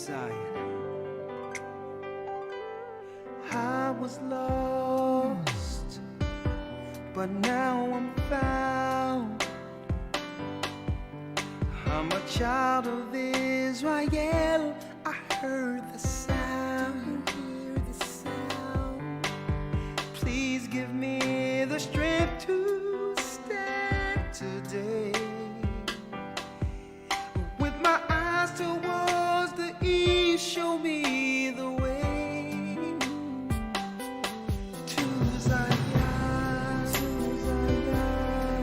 Zion. I was lost, but now I'm found. I'm a child of Israel. I heard the sound. You hear the sound. Please give me the strength to stand today. With my eyes towards the east, show me the way to Zion.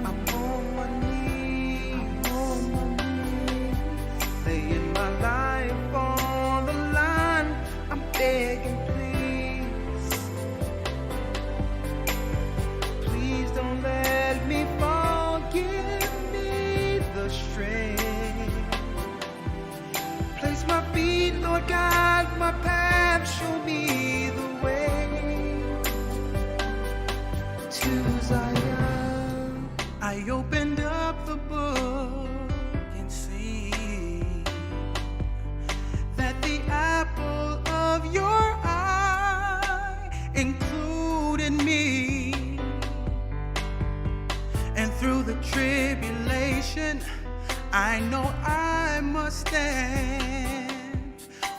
I'm on my knees, laying my life on the line. I'm begging, please don't let me fall. Give me the strength. Place my feet, Lord, guide my path. Show me the way to Zion. I opened up the book and see that the apple of your eye included me. And through the tribulation, I know I must stand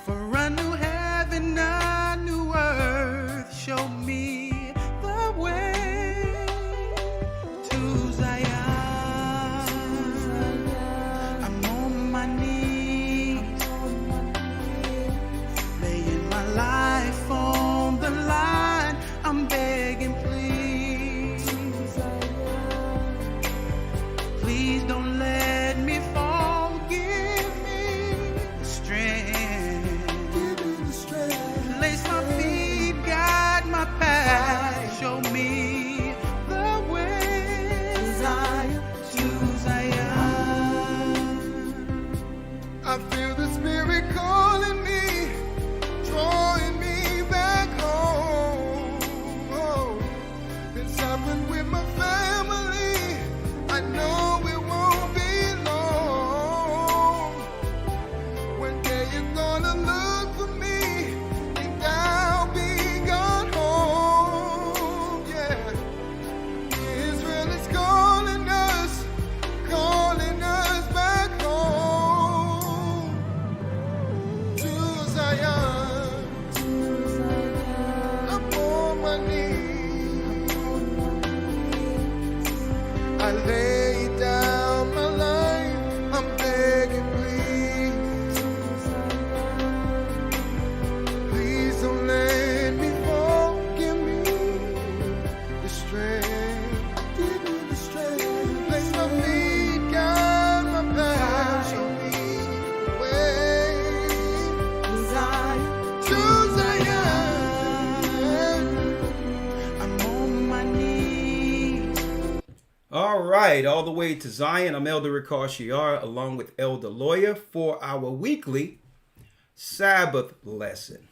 for a new heaven, a new earth. Show me the way to Zion. I'm on my knees, laying my life on the line. I'm begging, please don't let me fall. Give me the strength. Place my feet, guide my path. Show me the way to Zion. I feel the Spirit calling me, drawing me back home. Oh, it's happened with my family. I know it won't be long. One day you're gonna look for me, and I'll be gone home. Yeah, Israel is calling us back home to Zion. I'm on my knees. I lay down my life. I'm begging, please don't let me fall. Give me the strength. Give me the strength. Place my feet, guide my path. Show me the way to Zion. I'm on my knees. All right, all the way to Zion. I'm Elder Rawchaa along with Elder Lawya for our weekly Sabbath lesson.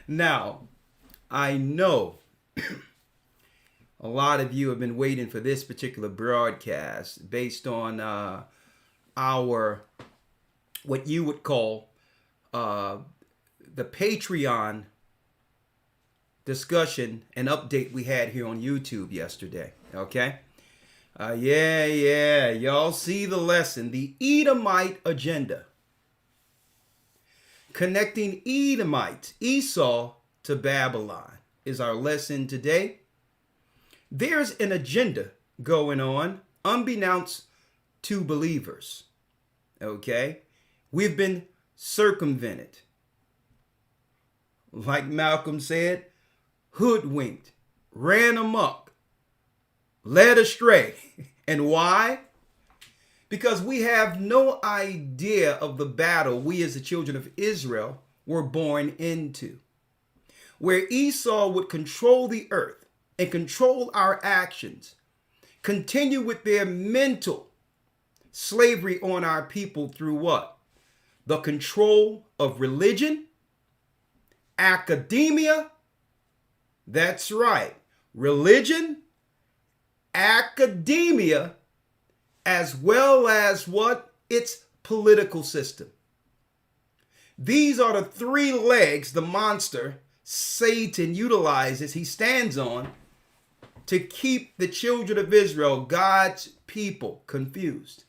Now, I know a lot of you have been waiting for this particular broadcast based on our, what you would call the Patreon discussion and update we had here on YouTube yesterday. Okay? Y'all see the lesson, the Edomite Agenda. Connecting Edomites, Esau to Babylon is our lesson today. There's an agenda going on unbeknownst to believers. Okay? We've been circumvented. Like Malcolm said, hoodwinked, ran amok, led astray. And why? Because we have no idea of the battle we as the children of Israel were born into, where Esau would control the earth and control our actions, continue with their mental slavery on our people through what? The control of religion, academia. That's right. Religion, academia, as well as what? Its political system. These are the three legs the monster, Satan, utilizes, he stands on to keep the children of Israel, God's people, confused.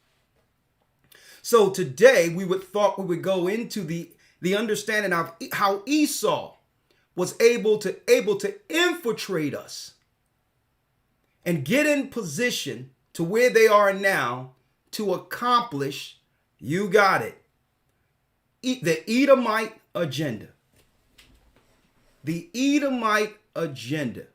So today we would go into the understanding of how Esau was able to infiltrate us and get in position to where they are now to accomplish, you got it, the Edomite agenda. The Edomite agenda.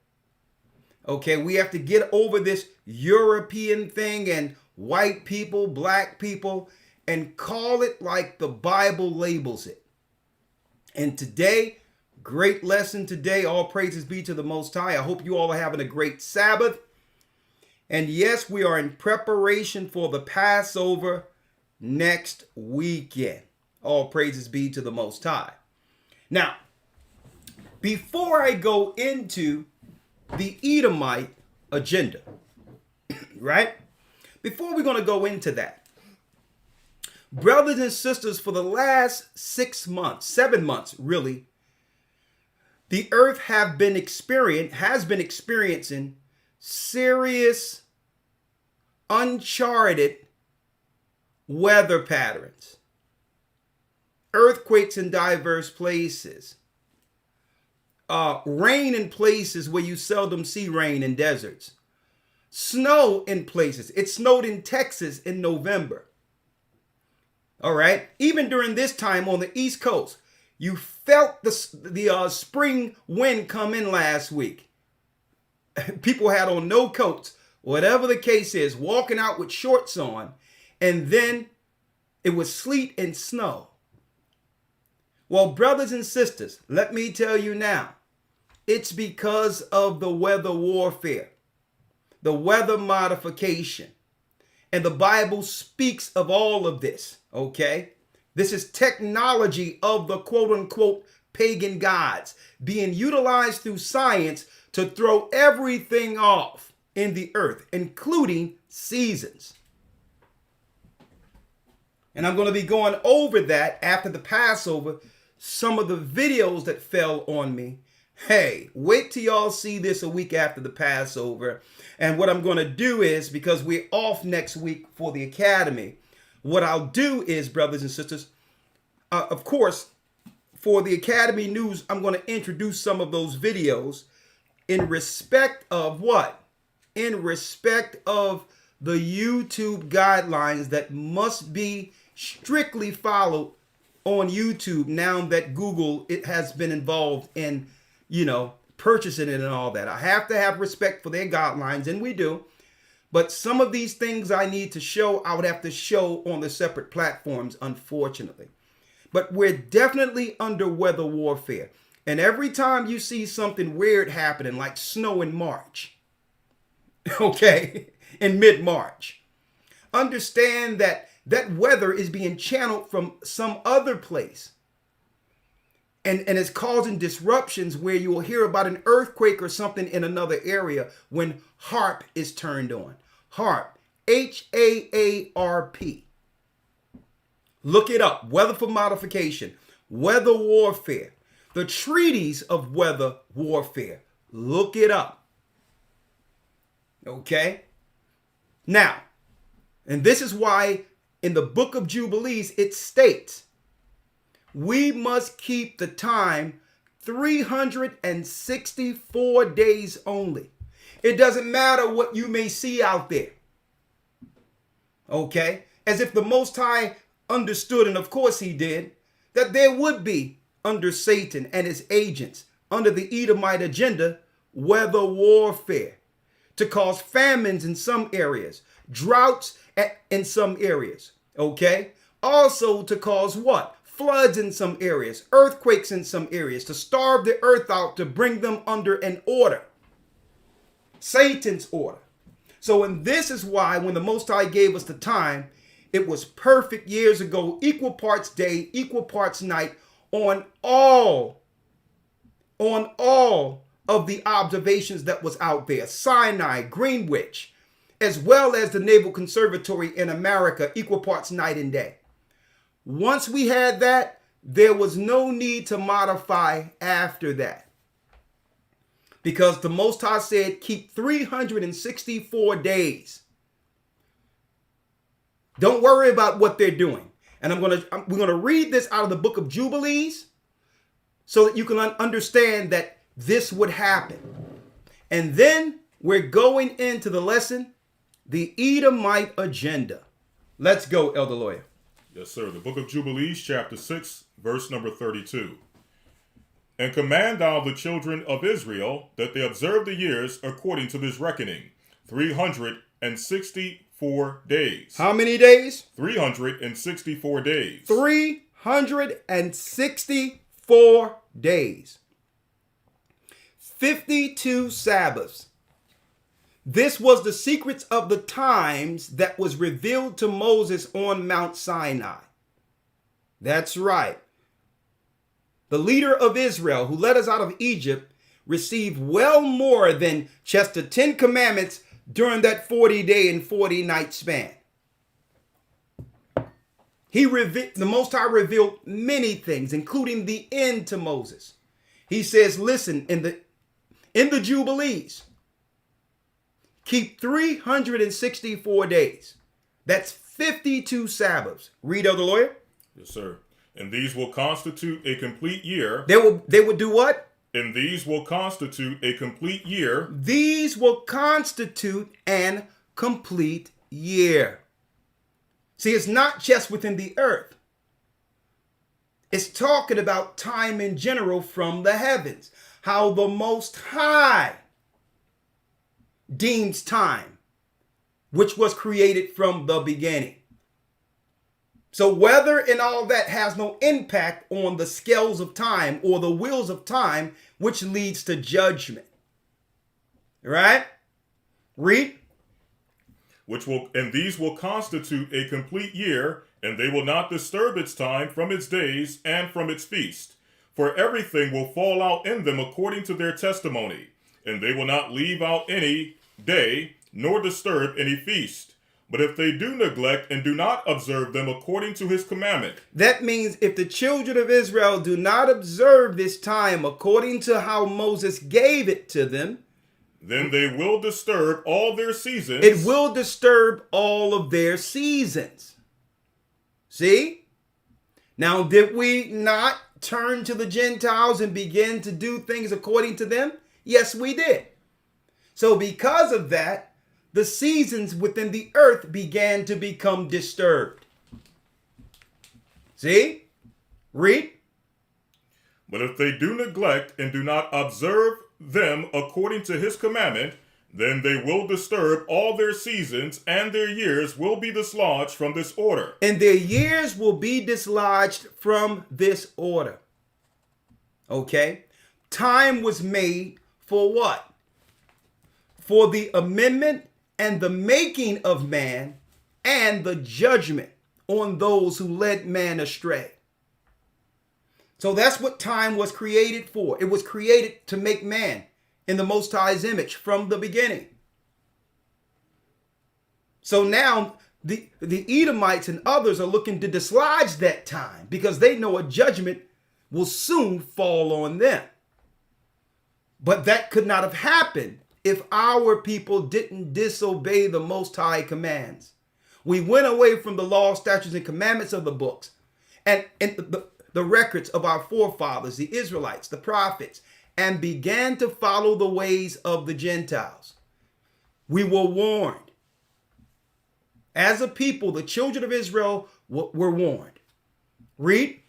Okay, we have to get over this European thing and white people, black people, and call it like the Bible labels it. And today, great lesson today. All praises be to the Most High. I hope you all are having a great Sabbath. And yes, we are in preparation for the Passover next weekend. All praises be to the Most High. Now, before I go into the Edomite agenda, right? Before we're going to go into that, brothers and sisters, for the last 7 months, really, the earth has been experiencing serious, uncharted weather patterns. Earthquakes in diverse places. Rain in places where you seldom see rain in deserts. Snow in places. It snowed in Texas in November. All right. Even during this time on the East Coast, you felt the spring wind come in last week. People had on no coats, whatever the case is, walking out with shorts on, and then it was sleet and snow. Well, brothers and sisters, let me tell you now, it's because of the weather warfare, the weather modification. And the Bible speaks of all of this, okay? This is technology of the quote-unquote pagan gods being utilized through science to throw everything off in the earth, including seasons. And I'm going to be going over that after the Passover, some of the videos that fell on me. Hey, wait till y'all see this a week after the Passover. And what I'm going to do is, because we're off next week for the academy, what I'll do is, brothers and sisters, of course, for the academy news, I'm going to introduce some of those videos in respect of what? In respect of the YouTube guidelines that must be strictly followed on YouTube now that Google has been involved in, purchasing it and all that. I have to have respect for their guidelines, and we do. But some of these things I need to show, I would have to show on the separate platforms, unfortunately. But we're definitely under weather warfare. And every time you see something weird happening, like snow in March, okay, in mid-March, understand that that weather is being channeled from some other place. And it's causing disruptions where you will hear about an earthquake or something in another area when HAARP is turned on. HAARP, HAARP. Look it up. Weather for modification, weather warfare, the treaties of weather warfare. Look it up. Okay? Now, and this is why in the book of Jubilees, it states, we must keep the time 364 days only. It doesn't matter what you may see out there. Okay? As if the Most High understood, and of course he did, that there would be under Satan and his agents, under the Edomite agenda, weather warfare to cause famines in some areas, droughts in some areas. Okay? Also to cause what? Floods in some areas, earthquakes in some areas, to starve the earth out, to bring them under an order. Satan's order. So, and this is why when the Most High gave us the time, it was perfect years ago, equal parts day, equal parts night, on all of the observations that was out there. Sinai, Greenwich, as well as the Naval Conservatory in America, equal parts night and day. Once we had that, there was no need to modify after that. Because the Most High said, keep 364 days. Don't worry about what they're doing. And we're going to read this out of the book of Jubilees so that you can understand that this would happen. And then we're going into the lesson, the Edomite Agenda. Let's go, Elder Lawya. Yes, sir. The book of Jubilees, chapter 6, verse number 32. And command thou the children of Israel that they observe the years according to this reckoning, 364 days. How many days? 364 days. 364 days. 52 Sabbaths. This was the secrets of the times that was revealed to Moses on Mount Sinai. That's right. The leader of Israel who led us out of Egypt received well more than just the 10 commandments during that 40-day and 40-night span. The Most High revealed many things, including the end to Moses. He says, listen, in the Jubilees, keep 364 days. That's 52 Sabbaths. Read, Elder Lawya. Yes, sir. And these will constitute a complete year. They would do what? And these will constitute a complete year. These will constitute an complete year. See, it's not just within the earth. It's talking about time in general from the heavens. How the Most High deems time, which was created from the beginning. So weather and all that has no impact on the scales of time or the wheels of time, which leads to judgment. Right? Read. And these will constitute a complete year, and they will not disturb its time from its days and from its feast. For everything will fall out in them according to their testimony, and they will not leave out any day, nor disturb any feast. But if they do neglect and do not observe them according to his commandment. That means if the children of Israel do not observe this time according to how Moses gave it to them, then they will disturb all their seasons. It will disturb all of their seasons. See? Now, did we not turn to the Gentiles and begin to do things according to them? Yes, we did. So because of that, the seasons within the earth began to become disturbed. See? Read. But if they do neglect and do not observe them according to his commandment, then they will disturb all their seasons, and their years will be dislodged from this order. And their years will be dislodged from this order. Okay? Time was made for what? For the amendment and the making of man and the judgment on those who led man astray. So that's what time was created for. It was created to make man in the Most High's image from the beginning. So now the Edomites and others are looking to dislodge that time because they know a judgment will soon fall on them. But that could not have happened if our people didn't disobey the Most High commands. We went away from the law, statutes, and commandments of the books and the records of our forefathers, the Israelites, the prophets, and began to follow the ways of the Gentiles. We were warned. As a people, the children of Israel were warned. Read.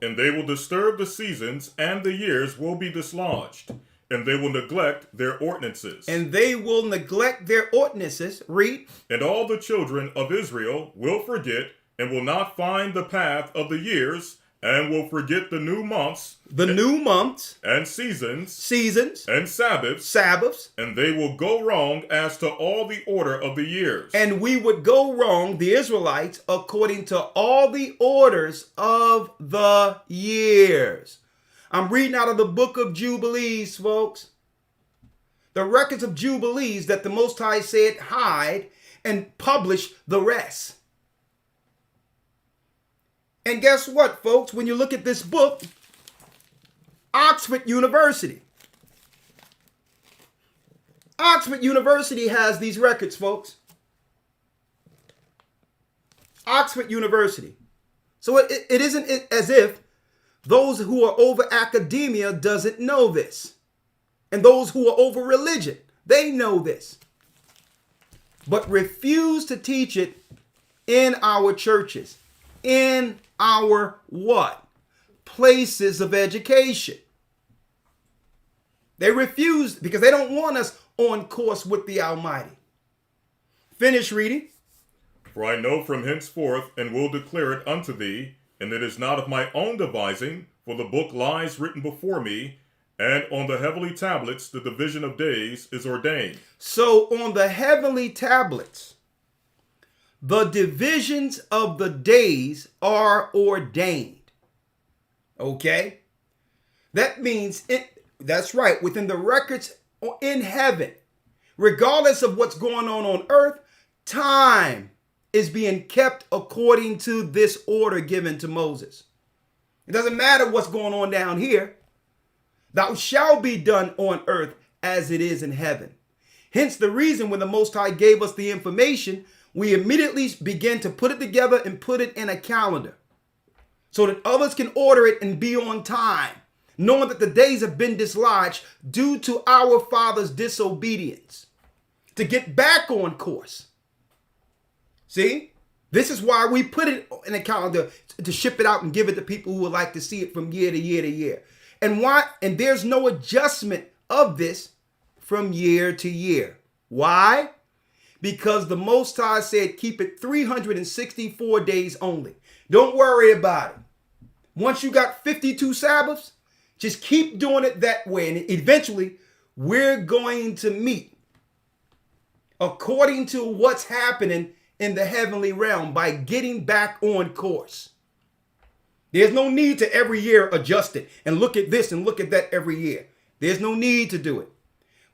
And they will disturb the seasons, and the years will be dislodged. And they will neglect their ordinances. And they will neglect their ordinances. Read. And all the children of Israel will forget and will not find the path of the years, and will forget the new months. The new months. And seasons. Seasons. And Sabbaths. Sabbaths. And they will go wrong as to all the order of the years. And we would go wrong, the Israelites, according to all the orders of the years. I'm reading out of the book of Jubilees, folks. The records of Jubilees that the Most High said hide and publish the rest. And guess what, folks? When you look at this book, Oxford University has these records, folks. Oxford University. So it isn't as if those who are over academia doesn't know this. And those who are over religion, they know this. But refuse to teach it in our churches, in our what? Places of education. They refuse because they don't want us on course with the Almighty. Finish reading. For I know from henceforth, and will declare it unto thee, and it is not of my own devising, for the book lies written before me, and on the heavenly tablets the division of days is ordained. So on the heavenly tablets, the divisions of the days are ordained. Okay? That means, that's right, within the records in heaven, regardless of what's going on earth, time is being kept according to this order given to Moses. It doesn't matter what's going on down here. Thou shalt be done on earth as it is in heaven. Hence the reason when the Most High gave us the information, we immediately began to put it together and put it in a calendar so that others can order it and be on time, knowing that the days have been dislodged due to our fathers' disobedience, to get back on course. See, this is why we put it in a calendar to ship it out and give it to people who would like to see it from year to year to year. And why? And there's no adjustment of this from year to year. Why? Because the Most High said, keep it 364 days only. Don't worry about it. Once you got 52 Sabbaths, just keep doing it that way. And eventually, we're going to meet according to what's happening in the heavenly realm by getting back on course. There's no need to every year adjust it and look at this and look at that every year. There's no need to do it.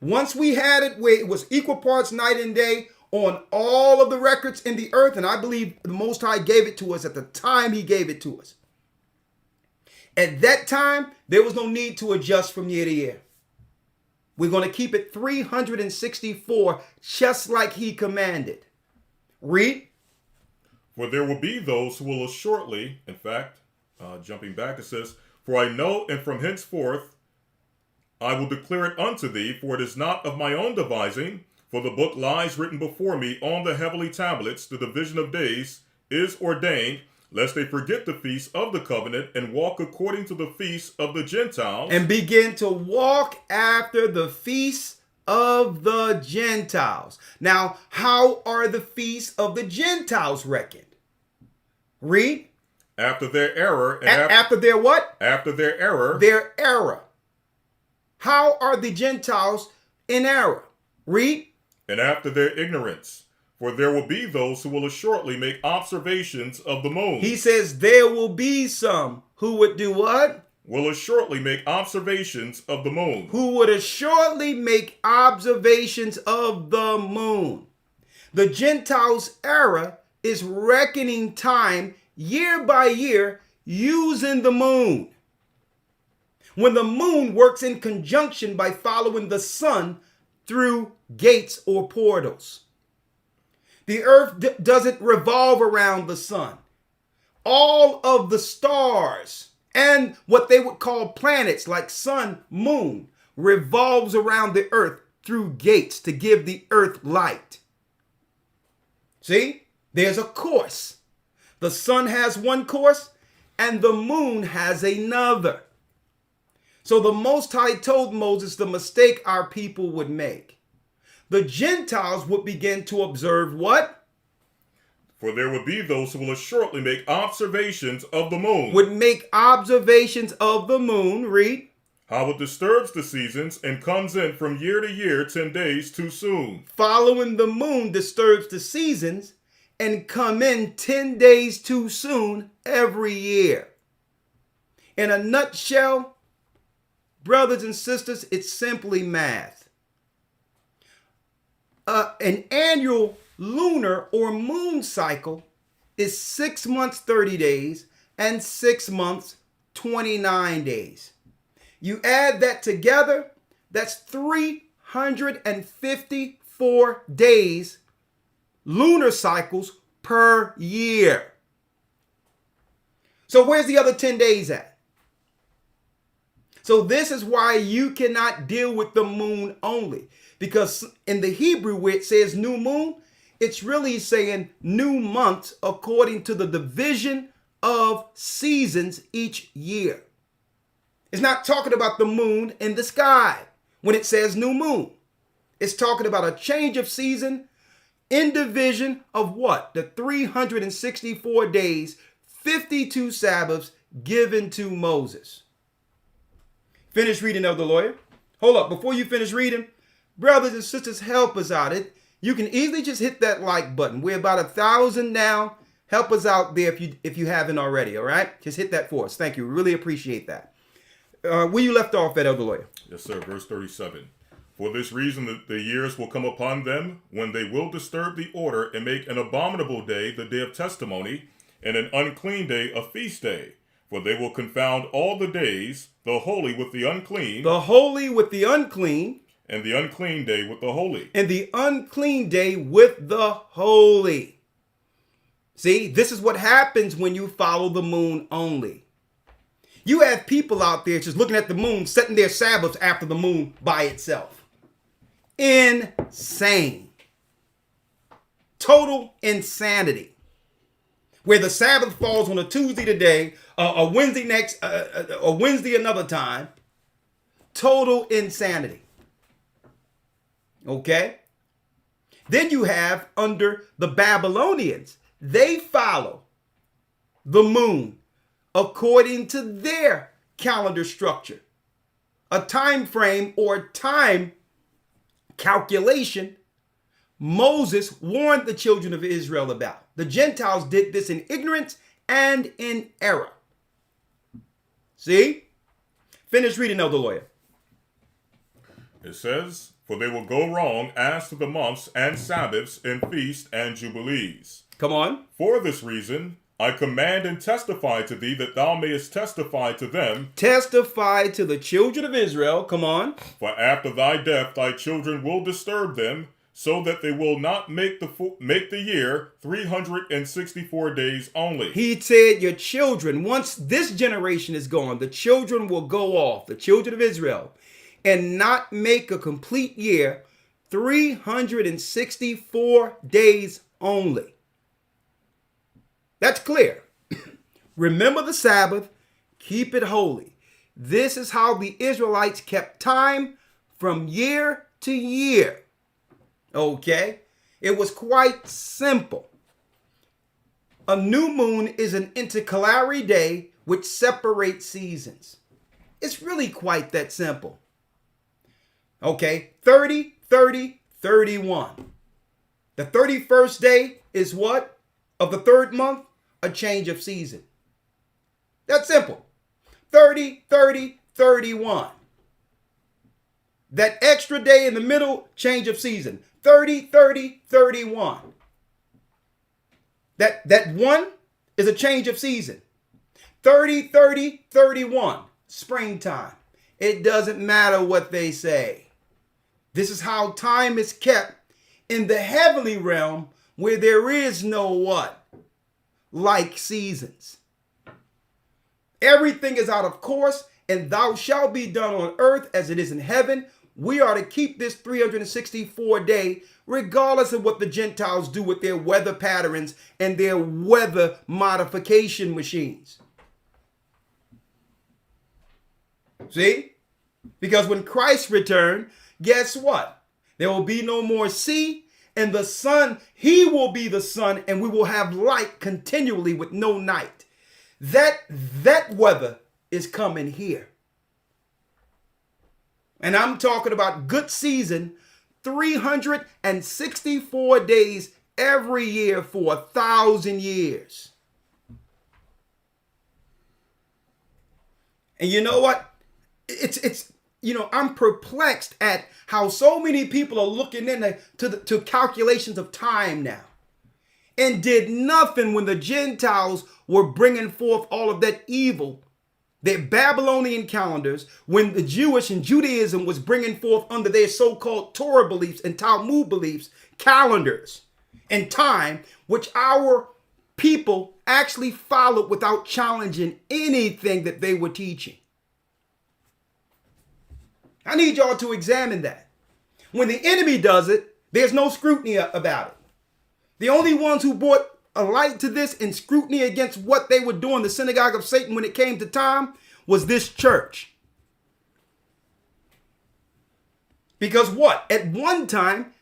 Once we had it where it was equal parts night and day on all of the records in the earth, and I believe the Most High gave it to us at the time he gave it to us. At that time, there was no need to adjust from year to year. We're going to keep it 364 just like he commanded. Read. For there will be those who will shortly, in fact, jumping back, it says, for I know, and from henceforth I will declare it unto thee, for it is not of my own devising, for the book lies written before me on the heavenly tablets, the division of days is ordained, lest they forget the feast of the covenant and walk according to the feast of the Gentiles. And begin to walk after the feasts of the Gentiles. Now, how are the feasts of the Gentiles reckoned? Read. After their error. And after their what? After their error. Their error. How are the Gentiles in error? Read. And after their ignorance. For there will be those who will assuredly make observations of the moon. He says there will be some who would do what? Will assuredly make observations of the moon. Who would assuredly make observations of the moon. The Gentiles' error is reckoning time year by year using the moon. When the moon works in conjunction by following the sun through gates or portals. The earth doesn't revolve around the sun. All of the stars and what they would call planets like sun, moon, revolves around the earth through gates to give the earth light. See, there's a course. The sun has one course and the moon has another. So the Most High told Moses the mistake our people would make. The Gentiles would begin to observe what? For there will be those who will assuredly make observations of the moon. Would make observations of the moon. Read. How it disturbs the seasons and comes in from year to year 10 days too soon. Following the moon disturbs the seasons and come in 10 days too soon every year. In a nutshell, brothers and sisters, it's simply math. An annual lunar or moon cycle is 6 months, 30 days, and 6 months, 29 days. You add that together, that's 354 days, lunar cycles per year. So where's the other 10 days at? So this is why you cannot deal with the moon only. Because in the Hebrew where it says new moon, it's really saying new months according to the division of seasons each year. It's not talking about the moon in the sky when it says new moon. It's talking about a change of season in division of what? The 364 days, 52 Sabbaths given to Moses. Finish reading, Elder Lawyer. Hold up. Before you finish reading, brothers and sisters, help us out. You can easily just hit that like button. We're about 1,000 now. Help us out there if you haven't already, all right? Just hit that for us. Thank you. We really appreciate that. Where you left off at, Elder Lawyer? Yes, sir. Verse 37. For this reason the years will come upon them when they will disturb the order and make an abominable day the day of testimony, and an unclean day a feast day. For they will confound all the days, the holy with the unclean. The holy with the unclean. And the unclean day with the holy. And the unclean day with the holy. See, this is what happens when you follow the moon only. You have people out there just looking at the moon, setting their Sabbaths after the moon by itself. Insane. Total insanity. Where the Sabbath falls on a Tuesday today, a Wednesday next, a Wednesday another time. Total insanity. Okay? Then you have under the Babylonians. They follow the moon according to their calendar structure. A time frame or time calculation Moses warned the children of Israel about. The Gentiles did this in ignorance and in error. See? Finish reading, Elder Lawyer. It says, for they will go wrong as to the months and Sabbaths and feasts and jubilees. Come on. For this reason, I command and testify to thee that thou mayest testify to them. Testify to the children of Israel. Come on. For after thy death thy children will disturb them, so that they will not make the year 364 days only. He said your children, once this generation is gone, the children will go off, the children of Israel, and not make a complete year, 364 days only. That's clear. Remember the Sabbath, keep it holy. This is how the Israelites kept time from year to year. Okay? It was quite simple. A new moon is an intercalary day which separates seasons. It's really quite that simple. Okay? 30, 30, 31. The 31st day is what? Of the third month? A change of season. That's simple. 30, 30, 31. That extra day in the middle, change of season. 30, 30, 31. That one is a change of season. 30, 30, 31. Springtime. It doesn't matter what they say. This is how time is kept in the heavenly realm where there is no what? Like seasons. Everything is out of course, and thou shalt be done on earth as it is in heaven. We are to keep this 364 day regardless of what the Gentiles do with their weather patterns and their weather modification machines. See? Because when Christ returned, guess what? There will be no more sea, and the sun, he will be the sun, and we will have light continually with no night. That weather is coming here. And I'm talking about good season, 364 days every year for 1,000 years. And you know what? It's I'm perplexed at how so many people are looking into to calculations of time now. and did nothing when the Gentiles were bringing forth all of that evil, their Babylonian calendars, when the Jewish and Judaism was bringing forth under their so-called Torah beliefs and Talmud beliefs, calendars and time, which our people actually followed without challenging anything that they were teaching. I need y'all to examine that. When the enemy does it, there's no scrutiny about it. The only ones who brought a light to this and scrutiny against what they were doing, the synagogue of Satan, when it came to time, was this church. Because what? At one time,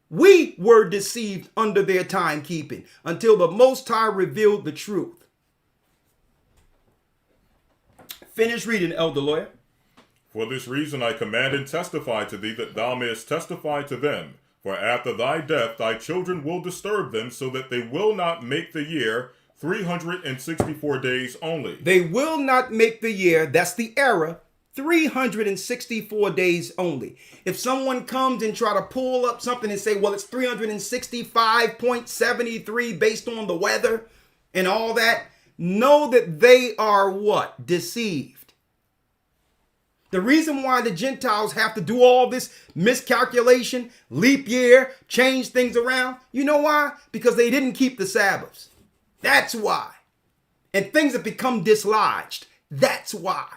we were deceived under their timekeeping until the Most High revealed the truth. Finish reading, Elder Lawya. For this reason I command and testify to thee, that thou mayest testify to them. For after thy death thy children will disturb them, so that they will not make the year 364 days only. They will not make the year, that's the era, 364 days only. If someone comes and try to pull up something and say, well, it's 365.73 based on the weather and all that, know that they are what? Deceived. The reason why the Gentiles have to do all this miscalculation, leap year, change things around, you know why? Because they didn't keep the Sabbaths. That's why. And things have become dislodged. That's why.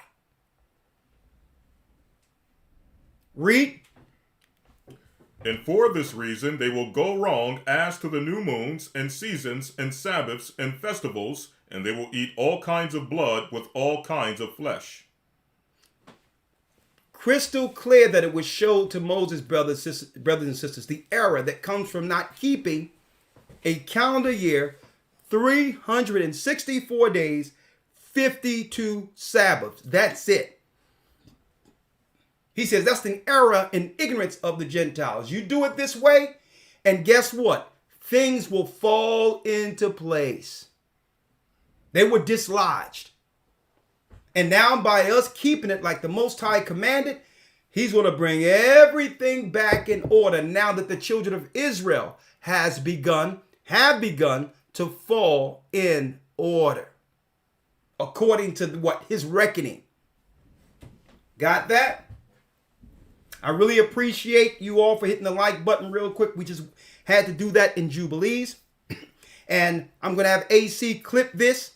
Read. And for this reason they will go wrong as to the new moons and seasons and Sabbaths and festivals, and they will eat all kinds of blood with all kinds of flesh. Crystal clear that it was showed to Moses' brothers and sisters, the error that comes from not keeping a calendar year, 364 days, 52 Sabbaths. That's it. He says that's an error and ignorance of the Gentiles. You do it this way, and guess what? Things will fall into place. They were dislodged. And now by us keeping it like the Most High commanded, he's going to bring everything back in order now that the children of Israel have begun to fall in order. According to what? His reckoning. Got that? I really appreciate you all for hitting the like button real quick. We just had to do that in Jubilees. And I'm going to have AC clip this.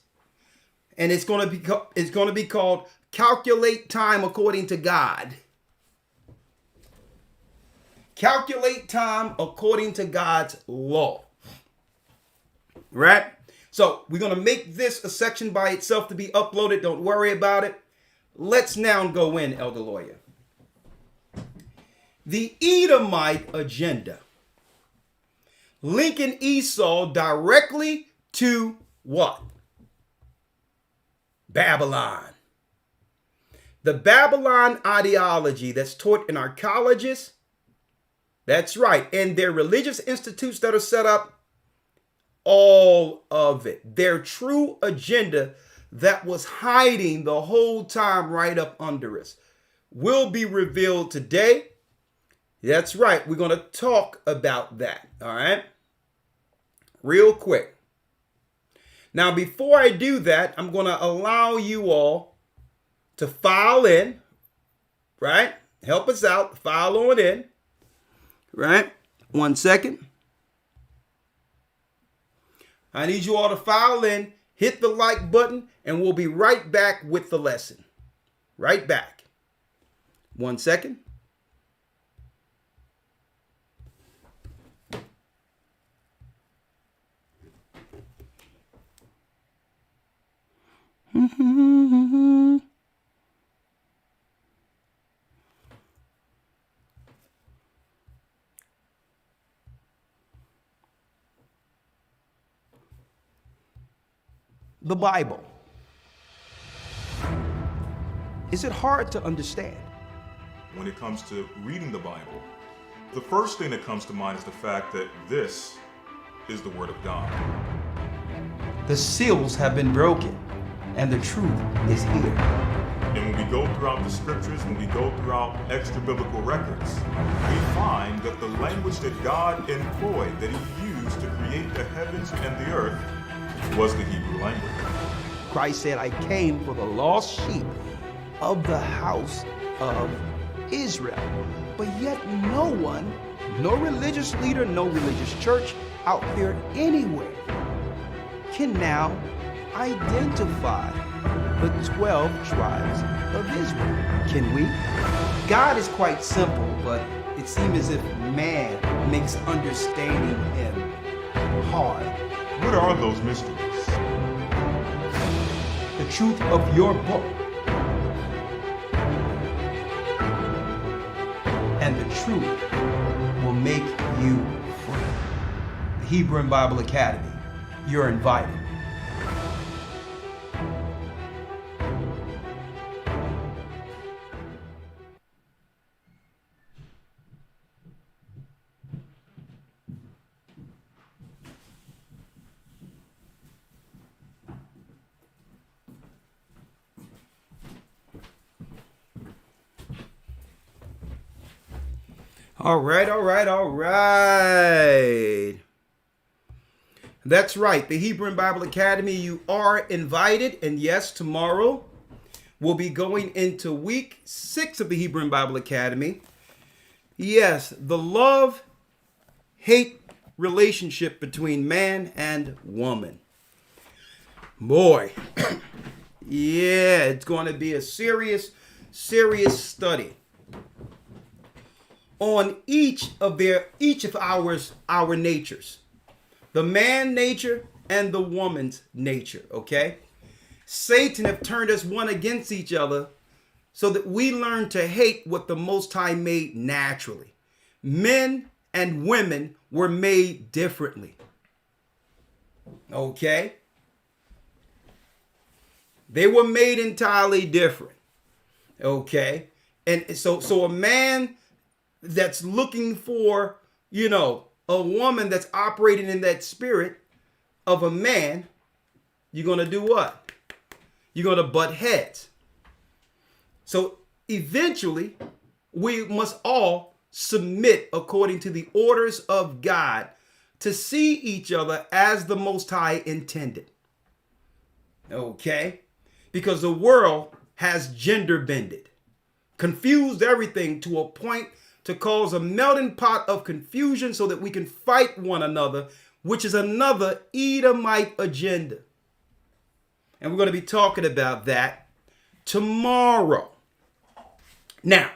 And it's going to be called Calculate Time According to God. Calculate time according to God's law. Right? So we're going to make this a section by itself to be uploaded. Don't worry about it. Let's now go in, Elder Lawya. The Edomite Agenda. Linking Esau directly to what? Babylon. The Babylon ideology that's taught in our colleges, that's right, and their religious institutes that are set up, all of it. Their true agenda that was hiding the whole time right up under us will be revealed today. That's right, we're going to talk about that, all right? Real quick. Now, before I do that, I'm going to allow you all to file in, right? Help us out. File on in, right? 1 second. I need you all to file in, hit the like button, and we'll be right back with the lesson. Right back. 1 second. The Bible. Is it hard to understand? When it comes to reading the Bible, the first thing that comes to mind is the fact that this is the Word of God. The seals have been broken, and the truth is here. And when we go throughout the scriptures, when we go throughout extra biblical records, we find that the language that God employed, that he used to create create the heavens and the earth was the Hebrew language. Christ said, I came for the lost sheep of the house of Israel. But yet no one, no religious leader, no religious church out there anywhere can now identify the 12 tribes of Israel. Can we? God is quite simple, but it seems as if man makes understanding him hard. What are those mysteries? The truth of your book and the truth will make you free. The Hebron Bible Academy, you're invited. All right. That's right. The Hebron Bible Academy, you are invited. And yes, tomorrow we'll be going into week 6 of the Hebron Bible Academy. Yes, the love-hate relationship between man and woman. Boy, yeah, it's going to be a serious study on each of our natures, the man nature and the woman's nature. Okay, Satan have turned us one against each other, so that we learn to hate what the Most High made naturally. Men and women were made differently. Okay, they were made entirely different. Okay, and so a man that's looking for, a woman that's operating in that spirit of a man, you're going to do what? You're going to butt heads. So eventually, we must all submit according to the orders of God to see each other as the Most High intended. Okay? Because the world has gender bended, confused everything to a point to cause a melting pot of confusion so that we can fight one another, which is another Edomite agenda. And we're going to be talking about that tomorrow. Now,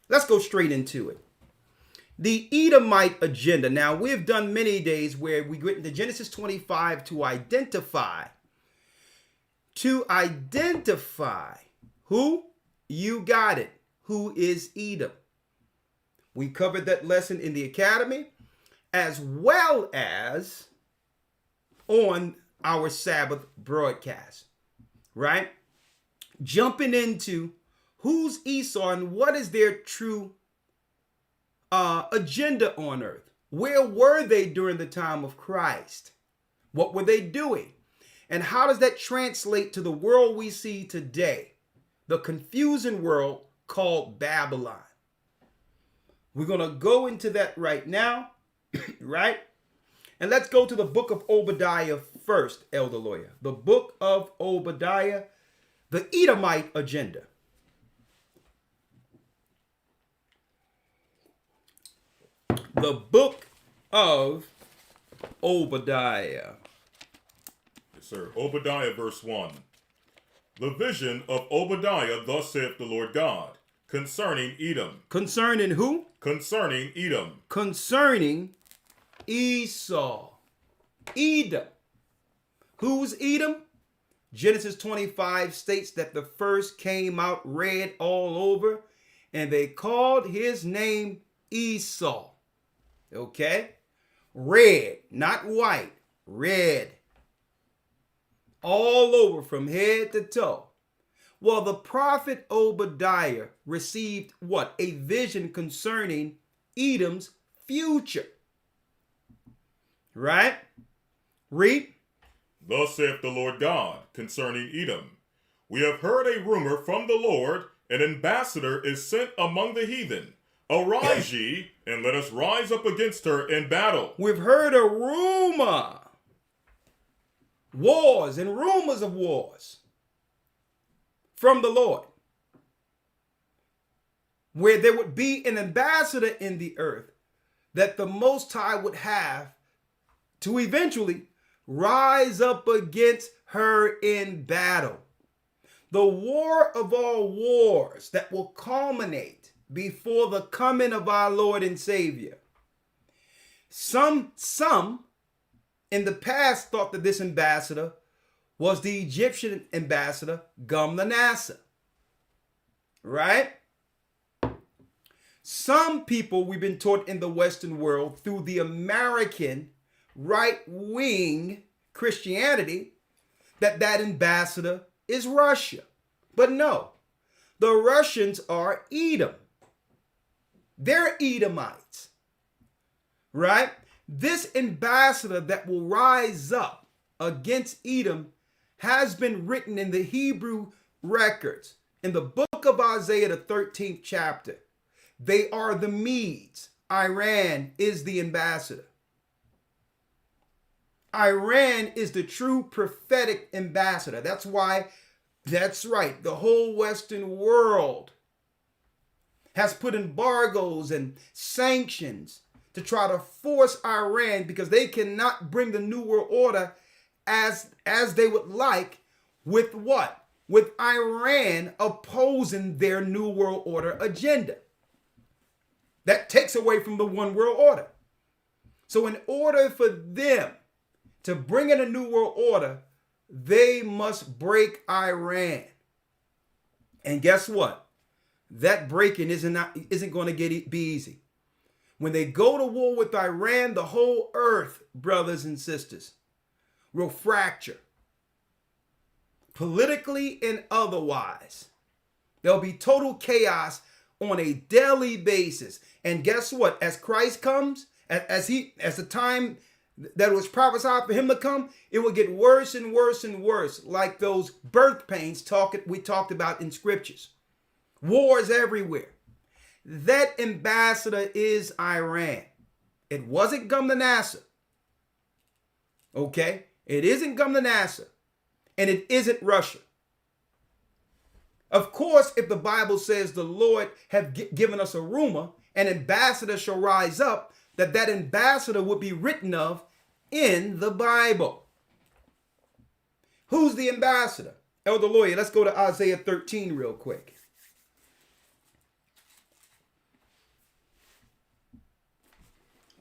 let's go straight into it. The Edomite agenda. Now, we've done many days where we get into Genesis 25 to identify who? You got it. Who is Edom? We covered that lesson in the academy as well as on our Sabbath broadcast, right? Jumping into who's Esau and what is their true agenda on earth. Where were they during the time of Christ? What were they doing? And how does that translate to the world we see today? The confusing world called Babylon. We're going to go into that right now, right? And let's go to the book of Obadiah first, Elder Lawya. The book of Obadiah, the Edomite agenda. The book of Obadiah. Yes, sir. Obadiah verse 1. The vision of Obadiah, thus saith the Lord God, concerning Edom. Concerning who? Concerning Edom. Concerning Esau. Edom. Who's Edom? Genesis 25 states that the first came out red all over, and they called his name Esau. Okay? Red, not white, red. All over from head to toe. Well, the prophet Obadiah received what? A vision concerning Edom's future. Right? Read. Thus saith the Lord God concerning Edom. We have heard a rumor from the Lord, an ambassador is sent among the heathen. Arise ye, and let us rise up against her in battle. We've heard a rumor. Wars and rumors of wars from the Lord, where there would be an ambassador in the earth that the Most High would have to eventually rise up against her in battle. The war of all wars that will culminate before the coming of our Lord and Savior. Some in the past thought that this ambassador was the Egyptian ambassador, Gumnanassa. Right? Some people, we've been taught in the Western world through the American right-wing Christianity that ambassador is Russia. But no, the Russians are Edom. They're Edomites. Right? This ambassador that will rise up against Edom has been written in the Hebrew records in the book of Isaiah, the 13th chapter. They are the Medes. Iran is the ambassador. Iran is the true prophetic ambassador. That's why, that's right, the whole Western world has put embargoes and sanctions to try to force Iran, because they cannot bring the New World Order as they would like, with what? With Iran opposing their New World Order agenda. That takes away from the one world order. So in order for them to bring in a New World Order, they must break Iran. And guess what? That breaking isn't going to be easy. When they go to war with Iran, the whole earth, brothers and sisters, will fracture. Politically and otherwise. There'll be total chaos on a daily basis. And guess what? As Christ comes, as the time that was prophesied for him to come, it will get worse and worse and worse, like those birth pains we talked about in scriptures. Wars everywhere. That ambassador is Iran. It wasn't Gumnanassa. Okay? It isn't Gumnanassa. And it isn't Russia. Of course, if the Bible says the Lord have given us a rumor, an ambassador shall rise up, that ambassador would be written of in the Bible. Who's the ambassador? Elder Lawya, let's go to Isaiah 13 real quick.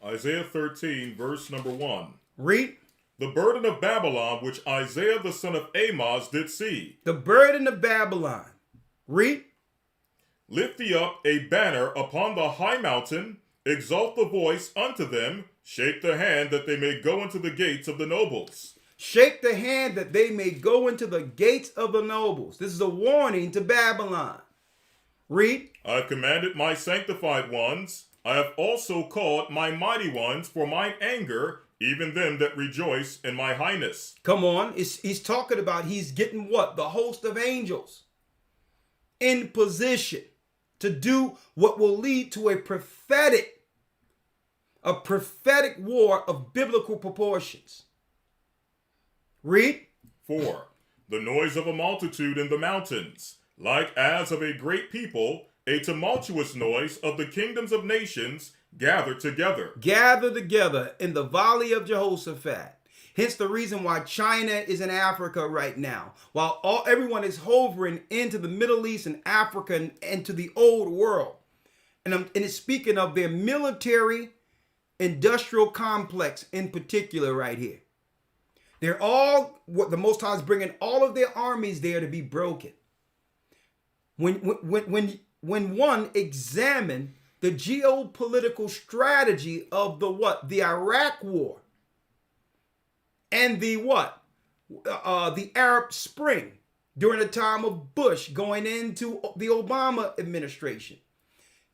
Isaiah 13, verse number 1. Read. The burden of Babylon, which Isaiah the son of Amoz did see. The burden of Babylon. Read. Lift thee up a banner upon the high mountain, exalt the voice unto them, shake the hand that they may go into the gates of the nobles. Shake the hand that they may go into the gates of the nobles. This is a warning to Babylon. Read. I have commanded my sanctified ones. I have also called my mighty ones for mine anger, even them that rejoice in my highness. Come on. He's talking about he's getting what? The host of angels in position to do what will lead to a prophetic war of biblical proportions. Read. 4. The noise of a multitude in the mountains, like as of a great people, a tumultuous noise of the kingdoms of nations gathered together. Gather together in the valley of Jehoshaphat. Hence the reason why China is in Africa right now. While everyone is hovering into the Middle East and Africa and to the old world. And it's speaking of their military industrial complex in particular right here. They're all, what the Most High is bringing all of their armies there to be broken. When one examine the geopolitical strategy of the Iraq War and the Arab Spring during the time of Bush going into the Obama administration,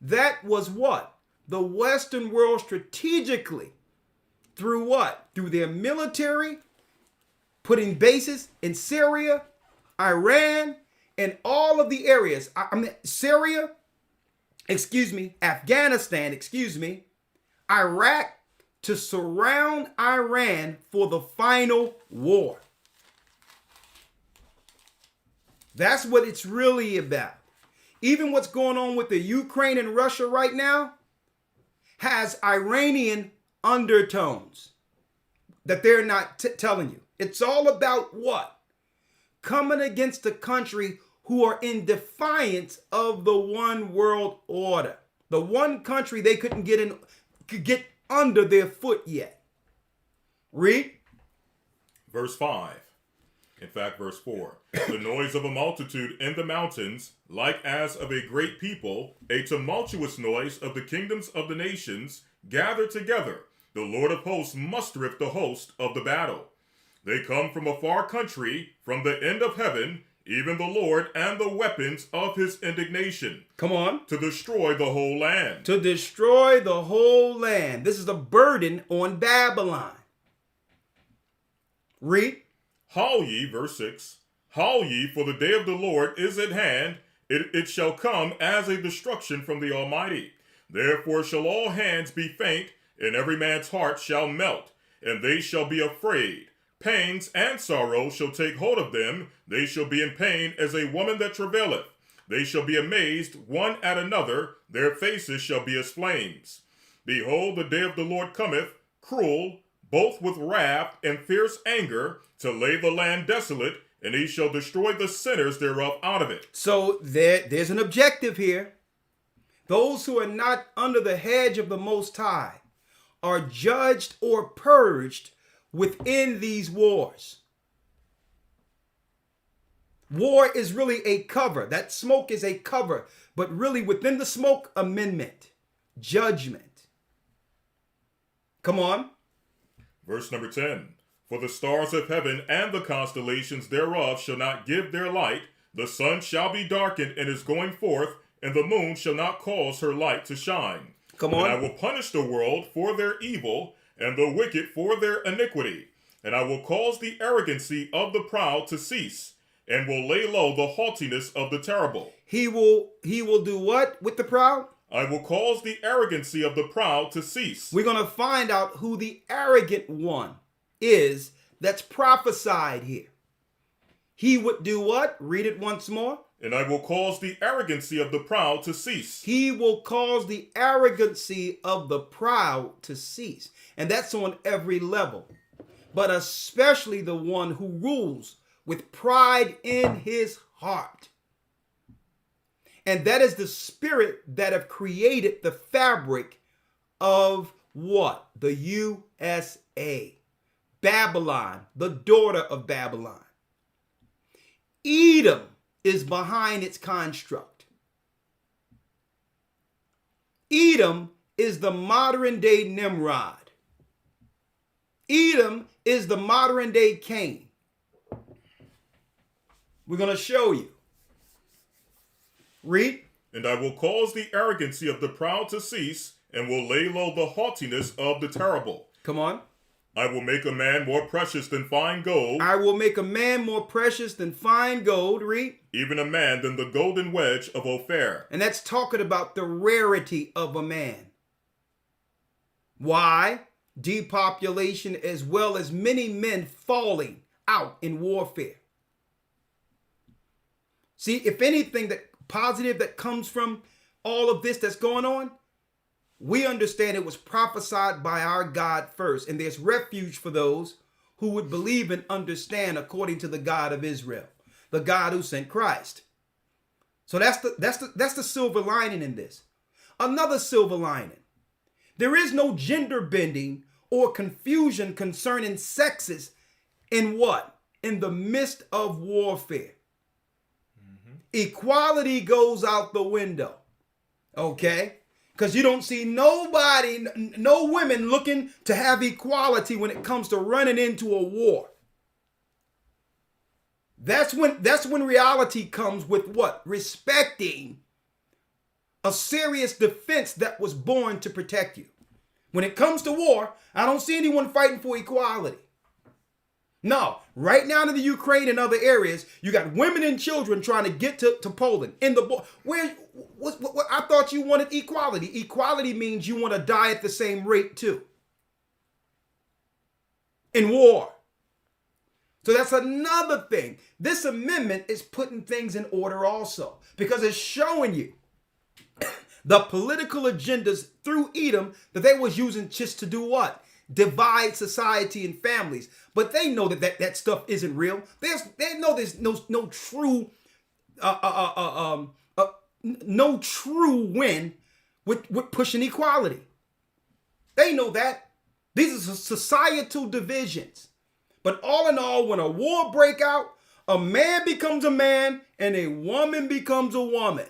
that was the Western world strategically through through their military, putting bases in Syria, Iran, and all of the areas. Syria, Afghanistan, Iraq to surround Iran for the final war. That's what it's really about. Even what's going on with the Ukraine and Russia right now has Iranian undertones that they're not telling you. It's all about what? Coming against the country who are in defiance of the one world order. The one country they couldn't get under their foot yet. Read. Verse 5. In fact, verse 4. The noise of a multitude in the mountains, like as of a great people, a tumultuous noise of the kingdoms of the nations, gather together. The Lord of hosts mustereth the host of the battle. They come from a far country, from the end of heaven, even the Lord and the weapons of his indignation. Come on. To destroy the whole land. To destroy the whole land. This is a burden on Babylon. Read. Howl ye, verse 6. Howl ye, for the day of the Lord is at hand. It shall come as a destruction from the Almighty. Therefore shall all hands be faint, and every man's heart shall melt, and they shall be afraid. Pangs and sorrow shall take hold of them. They shall be in pain as a woman that travaileth. They shall be amazed one at another. Their faces shall be as flames. Behold, the day of the Lord cometh, cruel, both with wrath and fierce anger, to lay the land desolate, and he shall destroy the sinners thereof out of it. So there's an objective here. Those who are not under the hedge of the Most High are judged or purged within these wars. War is really a cover. That smoke is a cover. But really within the smoke, amendment, judgment. Come on. Verse number 10. For the stars of heaven and the constellations thereof shall not give their light. The sun shall be darkened in his going forth, and the moon shall not cause her light to shine. Come on. And I will punish the world for their evil, and the wicked for their iniquity. And I will cause the arrogancy of the proud to cease, and will lay low the haughtiness of the terrible. He will do what with the proud? I will cause the arrogancy of the proud to cease. We're going to find out who the arrogant one is that's prophesied here. He would do what? Read it once more. And I will cause the arrogancy of the proud to cease. He will cause the arrogancy of the proud to cease. And that's on every level. But especially the one who rules with pride in his heart. And that is the spirit that have created the fabric of what? The USA. Babylon, the daughter of Babylon. Edom is behind its construct. Edom is the modern day Nimrod. Edom is the modern day Cain. We're going to show you. Read. And I will cause the arrogancy of the proud to cease, and will lay low the haughtiness of the terrible. Come on. I will make a man more precious than fine gold. I will make a man more precious than fine gold. Read. Even a man than the golden wedge of Ophir. And that's talking about the rarity of a man. Why? Depopulation as well as many men falling out in warfare. See, if anything that positive that comes from all of this that's going on, we understand it was prophesied by our God first, and there's refuge for those who would believe and understand according to the God of Israel, the God who sent Christ. So that's the silver lining in this. Another silver lining. There is no gender bending or confusion concerning sexes in what? In the midst of warfare. Equality goes out the window. Okay? Because you don't see nobody, no women looking to have equality when it comes to running into a war. That's when reality comes with what? Respecting a serious defense that was born to protect you. When it comes to war, I don't see anyone fighting for equality. No, right now in the Ukraine and other areas, you got women and children trying to get to Poland. What I thought you wanted equality. Equality means you want to die at the same rate too. In war. So that's another thing. This amendment is putting things in order also, because it's showing you the political agendas through Edom that they was using just to do what? Divide society and families. But they know that stuff isn't real. They know there's no true no true win with pushing equality. They know that. These are societal divisions. But all in all, when a war break out, a man becomes a man and a woman becomes a woman.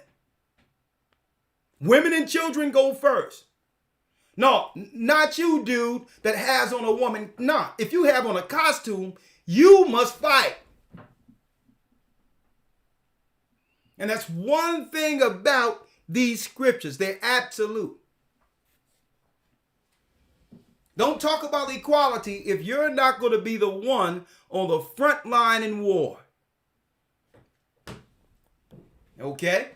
Women and children go first. No, not you, dude, that has on a woman. Nah, if you have on a costume, you must fight. And that's one thing about these scriptures. They're absolute. Don't talk about equality if you're not going to be the one on the front line in war. Okay?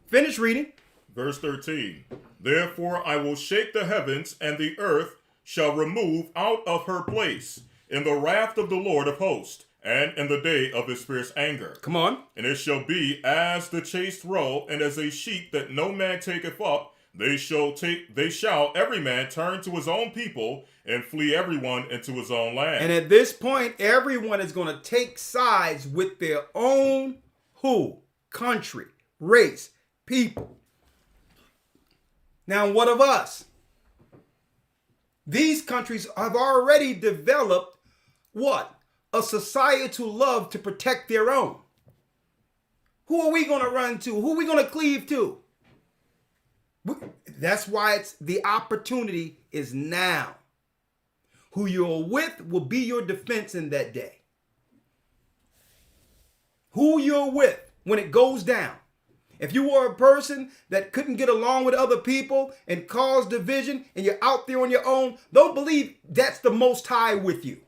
Finish reading. Verse 13. Therefore I will shake the heavens, and the earth shall remove out of her place in the wrath of the Lord of hosts, and in the day of his fierce anger. Come on. And it shall be as the chased roe, and as a sheep that no man taketh up, they shall every man turn to his own people, and flee everyone into his own land. And at this point, everyone is going to take sides with their own who? Country, race, people. Now, what of us? These countries have already developed what? A societal love to protect their own. Who are we going to run to? Who are we going to cleave to? That's why it's the opportunity is now. Who you're with will be your defense in that day. Who you're with when it goes down. If you were a person that couldn't get along with other people and cause division and you're out there on your own, don't believe that's the Most High with you.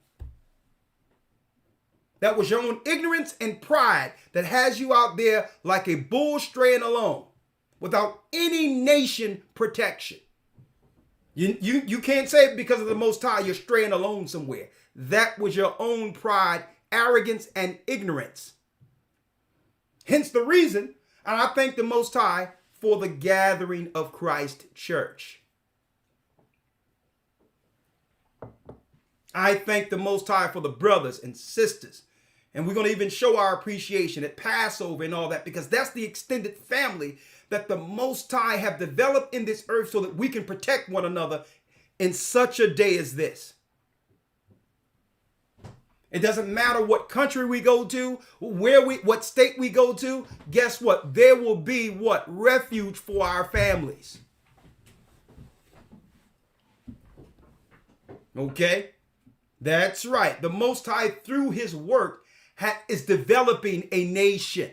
That was your own ignorance and pride that has you out there like a bull straying alone without any nation protection. You can't say because of the Most High you're straying alone somewhere. That was your own pride, arrogance, and ignorance. Hence the reason, and I thank the Most High for the gathering of Christ Church. I thank the Most High for the brothers and sisters. And we're going to even show our appreciation at Passover and all that, because that's the extended family that the Most High have developed in this earth so that we can protect one another in such a day as this. It doesn't matter what country we go to, what state we go to. Guess what? There will be what? Refuge for our families. Okay? That's right. The Most High, through his work, is developing a nation.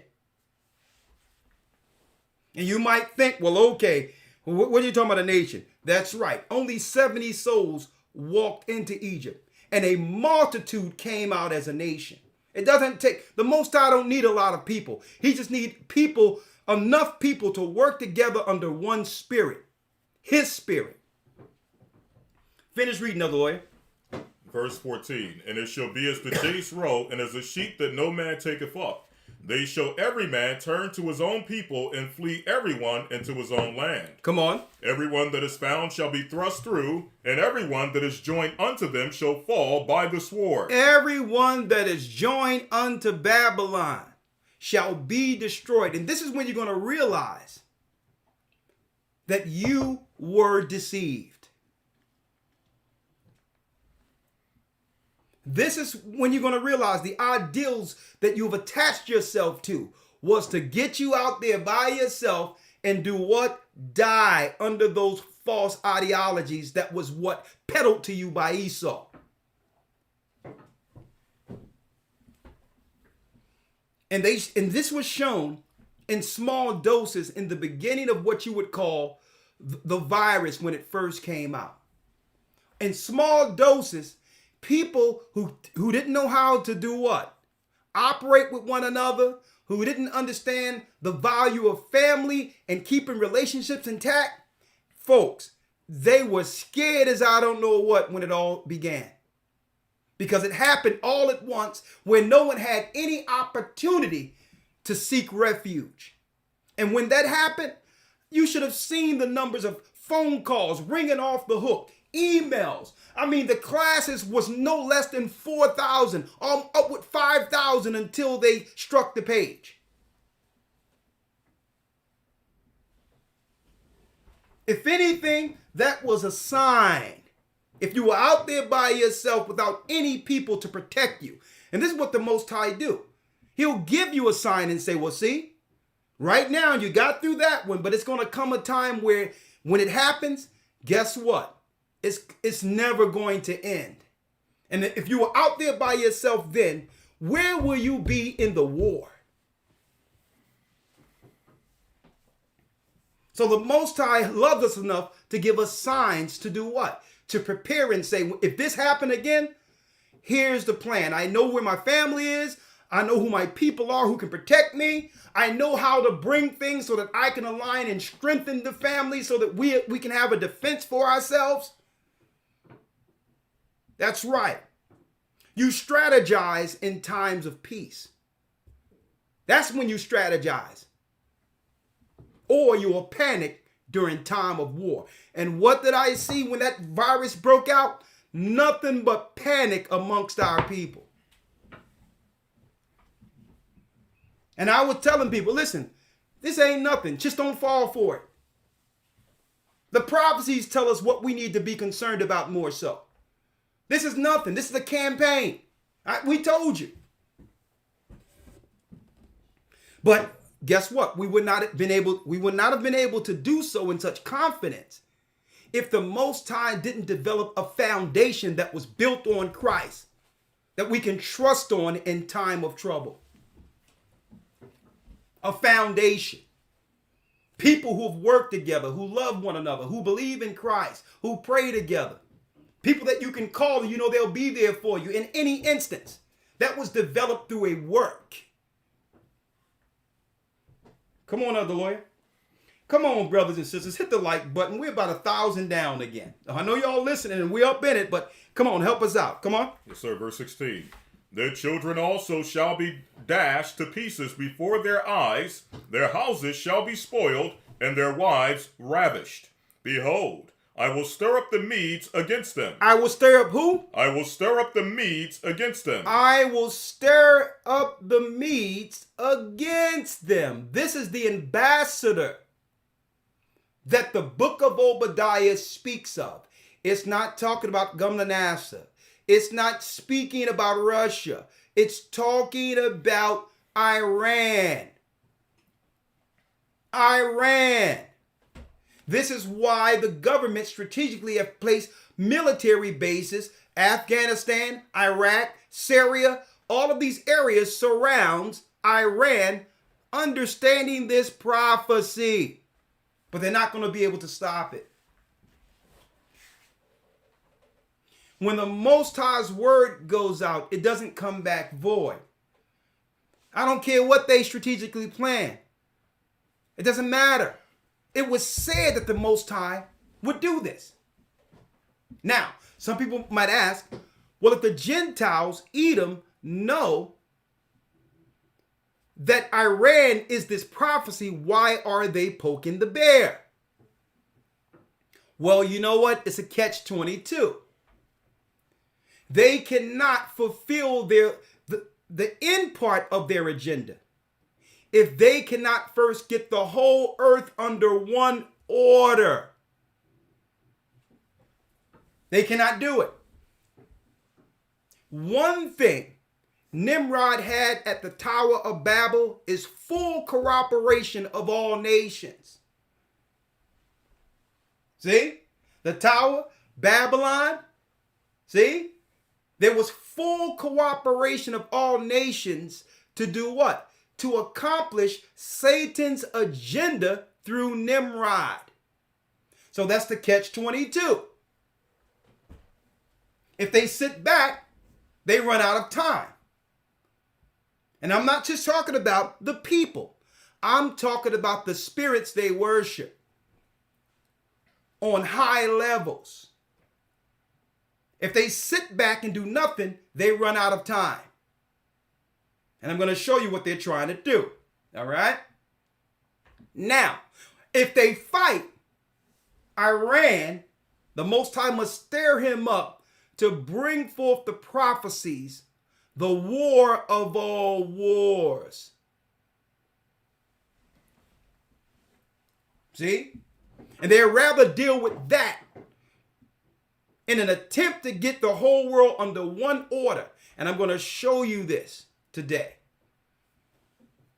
And you might think, well, okay, what are you talking about a nation? That's right. Only 70 souls walked into Egypt, and a multitude came out as a nation. It doesn't take, the Most High don't need a lot of people. He just needs people, enough people to work together under one spirit, his spirit. Finish reading, Elder Lawyer. Verse 14, and it shall be as the chased roe, and as a sheep that no man taketh up. They shall every man turn to his own people, and flee everyone into his own land. Come on. Everyone that is found shall be thrust through, and everyone that is joined unto them shall fall by the sword. Everyone that is joined unto Babylon shall be destroyed. And this is when you're going to realize that you were deceived. This is when you're going to realize the ideals that you've attached yourself to was to get you out there by yourself and do what? Die under those false ideologies that was what peddled to you by Esau. And this was shown in small doses in the beginning of what you would call the virus when it first came out. In small doses people who didn't know how to do what? Operate with one another, who didn't understand the value of family and keeping relationships intact. Folks, they were scared as I don't know what when it all began. Because it happened all at once when no one had any opportunity to seek refuge. And when that happened, you should have seen the numbers of phone calls ringing off the hook, emails. I mean, the classes was no less than 4,000, up with 5,000 until they struck the page. If anything, that was a sign. If you were out there by yourself without any people to protect you. And this is what the Most High do. He'll give you a sign and say, well, see, right now you got through that one, but it's going to come a time where when it happens, guess what? It's never going to end. And if you were out there by yourself then, where will you be in the war? So the Most High loves us enough to give us signs to do what? To prepare and say, if this happened again, here's the plan. I know where my family is. I know who my people are who can protect me. I know how to bring things so that I can align and strengthen the family so that we can have a defense for ourselves. That's right. You strategize in times of peace. That's when you strategize. Or you will panic during time of war. And what did I see when that virus broke out? Nothing but panic amongst our people. And I was telling people, listen, this ain't nothing. Just don't fall for it. The prophecies tell us what we need to be concerned about more so. This is nothing. This is a campaign. We told you. But guess what? We would not have been able to do so in such confidence if the Most High didn't develop a foundation that was built on Christ, that we can trust on in time of trouble. A foundation. People who have worked together, who love one another, who believe in Christ, who pray together. People that you can call and you know they'll be there for you in any instance. That was developed through a work. Come on, Elder Lawya. Come on, brothers and sisters. Hit the like button. We're about 1,000 down again. I know y'all listening and we're up in it, but come on, help us out. Come on. Yes, sir. Verse 16. Their children also shall be dashed to pieces before their eyes. Their houses shall be spoiled, and their wives ravished. Behold, I will stir up the Medes against them. I will stir up who? I will stir up the Medes against them. I will stir up the Medes against them. This is the ambassador that the book of Obadiah speaks of. It's not talking about Gumlanasa. It's not speaking about Russia. It's talking about Iran. Iran. This is why the government strategically have placed military bases, Afghanistan, Iraq, Syria, all of these areas surrounds Iran, understanding this prophecy. But they're not going to be able to stop it. When the Most High's word goes out, it doesn't come back void. I don't care what they strategically plan. It doesn't matter. It was said that the Most High would do this. Now, some people might ask, well, if the Gentiles, Edom, know that Iran is this prophecy, why are they poking the bear? Well, you know what? It's a catch-22. They cannot fulfill the end part of their agenda if they cannot first get the whole earth under one order. They cannot do it. One thing Nimrod had at the Tower of Babel is full cooperation of all nations. See? The Tower, Babylon. See? There was full cooperation of all nations to do what? To accomplish Satan's agenda through Nimrod. So that's the catch-22. If they sit back, they run out of time. And I'm not just talking about the people. I'm talking about the spirits they worship on high levels. If they sit back and do nothing, they run out of time. And I'm going to show you what they're trying to do. All right? Now, if they fight, Iran, the Most High must stir him up to bring forth the prophecies, the war of all wars. See? And they'd rather deal with that in an attempt to get the whole world under one order. And I'm going to show you this today.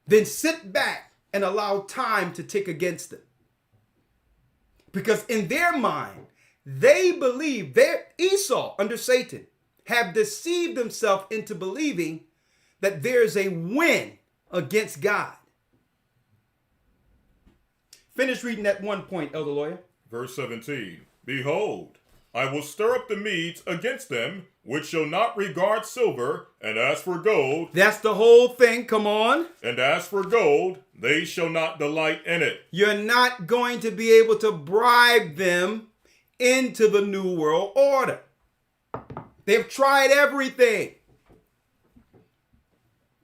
Then sit back and allow time to tick against them. Because in their mind, they believe Esau under Satan have deceived themselves into believing that there's a win against God. Finish reading that one point, Elder Lawyer. Verse 17. Behold, I will stir up the Medes against them, which shall not regard silver, and as for gold... That's the whole thing, come on. And as for gold, they shall not delight in it. You're not going to be able to bribe them into the New World Order. They've tried everything.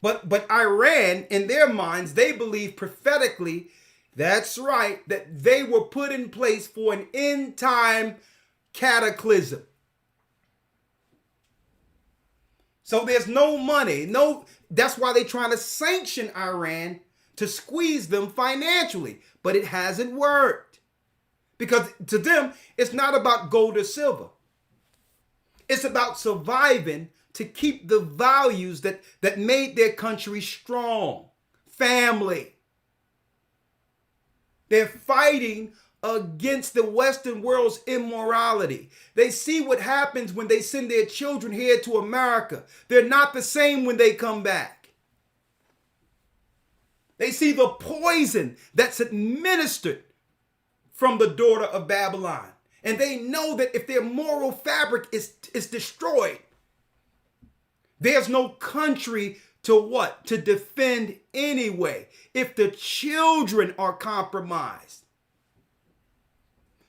But Iran, in their minds, they believe prophetically, that's right, that they were put in place for an end time cataclysm. So there's no money. That's why they're trying to sanction Iran to squeeze them financially. But it hasn't worked. Because to them, it's not about gold or silver. It's about surviving to keep the values that made their country strong. Family. They're fighting against the Western world's immorality. They see what happens when they send their children here to America. They're not the same when they come back. They see the poison that's administered from the daughter of Babylon. And they know that if their moral fabric is destroyed, there's no country to what? To defend anyway, if the children are compromised.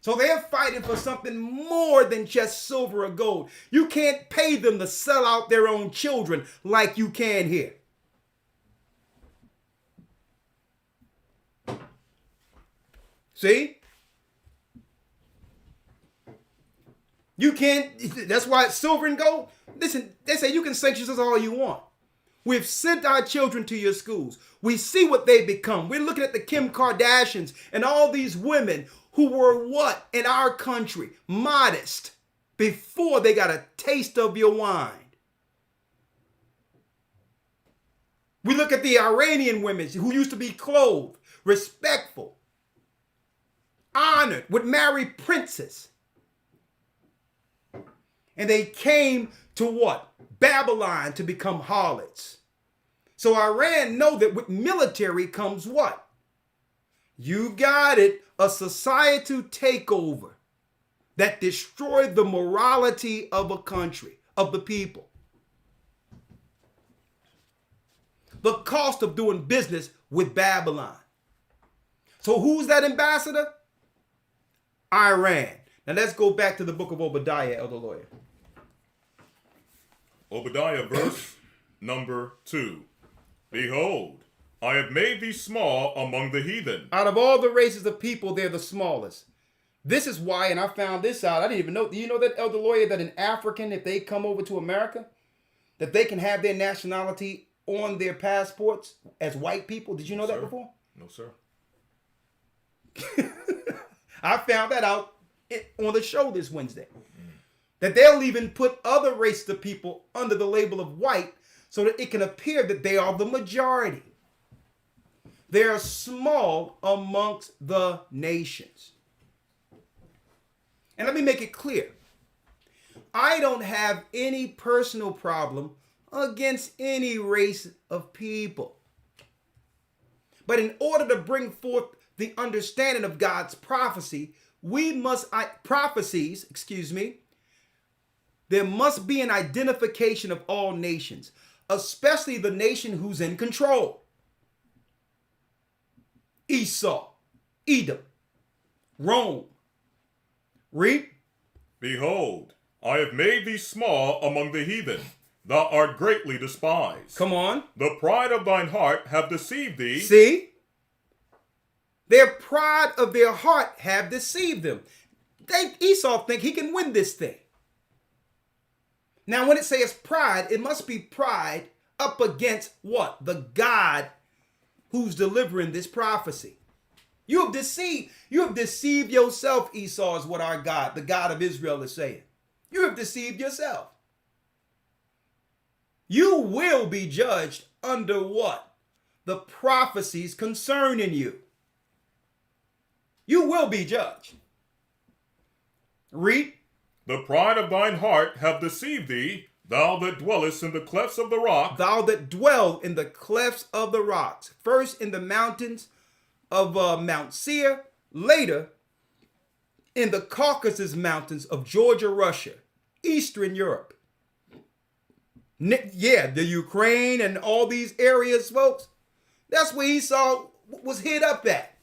So they're fighting for something more than just silver or gold. You can't pay them to sell out their own children like you can here. See? You can't, that's why it's silver and gold. Listen, they say you can sanction us all you want. We've sent our children to your schools. We see what they become. We're looking at the Kim Kardashians and all these women who were what in our country? Modest before they got a taste of your wine. We look at the Iranian women who used to be clothed, respectful, honored, would marry princes. And they came to what? Babylon to become harlots. So Iran know that with military comes what? You got it, a societal takeover that destroyed the morality of a country, of the people. The cost of doing business with Babylon. So who's that ambassador? Iran. Now let's go back to the book of Obadiah, Elder Lawyer. Obadiah verse number 2. Behold, I have made thee small among the heathen. Out of all the races of people, they're the smallest. This is why, and I found this out, I didn't even know, do you know that, Elder Lawyer, that an African, if they come over to America, that they can have their nationality on their passports as white people? Did you know that before? No, sir. I found that out on the show this Wednesday. That they'll even put other races of people under the label of white so that it can appear that they are the majority. They are small amongst the nations. And let me make it clear. I don't have any personal problem against any race of people. But in order to bring forth the understanding of God's prophecy, prophecies, there must be an identification of all nations, especially the nation who's in control. Esau, Edom, Rome. Read. Behold, I have made thee small among the heathen. Thou art greatly despised. Come on. The pride of thine heart have deceived thee. See? Their pride of their heart have deceived them. Esau think he can win this thing. Now, when it says pride, it must be pride up against what? The God who's delivering this prophecy. You have deceived yourself, Esau, is what our God, the God of Israel, is saying. You have deceived yourself. You will be judged under what? The prophecies concerning you. You will be judged. Read. The pride of thine heart have deceived thee, thou that dwellest in the clefts of the rock. Thou that dwell in the clefts of the rocks. First in the mountains of Mount Seir. Later in the Caucasus Mountains of Georgia, Russia. Eastern Europe. Yeah, the Ukraine and all these areas, folks. That's where Esau was hid up at.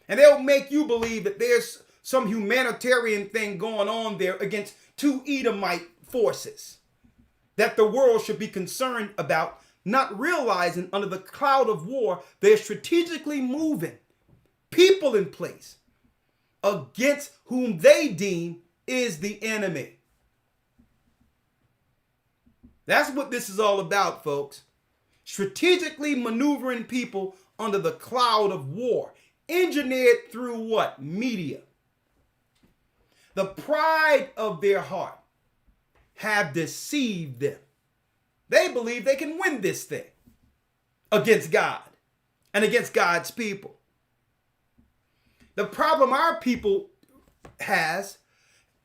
And they'll make you believe that there's some humanitarian thing going on there against two Edomite forces that the world should be concerned about, not realizing under the cloud of war, they're strategically moving people in place against whom they deem is the enemy. That's what this is all about, folks. Strategically maneuvering people under the cloud of war, engineered through what? Media. The pride of their heart have deceived them. They believe they can win this thing against God and against God's people. The problem our people has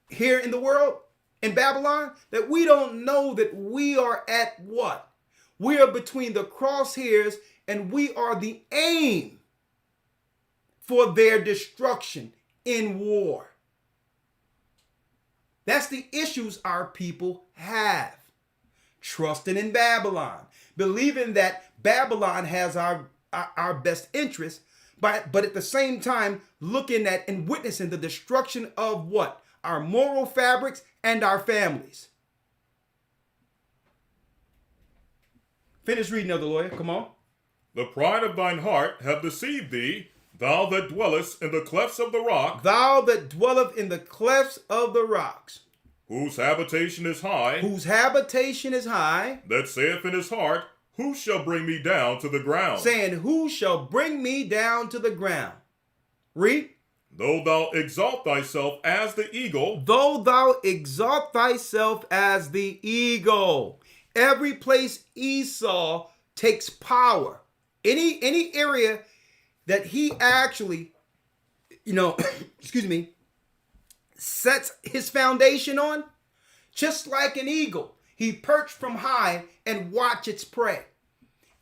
here in the world, in Babylon, that we don't know that we are at what? We are between the crosshairs and we are the aim for their destruction in war. That's the issues our people have. Trusting in Babylon, believing that Babylon has our best interest, but at the same time looking at and witnessing the destruction of what? Our moral fabrics and our families. Finish reading, Elder Lawyer. Come on. The pride of thine heart have deceived thee, thou that dwellest in the clefts of the rock. Thou that dwelleth in the clefts of the rocks. Whose habitation is high. Whose habitation is high. That saith in his heart, who shall bring me down to the ground? Saying, who shall bring me down to the ground? Read. Though thou exalt thyself as the eagle. Though thou exalt thyself as the eagle. Every place Esau takes power, any area that he actually, sets his foundation on, just like an eagle, he perched from high and watch its prey.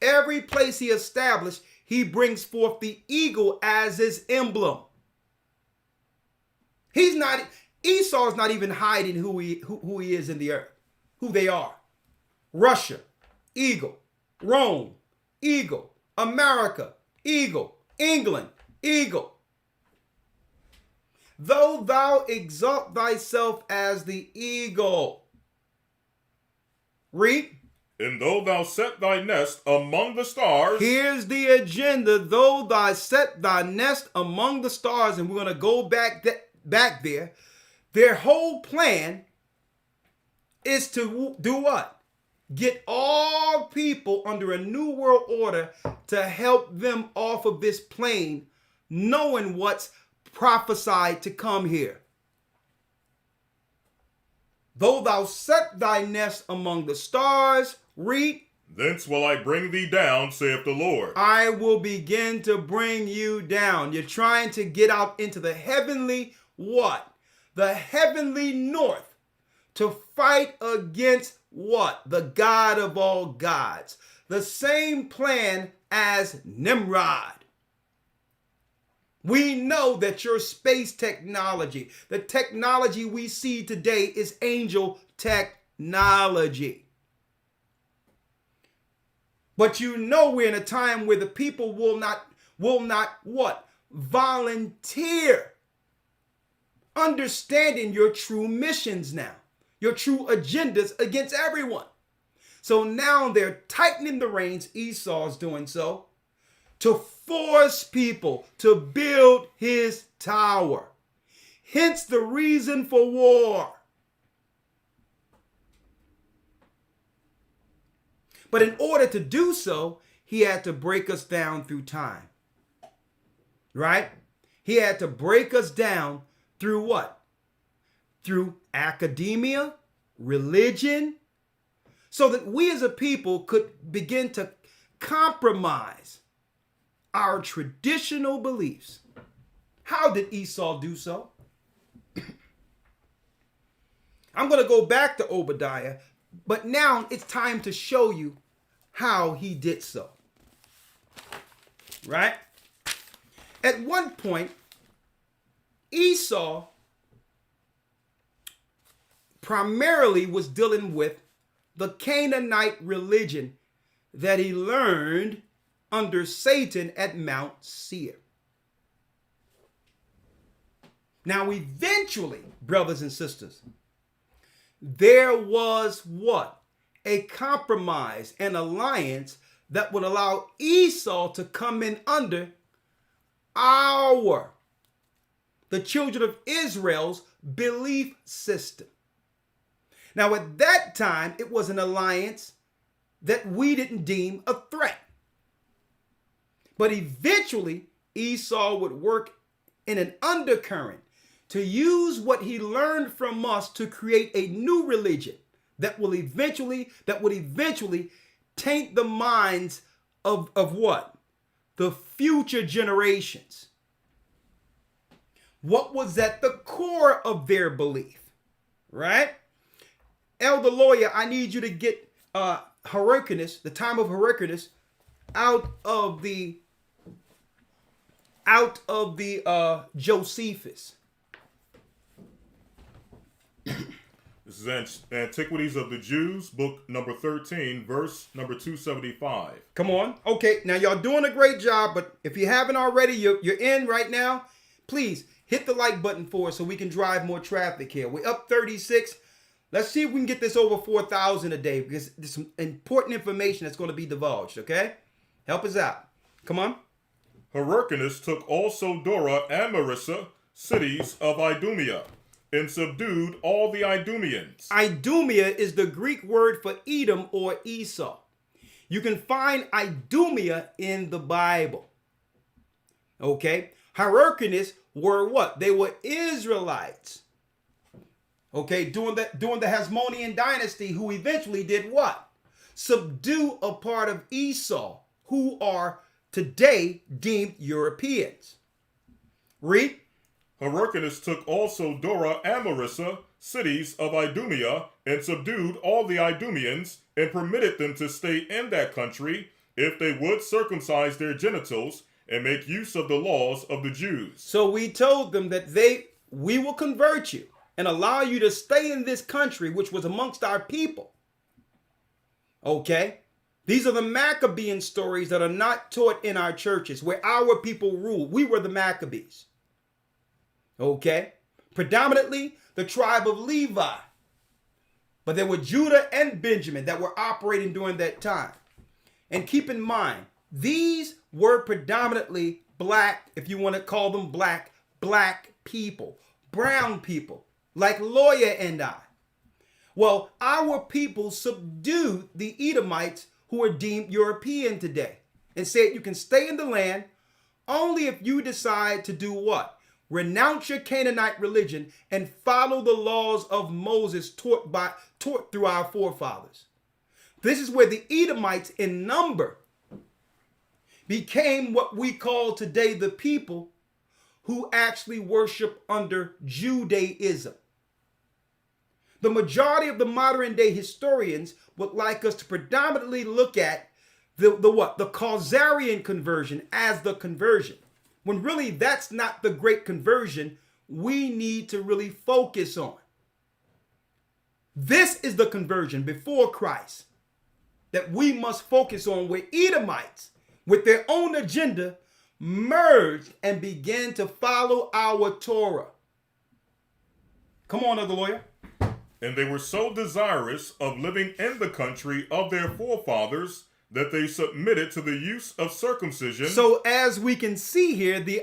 Every place he established, he brings forth the eagle as his emblem. Esau's not even hiding who he is in the earth, who they are. Russia, eagle. Rome, eagle. America, eagle. England, eagle. Though thou exalt thyself as the eagle. Read. And though thou set thy nest among the stars. Here's the agenda. Though thou set thy nest among the stars, and we're going to go back there. Their whole plan is to do what? Get all people under a new world order to help them off of this plane, knowing what's prophesied to come here. Though thou set thy nest among the stars, read. Thence will I bring thee down, saith the Lord. I will begin to bring you down. You're trying to get out into the heavenly what? The heavenly north to fight against what? The God of all gods. The same plan as Nimrod. We know that your space technology, the technology we see today, is angel technology. But you know we're in a time where the people will not what? Volunteer. Understanding your true missions now, your true agendas against everyone. So now they're tightening the reins, Esau's doing so, to force people to build his tower. Hence the reason for war. But in order to do so, he had to break us down through time. Right? He had to break us down through what? Through academia, religion, so that we as a people could begin to compromise our traditional beliefs. How did Esau do so? I'm going to go back to Obadiah, but now it's time to show you how he did so. Right? At one point, Esau primarily was dealing with the Canaanite religion that he learned under Satan at Mount Seir. Now, eventually, brothers and sisters, there was what? A compromise, an alliance that would allow Esau to come in under the children of Israel's belief system. Now, at that time, it was an alliance that we didn't deem a threat. But eventually, Esau would work in an undercurrent to use what he learned from us to create a new religion that would eventually taint the minds of what? The future generations. What was at the core of their belief, right? Elder Lawya, I need you to get Hyrcanus, the time of Hyrcanus, out of the Josephus. This is Antiquities of the Jews, book number 13, verse number 275. Come on. Okay, now y'all doing a great job, but if you haven't already, you're in right now. Please hit the like button for us so we can drive more traffic here. We're up 36. Let's see if we can get this over 4,000 a day, because there's some important information that's going to be divulged, okay? Help us out. Come on. Hyrcanus took also Dora and Marissa, cities of Idumea, and subdued all the Idumeans. Idumea is the Greek word for Edom or Esau. You can find Idumea in the Bible. Okay? Hyrcanus were what? They were Israelites. Okay, during the Hasmonean dynasty, who eventually did what? Subdue a part of Esau, who are today deemed Europeans. Read. Hyrcanus took also Dora and Marissa, cities of Idumea, and subdued all the Idumeans, and permitted them to stay in that country, if they would circumcise their genitals, and make use of the laws of the Jews. So we told them that we will convert you and allow you to stay in this country, which was amongst our people. Okay? These are the Maccabean stories that are not taught in our churches, where our people ruled. We were the Maccabees. Okay? Predominantly the tribe of Levi. But there were Judah and Benjamin that were operating during that time. And keep in mind, these were predominantly black, if you want to call them black people, brown people, like Lawya and I. Well, our people subdued the Edomites, who are deemed European today, and said you can stay in the land only if you decide to do what? Renounce your Canaanite religion and follow the laws of Moses taught through our forefathers. This is where the Edomites in number became what we call today the people who actually worship under Judaism. The majority of the modern day historians would like us to predominantly look at the Khazarian conversion as the conversion. when really that's not the great conversion we need to really focus on. This is the conversion before Christ that we must focus on, where Edomites, with their own agenda, merged and began to follow our Torah. Come on, Elder Lawyer. And they were so desirous of living in the country of their forefathers that they submitted to the use of circumcision. So as we can see here, the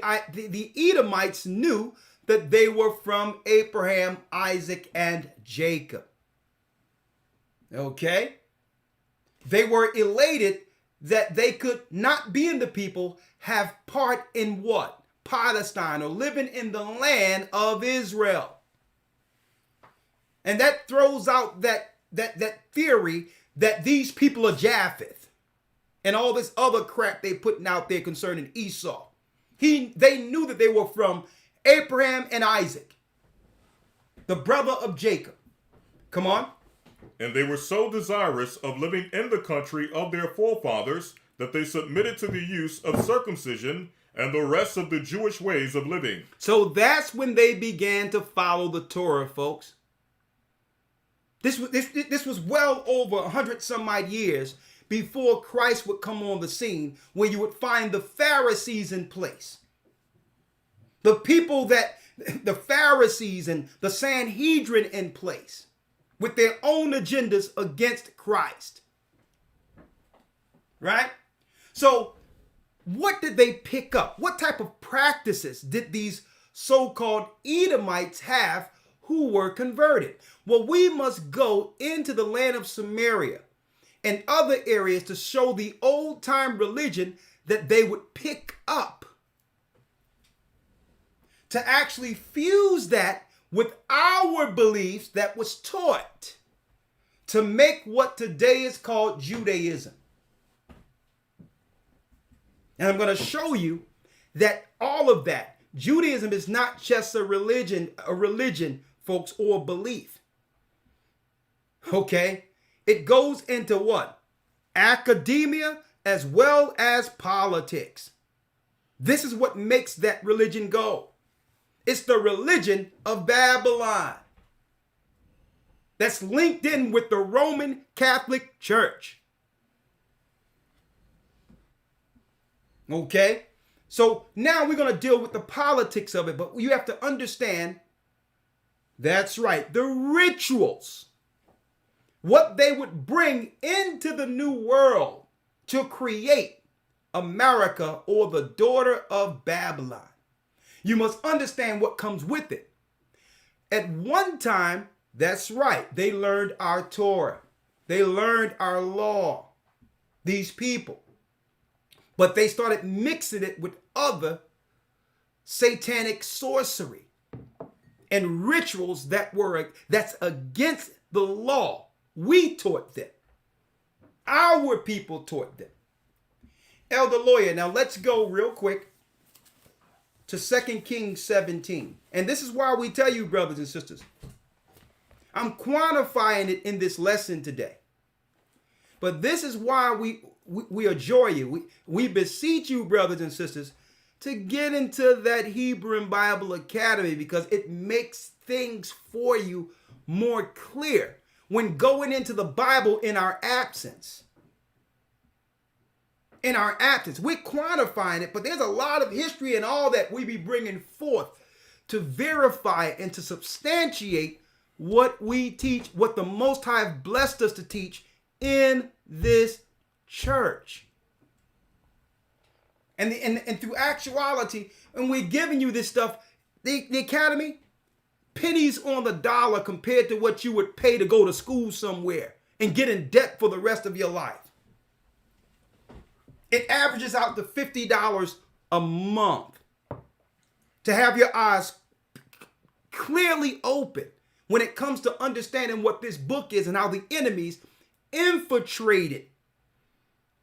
Edomites knew that they were from Abraham, Isaac, and Jacob. Okay? They were elated that they could not, being the people, have part in what? Palestine, or living in the land of Israel. And that throws out that theory that these people are Japheth and all this other crap they putting out there concerning Esau. They knew that they were from Abraham and Isaac, the brother of Jacob. Come on. And they were so desirous of living in the country of their forefathers that they submitted to the use of circumcision and the rest of the Jewish ways of living. So that's when they began to follow the Torah, folks. This was well over 100 some odd years before Christ would come on the scene, where you would find the Pharisees in place. The people that, the Pharisees and the sanhedrin in place with their own agendas against Christ. Right? So what did they pick up? What type of practices did these so-called Edomites have who were converted? Well, we must go into the land of Samaria and other areas to show the old-time religion that they would pick up, to actually fuse that with our beliefs that was taught, to make what today is called Judaism. And I'm going to show you that all of that, Judaism is not just a religion, folks, or belief. Okay? It goes into what? Academia as well as politics. This is what makes that religion go. It's the religion of Babylon that's linked in with the Roman Catholic Church. Okay? So now we're going to deal with the politics of it, but you have to understand, that's right, the rituals, what they would bring into the new world to create America, or the daughter of Babylon. You must understand what comes with it. At one time, that's right, they learned our Torah. They learned our law, these people. But they started mixing it with other satanic sorcery and rituals that's against the law. We taught them. Our people taught them. Elder Lawyer, now let's go real quick to 2 Kings 17. And this is why we tell you, brothers and sisters, I'm quantifying it in this lesson today. But this is why we adjure you. We beseech you, brothers and sisters, to get into that Hebron Bible Academy, because it makes things for you more clear when going into the Bible in our absence. In our absence, we're quantifying it, but there's a lot of history and all that we be bringing forth to verify and to substantiate what we teach, what the Most High have blessed us to teach in this church. And through actuality, and we're giving you this stuff, the academy, pennies on the dollar compared to what you would pay to go to school somewhere and get in debt for the rest of your life. It averages out to $50 a month to have your eyes clearly open when it comes to understanding what this book is and how the enemies infiltrated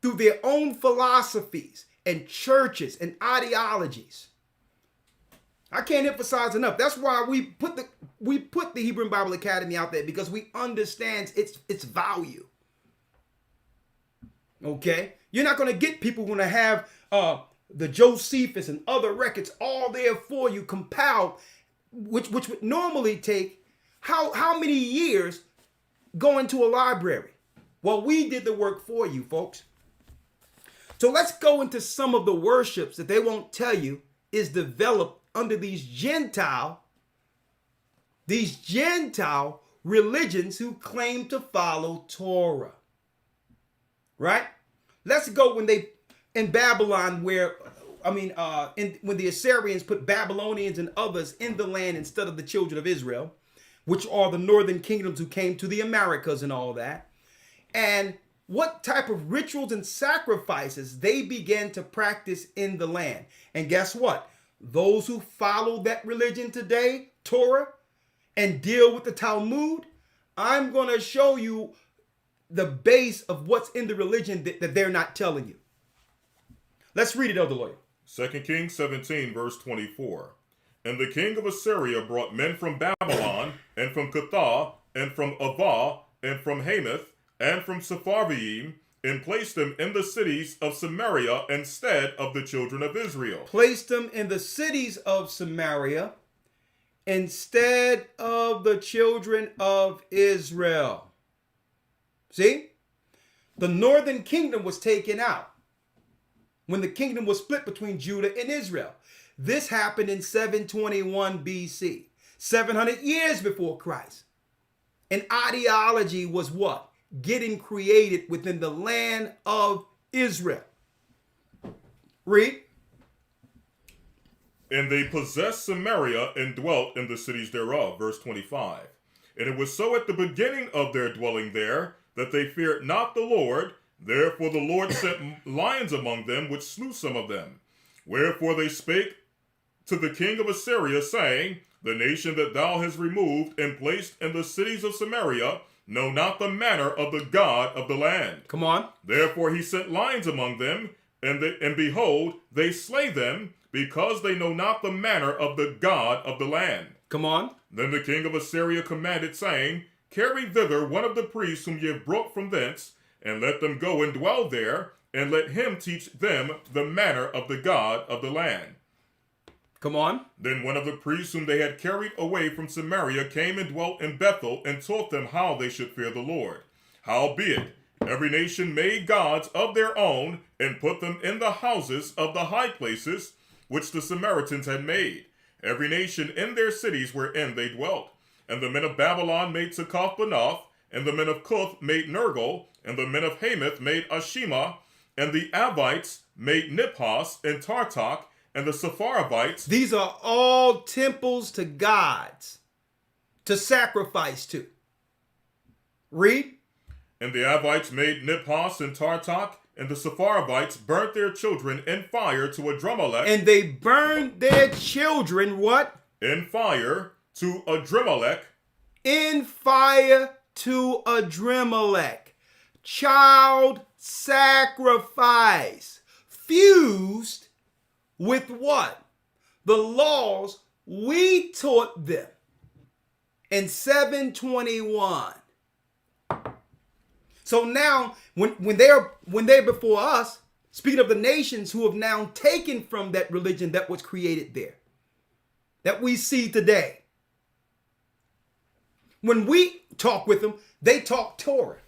through their own philosophies and churches and ideologies. I can't emphasize enough. That's why we put the Hebron Bible Academy out there, because we understand its value. Okay? You're not going to get people who are going to have the Josephus and other records, all there for you, compiled, which would normally take how many years going to a library? Well, we did the work for you, folks. So let's go into some of the worships that they won't tell you is developed under these Gentile religions who claim to follow Torah. Right? Let's go when they in Babylon, when the Assyrians put Babylonians and others in the land instead of the children of Israel, which are the northern kingdoms who came to the Americas and all that. And what type of rituals and sacrifices they began to practice in the land. And guess what? Those who follow that religion today, Torah, and deal with the Talmud, I'm going to show you the base of what's in the religion that they're not telling you. Let's read it, Elder Lawya. 2 Kings 17, verse 24. And the king of Assyria brought men from Babylon, and from Cuthah, and from Avah, and from Hamath, and from Sepharvaim, and placed them in the cities of Samaria instead of the children of Israel. Placed them in the cities of Samaria instead of the children of Israel. See? The northern kingdom was taken out when the kingdom was split between Judah and Israel. This happened in 721 BC, 700 years before Christ. An ideology was what? Getting created within the land of Israel. Read. And they possessed Samaria and dwelt in the cities thereof. Verse 25. And it was so at the beginning of their dwelling there, that they feared not the Lord. Therefore the Lord sent lions among them, which slew some of them. Wherefore they spake to the king of Assyria, saying, The nation that thou hast removed and placed in the cities of Samaria know not the manner of the God of the land. Come on. Therefore he sent lions among them, and behold, they slay them, because they know not the manner of the God of the land. Come on. Then the king of Assyria commanded, saying, Carry thither one of the priests whom ye have brought from thence, and let them go and dwell there, and let him teach them the manner of the God of the land. Come on. Then one of the priests whom they had carried away from Samaria came and dwelt in Bethel, and taught them how they should fear the Lord. Howbeit, every nation made gods of their own, and put them in the houses of the high places, which the Samaritans had made, every nation in their cities wherein they dwelt. And the men of Babylon made Succoth-Benoth, and the men of Cuth made Nergal, and the men of Hamath made Ashima, and the Avites made Niphos and Tartak, and the Sepharvites. These are all temples to gods to sacrifice to. Read. And the Avites made Niphos and Tartak, and the Sepharvites burnt their children in fire to Adrammelech. And they burned their children, what? In fire to Adrammelech. In fire to Adrammelech. Child sacrifice. Fused with what? The laws we taught them in 721. So now, when they're before us, speaking of the nations who have now taken from that religion that was created there, that we see today, when we talk with them, they talk Torah.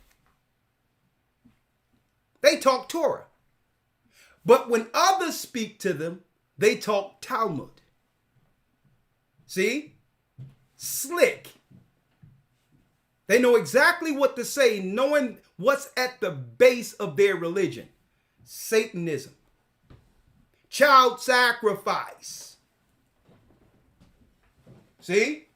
They talk Torah. But when others speak to them, they talk Talmud. See? Slick. They know exactly what to say, knowing what's at the base of their religion. Satanism. Child sacrifice. See?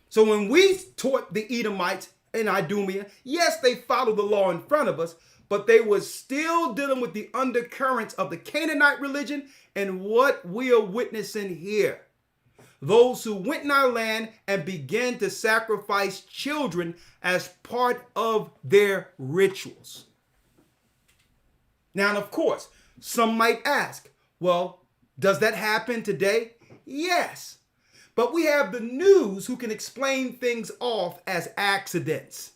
So when we taught the Edomites in Idumea, yes, they followed the law in front of us, but they were still dealing with the undercurrents of the Canaanite religion and what we are witnessing here. Those who went in our land and began to sacrifice children as part of their rituals. Now, of course, some might ask, well, does that happen today? Yes. But we have the news who can explain things off as accidents.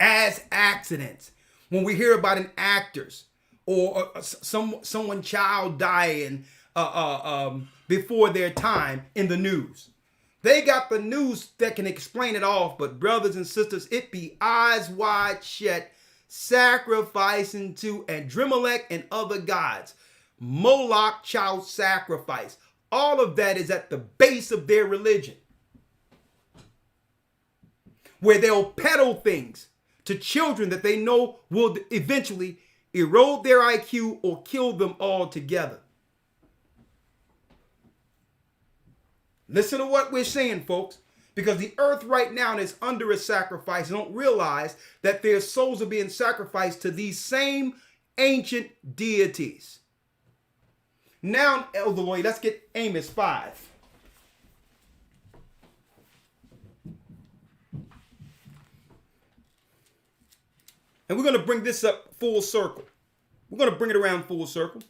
As mass accidents, when we hear about an actors or someone child dying before their time in the news. They got the news that can explain it off, but brothers and sisters, it be eyes wide shut, sacrificing to Adrimelech and other gods. Moloch, child sacrifice. All of that is at the base of their religion, where they'll peddle things to children that they know will eventually erode their IQ or kill them altogether. Listen to what we're saying, folks, because the earth right now is under a sacrifice. Don't realize that their souls are being sacrificed to these same ancient deities. Now, Elder Lawya, let's get Amos 5. And we're going to bring this up full circle. We're going to bring it around full circle.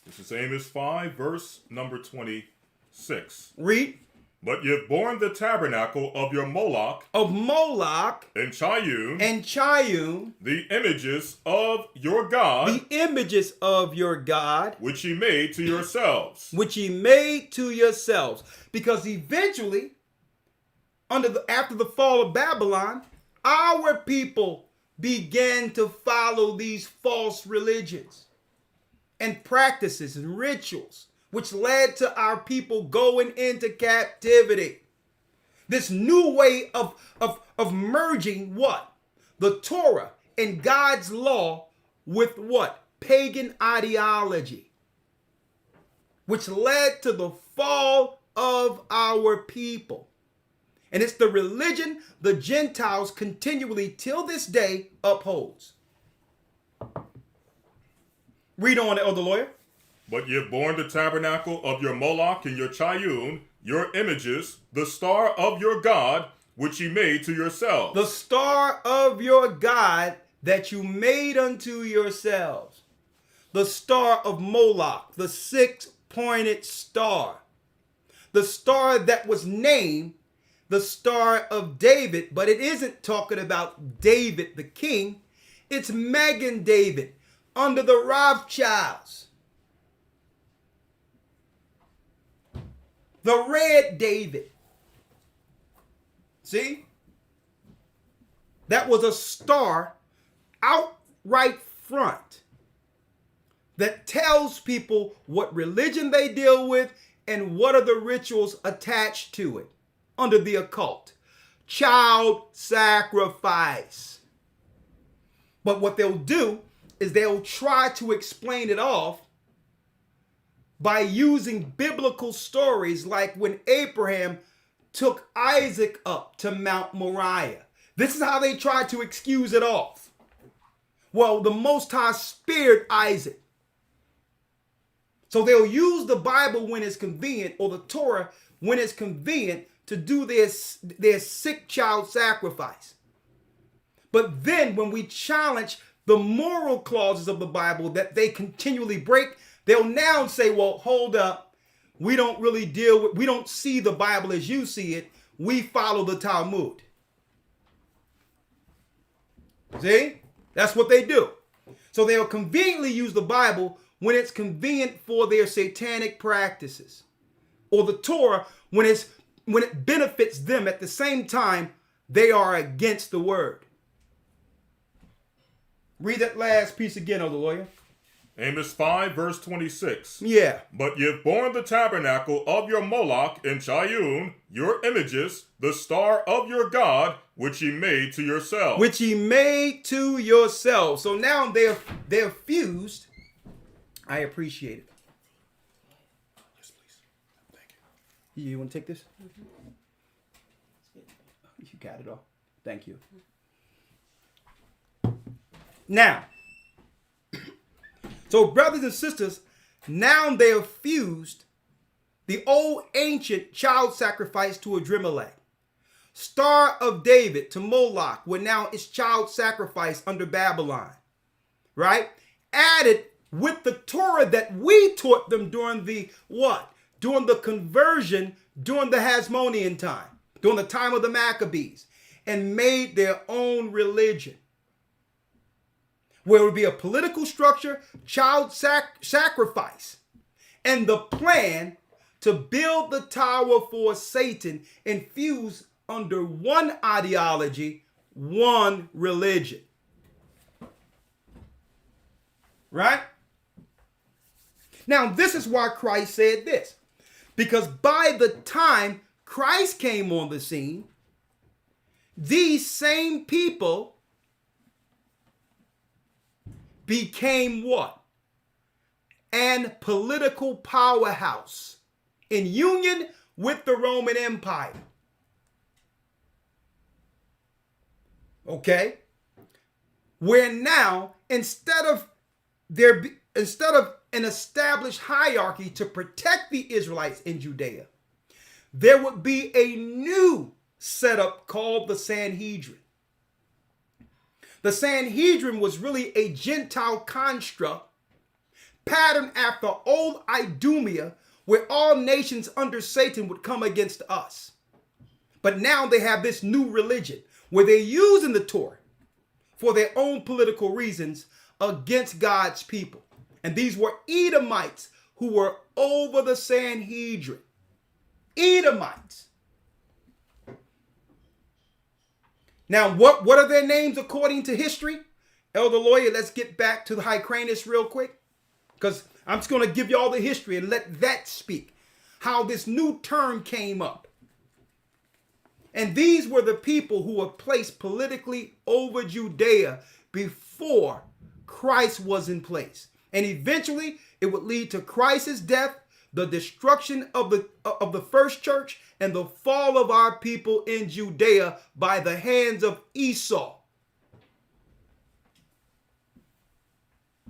This is Amos 5, verse number 26. Read. But you've borne the tabernacle of your Moloch. Of Moloch. And Chayun. And Chayun. The images of your God. The images of your God. Which ye made to yourselves. Which ye made to yourselves. Because eventually, after the fall of Babylon, our people began to follow these false religions and practices and rituals, which led to our people going into captivity. This new way of merging what? The Torah and God's law with what? Pagan ideology, which led to the fall of our people. And it's the religion the Gentiles continually till this day upholds. Read on, Elder Lawya. But ye have borne the tabernacle of your Moloch and your Chayun, your images, the star of your God, which ye made to yourselves. The star of your God that you made unto yourselves. The star of Moloch, the six-pointed star. The star that was named the Star of David, but it isn't talking about David the king. It's Megan David under the Rawchaas. The red David. See? That was a star out right front that tells people what religion they deal with and what are the rituals attached to it under the occult. Child sacrifice. But what they'll do is they'll try to explain it off by using biblical stories like when Abraham took Isaac up to Mount Moriah. This is how they try to excuse it off. Well, the Most High spared Isaac. So they'll use the Bible when it's convenient, or the Torah when it's convenient, to do their sick child sacrifice. But then when we challenge the moral clauses of the Bible that they continually break, they'll now say, well, hold up. We don't see the Bible as you see it. We follow the Talmud. See? That's what they do. So they'll conveniently use the Bible when it's convenient for their satanic practices, or the Torah when it benefits them. At the same time, they are against the word. Read that last piece again, Elder Lawya. Amos 5, verse 26. Yeah. But ye have borne the tabernacle of your Moloch and Chayun, your images, the star of your God, which ye made to yourselves. Which ye made to yourselves. So now they're fused. I appreciate it. Yes, please. Thank you. You want to take this? Mm-hmm. You got it all. Thank you. Now, so brothers and sisters, now they have fused the old ancient child sacrifice to Adrimelech. Star of David to Moloch, where now it's child sacrifice under Babylon. Right? Added with the Torah that we taught them during the what? During the conversion, during the Hasmonean time, during the time of the Maccabees. and made their own religion, where it would be a political structure, child sacrifice, and the plan to build the tower for Satan infused under one ideology, one religion. Right? Now, this is why Christ said this. Because by the time Christ came on the scene, these same people became what? An political powerhouse in union with the Roman Empire. Okay? Where now, instead of an established hierarchy to protect the Israelites in Judea, there would be a new setup called the Sanhedrin. The Sanhedrin was really a Gentile construct patterned after old Idumea, where all nations under Satan would come against us. But now they have this new religion where they're using the Torah for their own political reasons against God's people. And these were Edomites who were over the Sanhedrin. Edomites. Now, what are their names according to history? Elder Lawya, let's get back to the Hyrcanus real quick, because I'm just going to give you all the history and let that speak. How this new term came up. And these were the people who were placed politically over Judea before Christ was in place. And eventually it would lead to Christ's death, the destruction of the first church, and the fall of our people in Judea by the hands of Esau.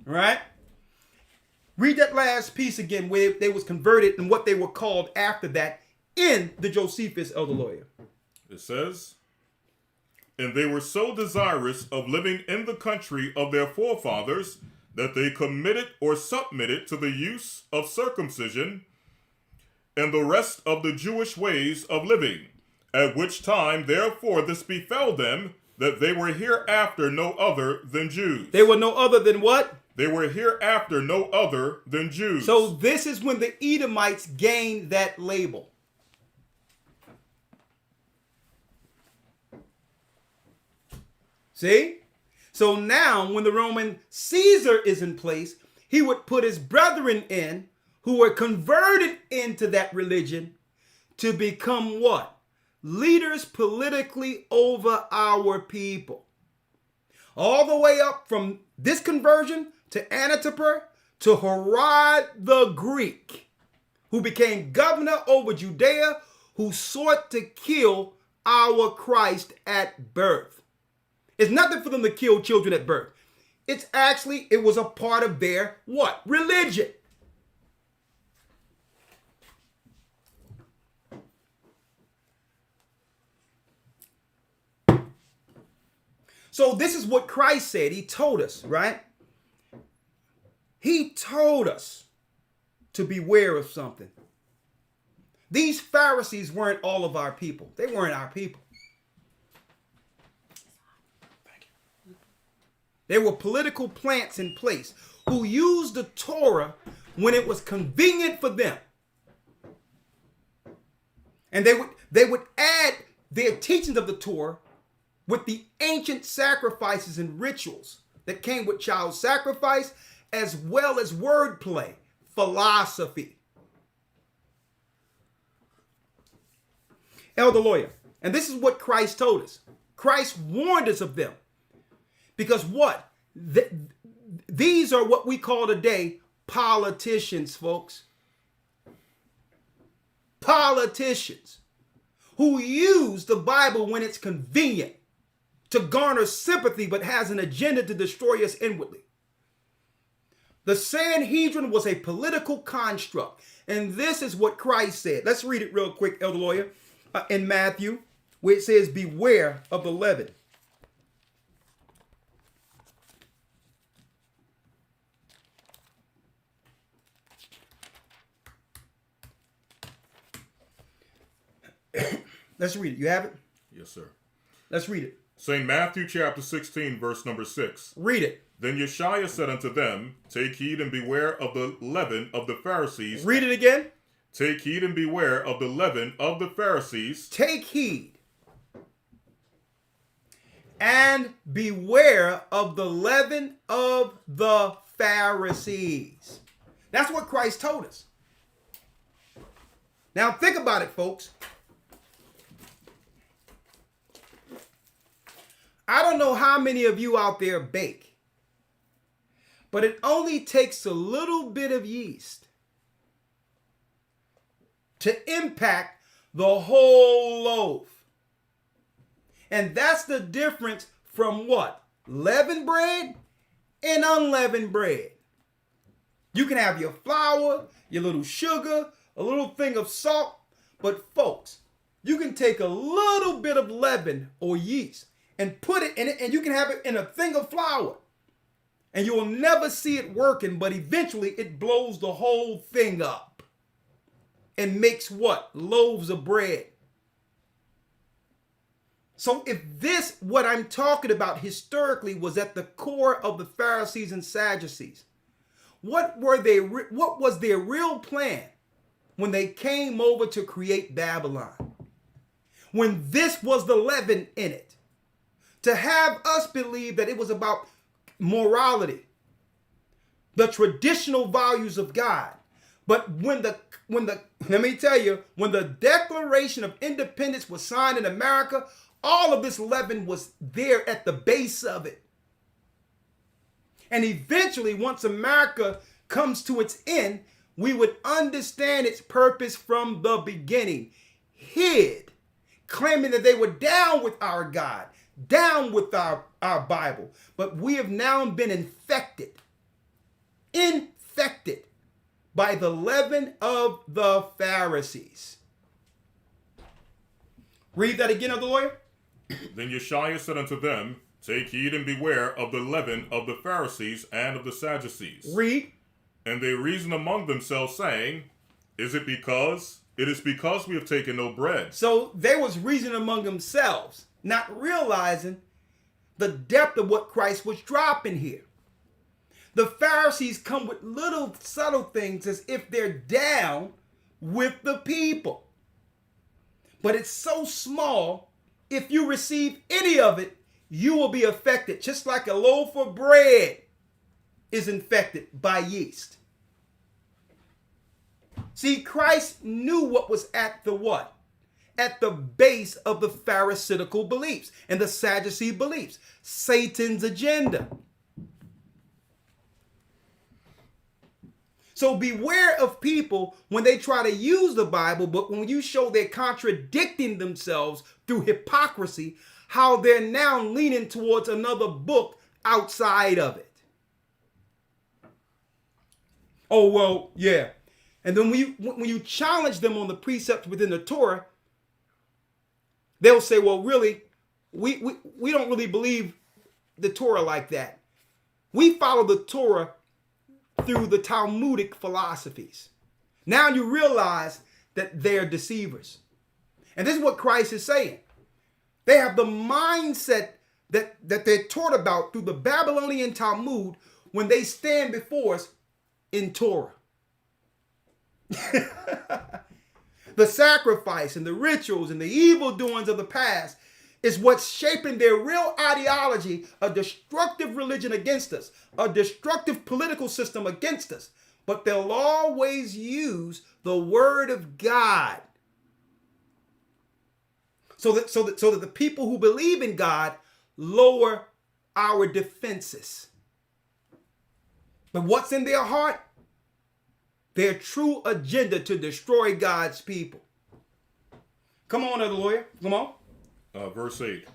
Right? Read that last piece again, where they was converted and what they were called after that in the Josephus, Elder Lawya. It says, and they were so desirous of living in the country of their forefathers that they committed or submitted to the use of circumcision and the rest of the Jewish ways of living, at which time therefore this befell them, that they were hereafter no other than Jews. They were no other than what? They were hereafter no other than Jews. So this is when the Edomites gained that label. See? So now when the Roman Caesar is in place, he would put his brethren in who were converted into that religion to become what? Leaders politically over our people. All the way up from this conversion to Antipater to Herod the Greek, who became governor over Judea, who sought to kill our Christ at birth. It's nothing for them to kill children at birth. It was a part of their what? Religion. So this is what Christ said. He told us, right? He told us to beware of something. These Pharisees weren't all of our people. They weren't our people. They were political plants in place who used the Torah when it was convenient for them. And they would add their teachings of the Torah with the ancient sacrifices and rituals that came with child sacrifice, as well as wordplay, philosophy. Elder Lawya, and this is what Christ told us. Christ warned us of them. Because what? These are what we call today politicians, folks. Politicians who use the Bible when it's convenient to garner sympathy, but has an agenda to destroy us inwardly. The Sanhedrin was a political construct. And this is what Christ said. Let's read it real quick, Elder Lawya, in Matthew, where it says, beware of the leaven. Let's read it. You have it? Yes, sir. Let's read it. St. Matthew chapter 16, verse number 6. Read it. Then Yeshua said unto them, Take heed and beware of the leaven of the Pharisees. Read it again. Take heed and beware of the leaven of the Pharisees. Take heed and beware of the leaven of the Pharisees. That's what Christ told us. Now think about it, folks. I don't know how many of you out there bake, but it only takes a little bit of yeast to impact the whole loaf. And that's the difference from what? Leavened bread and unleavened bread. You can have your flour, your little sugar, a little thing of salt, but folks, you can take a little bit of leaven or yeast and put it in it, and you can have it in a thing of flour. And you will never see it working, but eventually it blows the whole thing up and makes what? Loaves of bread. So if this, what I'm talking about historically, was at the core of the Pharisees and Sadducees, what was their real plan when they came over to create Babylon? When this was the leaven in it, to have us believe that it was about morality, the traditional values of God. But when the let me tell you, when the Declaration of Independence was signed in America, all of this leaven was there at the base of it. And eventually, once America comes to its end, we would understand its purpose from the beginning. Hid, claiming that they were down with our God, down with our Bible. But we have now been infected by the leaven of the Pharisees. Read that again, Elder Lawyer. Then Yeshua said unto them, Take heed and beware of the leaven of the Pharisees and of the Sadducees. Read. And they reasoned among themselves, saying, It is because we have taken no bread. So they was reasoning among themselves, not realizing the depth of what Christ was dropping here. The Pharisees come with little subtle things as if they're down with the people. But it's so small, if you receive any of it, you will be affected, just like a loaf of bread is infected by yeast. See, Christ knew what was at the what? At the base of the Pharisaical beliefs and the Sadducee beliefs. Satan's agenda. So beware of people when they try to use the Bible, but when you show they're contradicting themselves through hypocrisy, how they're now leaning towards another book outside of it. Oh, well, yeah. And then when you challenge them on the precepts within the Torah, they'll say, well, really, we don't really believe the Torah like that. We follow the Torah through the Talmudic philosophies. Now you realize that they're deceivers. And this is what Christ is saying. They have the mindset that they're taught about through the Babylonian Talmud when they stand before us in Torah. The sacrifice and the rituals and the evil doings of the past is what's shaping their real ideology, a destructive religion against us, a destructive political system against us. But they'll always use the word of God so that the people who believe in God lower our defenses. But what's in their heart? Their true agenda to destroy God's people. Come on, Elder Lawyer. Come on. Verse 8.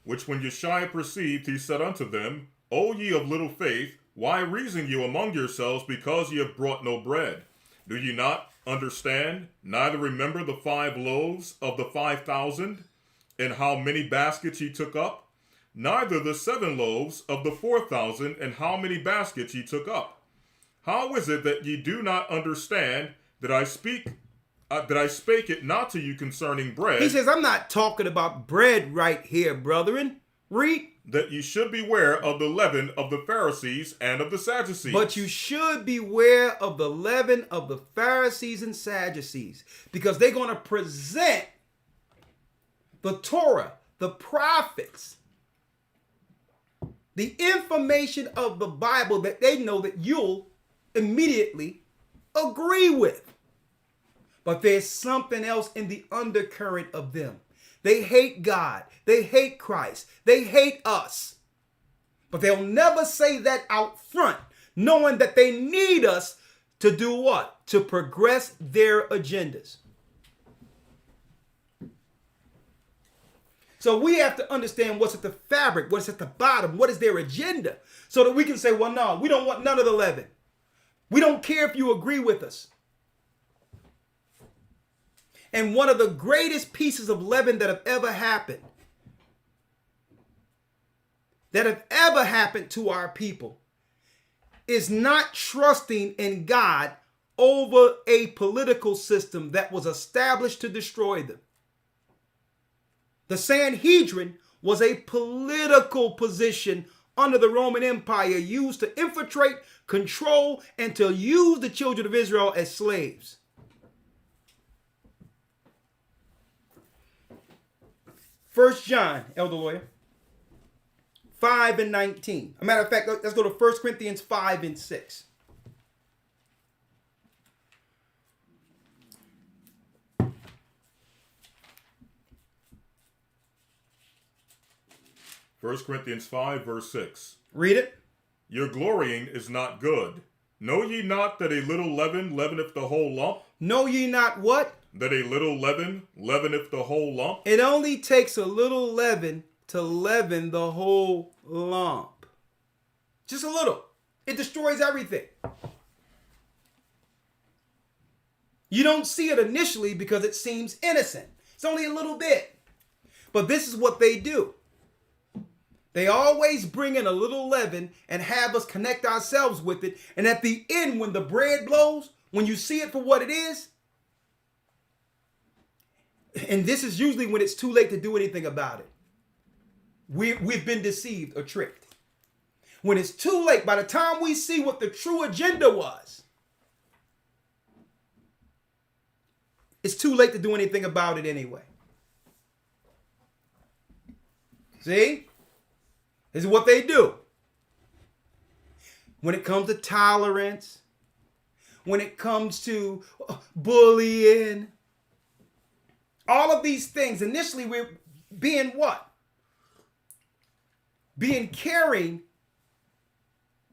Which when Yeshua perceived, he said unto them, O ye of little faith, why reason you among yourselves, because ye have brought no bread? Do ye not understand, neither remember the 5 loaves of the 5,000, and how many baskets ye took up? Neither the 7 loaves of the 4,000, and how many baskets ye took up? How is it that ye do not understand that I speak that I spake it not to you concerning bread. He says, I'm not talking about bread right here, brethren. Read. That you should beware of the leaven of the Pharisees and of the Sadducees. But you should beware of the leaven of the Pharisees and Sadducees, because they're going to present the Torah, the prophets, the information of the Bible that they know that you'll immediately agree with. But there's something else in the undercurrent of them. They hate God. They hate Christ. They hate us. But they'll never say that out front, knowing that they need us to do what? To progress their agendas. So we have to understand what's at the fabric, what's at the bottom, what is their agenda, so that we can say, well, no, we don't want none of the leaven. We don't care if you agree with us. And one of the greatest pieces of leaven that have ever happened to our people is not trusting in God over a political system that was established to destroy them. The Sanhedrin was a political position under the Roman Empire used to infiltrate, control, and to use the children of Israel as slaves. First John, Elder Lawya, 5 and 19. As a matter of fact, let's go to 1 Corinthians 5 and 6. First Corinthians 5, verse 6. Read it. Your glorying is not good. Know ye not that a little leaven leaveneth the whole lump? Know ye not what? That a little leaven leaveneth the whole lump? It only takes a little leaven to leaven the whole lump. Just a little. It destroys everything. You don't see it initially because it seems innocent. It's only a little bit. But this is what they do. They always bring in a little leaven and have us connect ourselves with it. And at the end, when the bread blows, when you see it for what it is, and this is usually when it's too late to do anything about it. We've been deceived or tricked. When it's too late, by the time we see what the true agenda was, it's too late to do anything about it anyway. See? This is what they do. When it comes to tolerance, when it comes to bullying, all of these things, initially we're being what? Being caring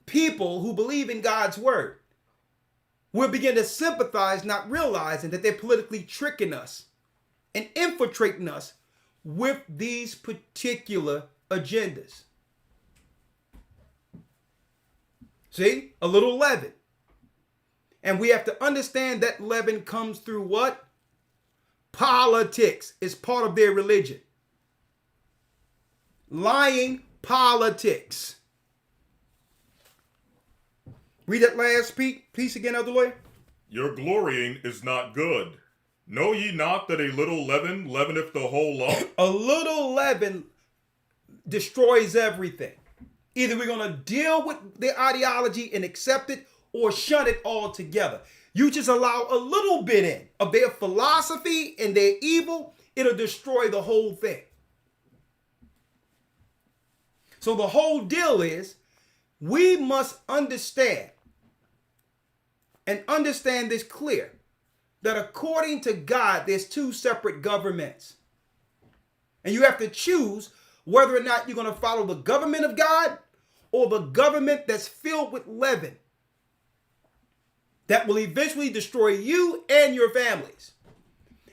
people who believe in God's word. We'll begin to sympathize, not realizing that they're politically tricking us and infiltrating us with these particular agendas. See? A little leaven. And we have to understand that leaven comes through what? Politics is part of their religion. Lying politics. Read that last piece again, Elder Lawya. Your glorying is not good. Know ye not that a little leaven leaveneth the whole lump? A little leaven destroys everything. Either we're going to deal with their ideology and accept it or shun it altogether. You just allow a little bit in of their philosophy and their evil, it'll destroy the whole thing. So the whole deal is we must understand and understand this clear, that according to God, there's two separate governments. And you have to choose whether or not you're going to follow the government of God or the government that's filled with leaven that will eventually destroy you and your families.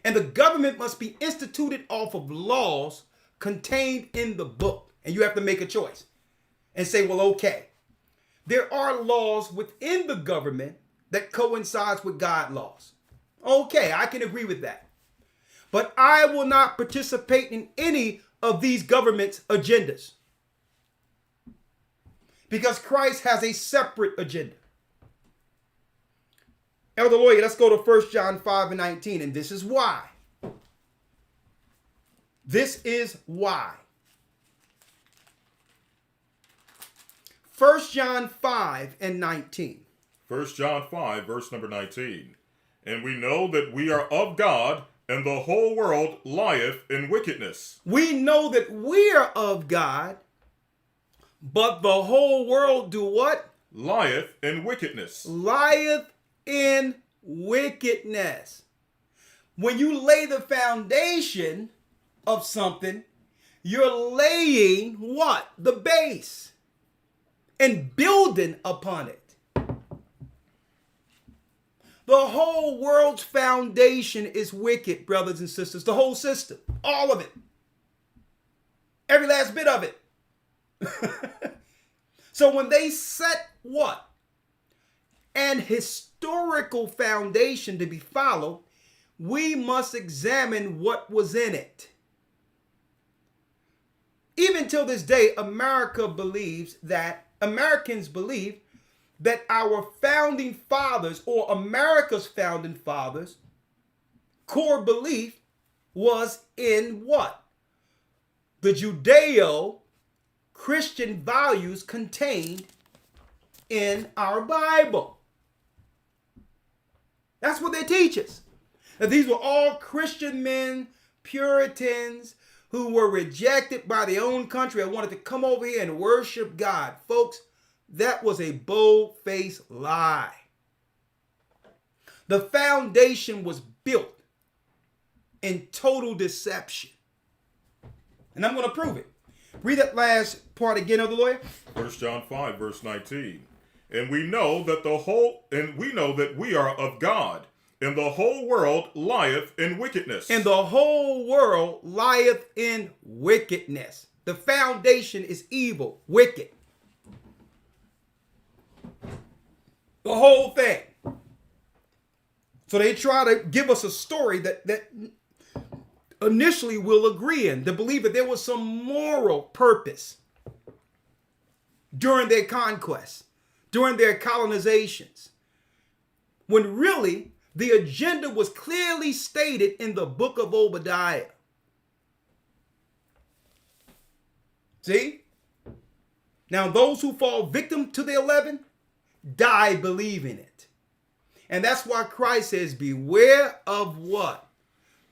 And the government must be instituted off of laws contained in the book. And you have to make a choice and say, well, okay, there are laws within the government that coincides with God laws. Okay, I can agree with that. But I will not participate in any of these government's agendas, because Christ has a separate agenda. Elder Lawya, let's go to 1 John 5:19, and this is why. This is why. 1 John 5:19. 1 John 5, verse number 19. And we know that we are of God, and the whole world lieth in wickedness. We know that we are of God, but the whole world do what? Lieth in wickedness. Lieth in wickedness. When you lay the foundation of something, you're laying what? The base. And building upon it. The whole world's foundation is wicked, brothers and sisters. The whole system. All of it. Every last bit of it. So when they set what? An historical foundation to be followed, we must examine what was in it. Even till this day, Americans believe that our founding fathers, or America's founding fathers, core belief was in what? The Judeo-Christian values contained in our Bible. That's what they teach us. That these were all Christian men, Puritans, who were rejected by their own country and wanted to come over here and worship God. Folks, that was a bold-faced lie. The foundation was built in total deception. And I'm going to prove it. Read that last part again, Elder Lawya. 1 John 5, verse 19. And we know that we are of God, and the whole world lieth in wickedness. And the whole world lieth in wickedness. The foundation is evil, wicked. The whole thing. So they try to give us a story that initially we'll agree in, to believe that there was some moral purpose during their conquests, during their colonizations, when really the agenda was clearly stated in the book of Obadiah. See? Now those who fall victim to the leaven die believing it. And that's why Christ says, beware of what?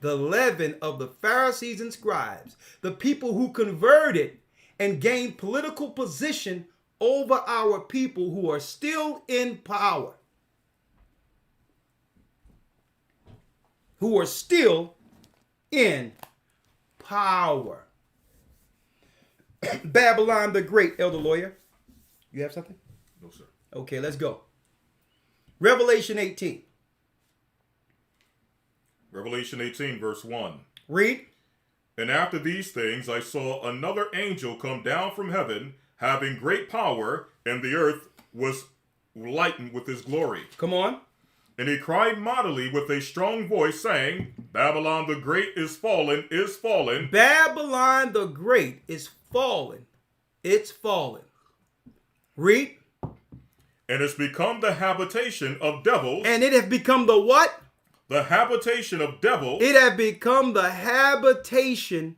The leaven of the Pharisees and scribes, the people who converted and gained political position over our people who are still in power. Who are still in power. Babylon the Great, Elder Lawya. You have something? No, sir. Okay, let's go. Revelation 18. Revelation 18, verse 1. Read. And after these things I saw another angel come down from heaven, having great power, and the earth was lightened with his glory. Come on. And he cried mightily with a strong voice, saying, Babylon the Great is fallen, is fallen. Babylon the Great is fallen. It's fallen. Read. And it's become the habitation of devils. And it has become the what? The habitation of devils. It has become the habitation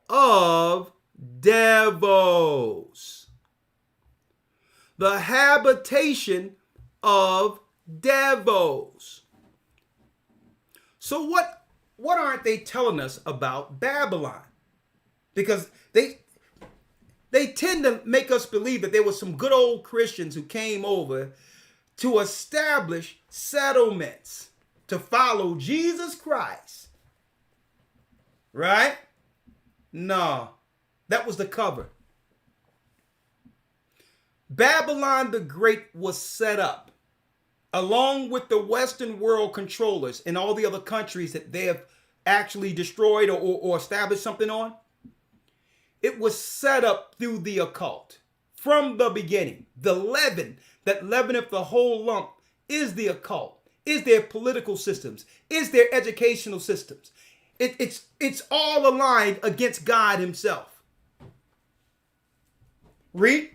of devils. The habitation of devils. So what aren't they telling us about Babylon? Because they tend to make us believe that there were some good old Christians who came over to establish settlements to follow Jesus Christ. Right? No, that was the cover. Babylon the Great was set up along with the Western world controllers and all the other countries that they have actually destroyed or established something on. It was set up through the occult from the beginning. The leaven that leaveneth the whole lump is the occult, is their political systems, is their educational systems. It's all aligned against God himself. Read.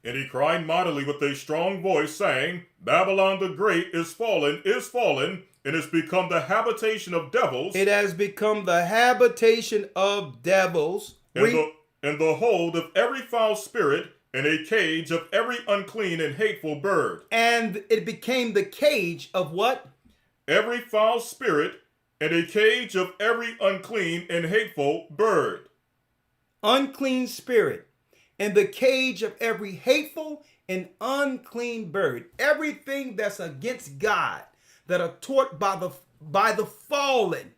And he cried mightily with a strong voice, saying, Babylon the Great is fallen, and is become the habitation of devils. It has become the habitation of devils. And the hold of every foul spirit, and a cage of every unclean and hateful bird. And it became the cage of what? Every foul spirit, and a cage of every unclean and hateful bird. Unclean spirit, and the cage of every hateful and unclean bird. Everything that's against God, that are taught by the fallen,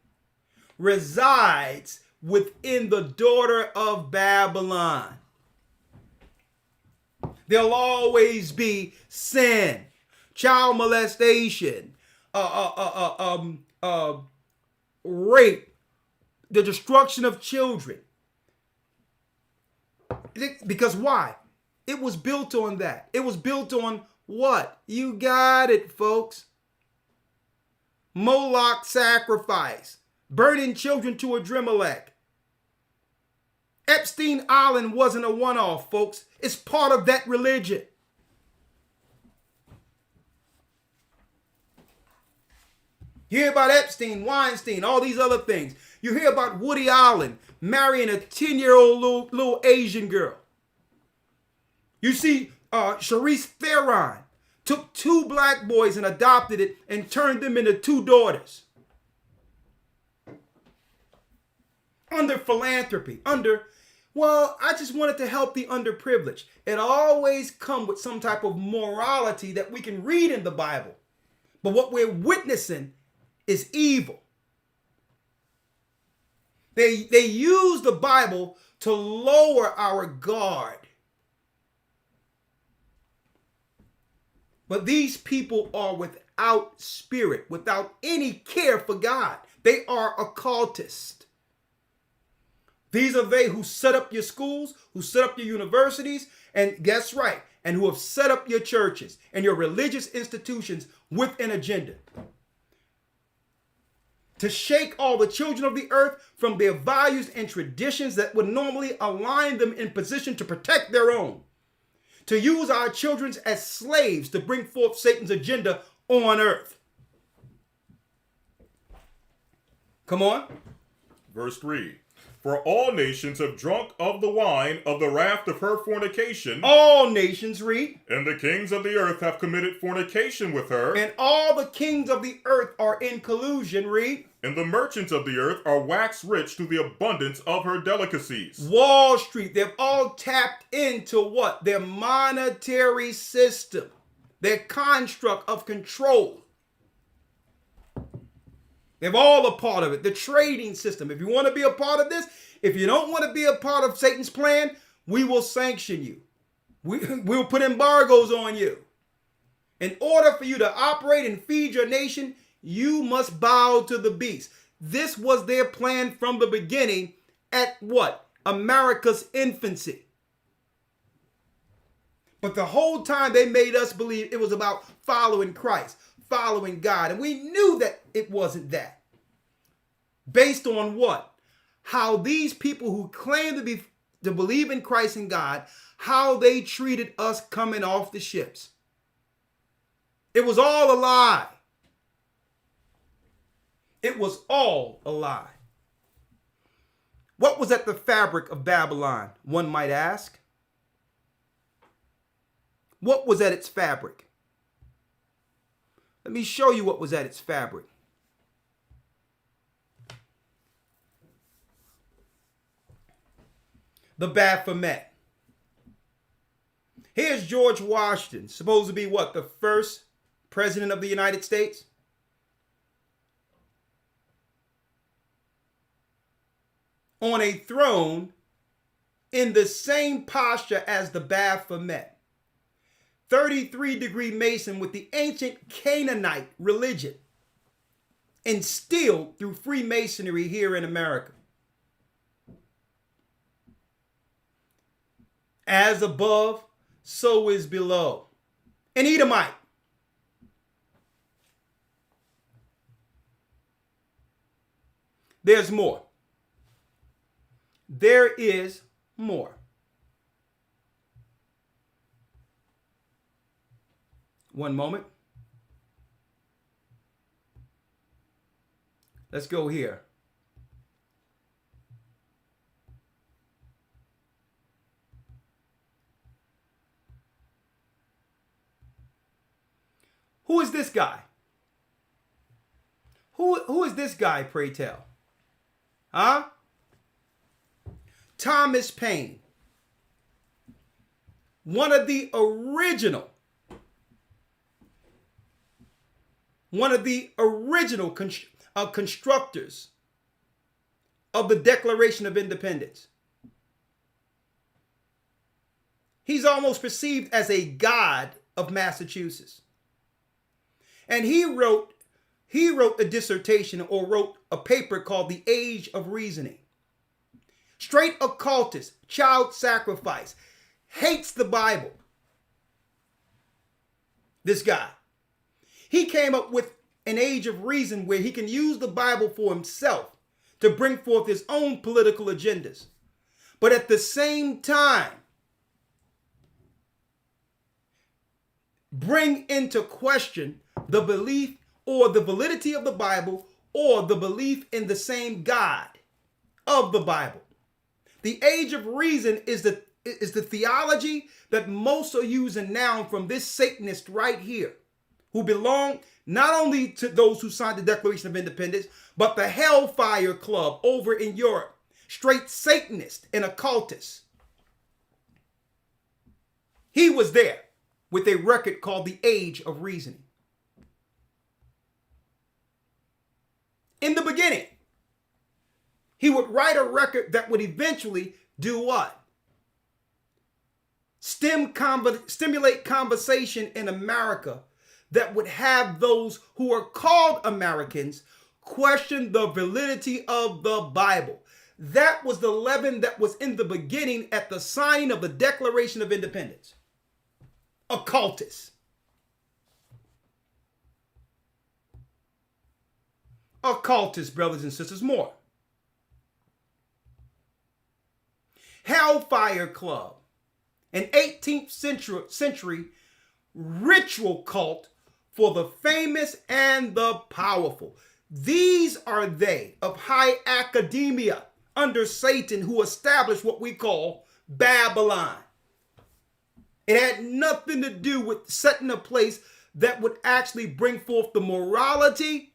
resides within the daughter of Babylon. There'll always be sin, child molestation, rape, the destruction of children. Because why? It was built on that. It was built on what? You got it, folks. Moloch sacrifice, burning children to Adrimelech. Epstein Island wasn't a one-off, folks. It's part of that religion. You hear about Epstein, Weinstein, all these other things. You hear about Woody Allen marrying a 10-year-old little Asian girl. You see Charisse Theron took 2 black boys and adopted it and turned them into 2 daughters. Under philanthropy, I just wanted to help the underprivileged. It always comes with some type of morality that we can read in the Bible. But what we're witnessing is evil. They use the Bible to lower our guard. But these people are without spirit, without any care for God. They are occultists. These are they who set up your schools, who set up your universities, and guess right, and who have set up your churches and your religious institutions with an agenda. To shake all the children of the earth from their values and traditions that would normally align them in position to protect their own. To use our children as slaves to bring forth Satan's agenda on earth. Come on. Verse 3. For all nations have drunk of the wine of the wrath of her fornication. All nations, read. And the kings of the earth have committed fornication with her. And all the kings of the earth are in collusion, read. And the merchants of the earth are waxed rich through the abundance of her delicacies. Wall Street, they've all tapped into what? Their monetary system, their construct of control. They're all a part of it. The trading system. If you want to be a part of this, if you don't want to be a part of Satan's plan, we will sanction you. We'll put embargoes on you. In order for you to operate and feed your nation, you must bow to the beast. This was their plan from the beginning at what? America's infancy. But the whole time they made us believe it was about following Christ, following God. And we knew that it wasn't that. Based on what? How these people who claim to believe in Christ and God, how they treated us coming off the ships. It was all a lie. It was all a lie. What was at the fabric of Babylon, one might ask? What was at its fabric? Let me show you what was at its fabric. The Baphomet. Here's George Washington, supposed to be what? The first president of the United States? On a throne in the same posture as the Baphomet. 33-degree Mason with the ancient Canaanite religion, instilled through Freemasonry here in America. As above, so is below. An Edomite. There's more. There is more. One moment. Let's go here. Who is this guy? Who is this guy, pray tell? Huh? Thomas Paine. One of the original constructors of the Declaration of Independence. He's almost perceived as a god of Massachusetts. And he wrote a dissertation, or wrote a paper called The Age of Reasoning. Straight occultist, child sacrifice, hates the Bible. This guy. He came up with an age of reason where he can use the Bible for himself to bring forth his own political agendas. But at the same time, bring into question the belief or the validity of the Bible, or the belief in the same God of the Bible. The age of reason is the theology that most are using now from this Satanist right here, who belong not only to those who signed the Declaration of Independence, but the Hellfire Club over in Europe. Straight Satanist and occultist. He was there with a record called The Age of Reasoning. In the beginning, he would write a record that would eventually do what? Stimulate conversation in America that would have those who are called Americans question the validity of the Bible. That was the leaven that was in the beginning at the signing of the Declaration of Independence. Occultists. Occultists, brothers and sisters, more. Hellfire Club, an 18th century ritual cult for the famous and the powerful. These are they of high academia under Satan who established what we call Babylon. It had nothing to do with setting a place that would actually bring forth the morality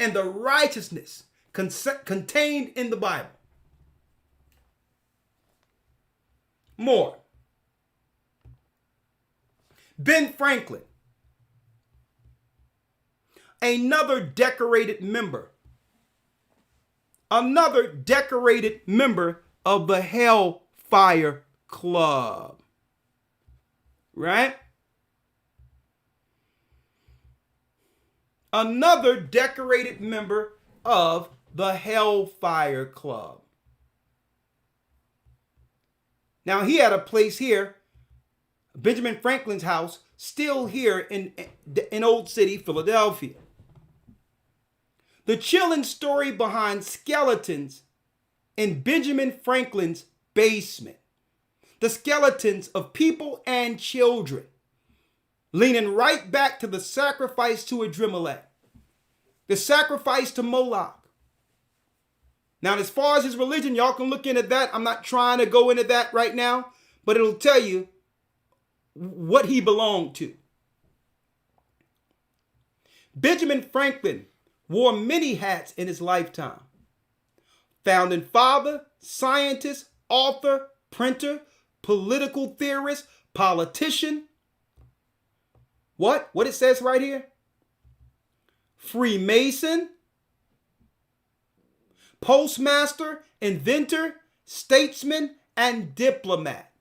and the righteousness contained in the Bible. More. Ben Franklin, another decorated member of the Hellfire Club. Right? Another decorated member of the Hellfire Club. Now, he had a place here, Benjamin Franklin's house, still here in Old City, Philadelphia. The chilling story behind skeletons in Benjamin Franklin's basement. The skeletons of people and children, leaning right back to the sacrifice to Adrimelech, the sacrifice to Moloch. Now, as far as his religion, y'all can look into that. I'm not trying to go into that right now, but it'll tell you what he belonged to. Benjamin Franklin wore many hats in his lifetime. Founding father, scientist, author, printer, political theorist, politician. What it says right here? Freemason, postmaster, inventor, statesman, and diplomat.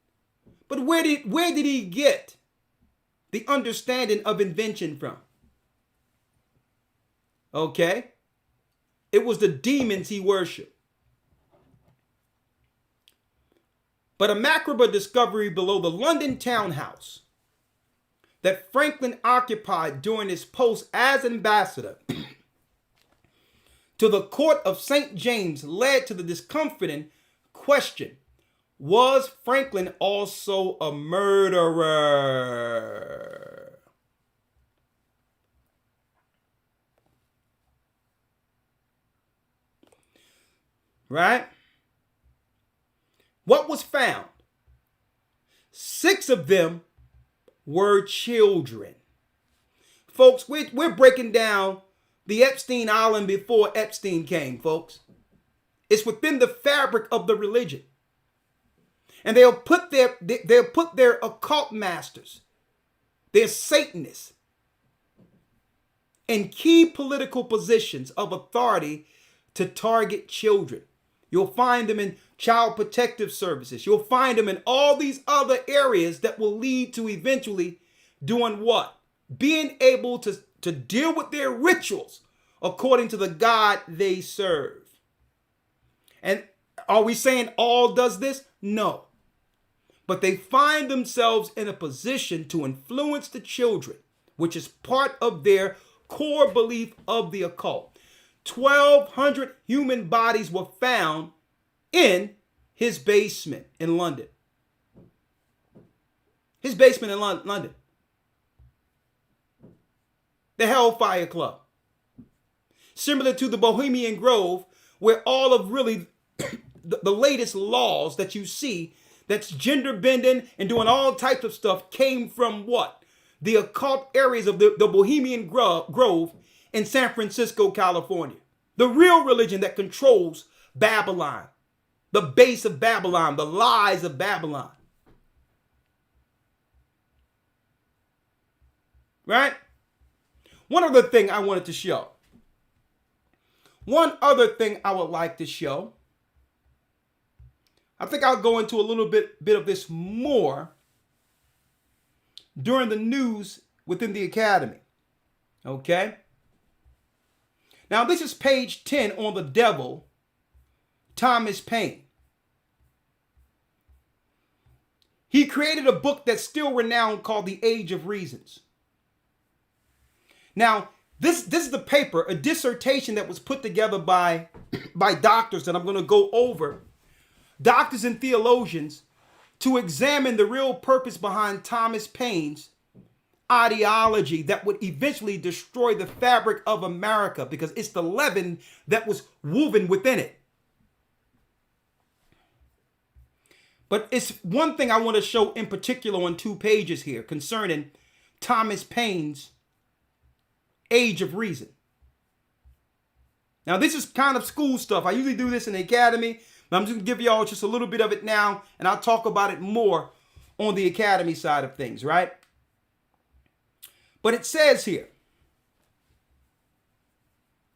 But where did he get the understanding of invention from? Okay. It was the demons he worshiped. But a macabre discovery below the London townhouse that Franklin occupied during his post as ambassador to the court of St. James led to the discomforting question: was Franklin also a murderer? right? What was found? 6 of them were children. Folks, we're breaking down the Epstein Island before Epstein came, folks. It's within the fabric of the religion. And they'll put their occult masters, their Satanists, in key political positions of authority to target children. You'll find them in child protective services. You'll find them in all these other areas that will lead to eventually doing what? Being able to deal with their rituals according to the God they serve. And are we saying all does this? No. But they find themselves in a position to influence the children, which is part of their core belief of the occult. 1,200 human bodies were found in his basement in London. His basement in London. The Hellfire Club. Similar to the Bohemian Grove, where all of really the latest laws that you see that's gender bending and doing all types of stuff came from what? The occult areas of the Bohemian Grove in San Francisco, California. The real religion that controls Babylon. The base of Babylon, the lies of Babylon. Right? One other thing I wanted to show. One other thing I would like to show. I think I'll go into a little bit of this more during the news within the academy. Okay? Now, this is page 10 on the devil, Thomas Paine. He created a book that's still renowned called The Age of Reasons. Now, this is the paper, a dissertation that was put together by doctors that I'm going to go over, doctors and theologians, to examine the real purpose behind Thomas Paine's ideology that would eventually destroy the fabric of America, because it's the leaven that was woven within it. But it's one thing I want to show in particular on 2 pages here concerning Thomas Paine's Age of Reason. Now, this is kind of school stuff. I usually do this in the academy, but I'm just going to give y'all just a little bit of it now, and I'll talk about it more on the academy side of things, right? But it says here,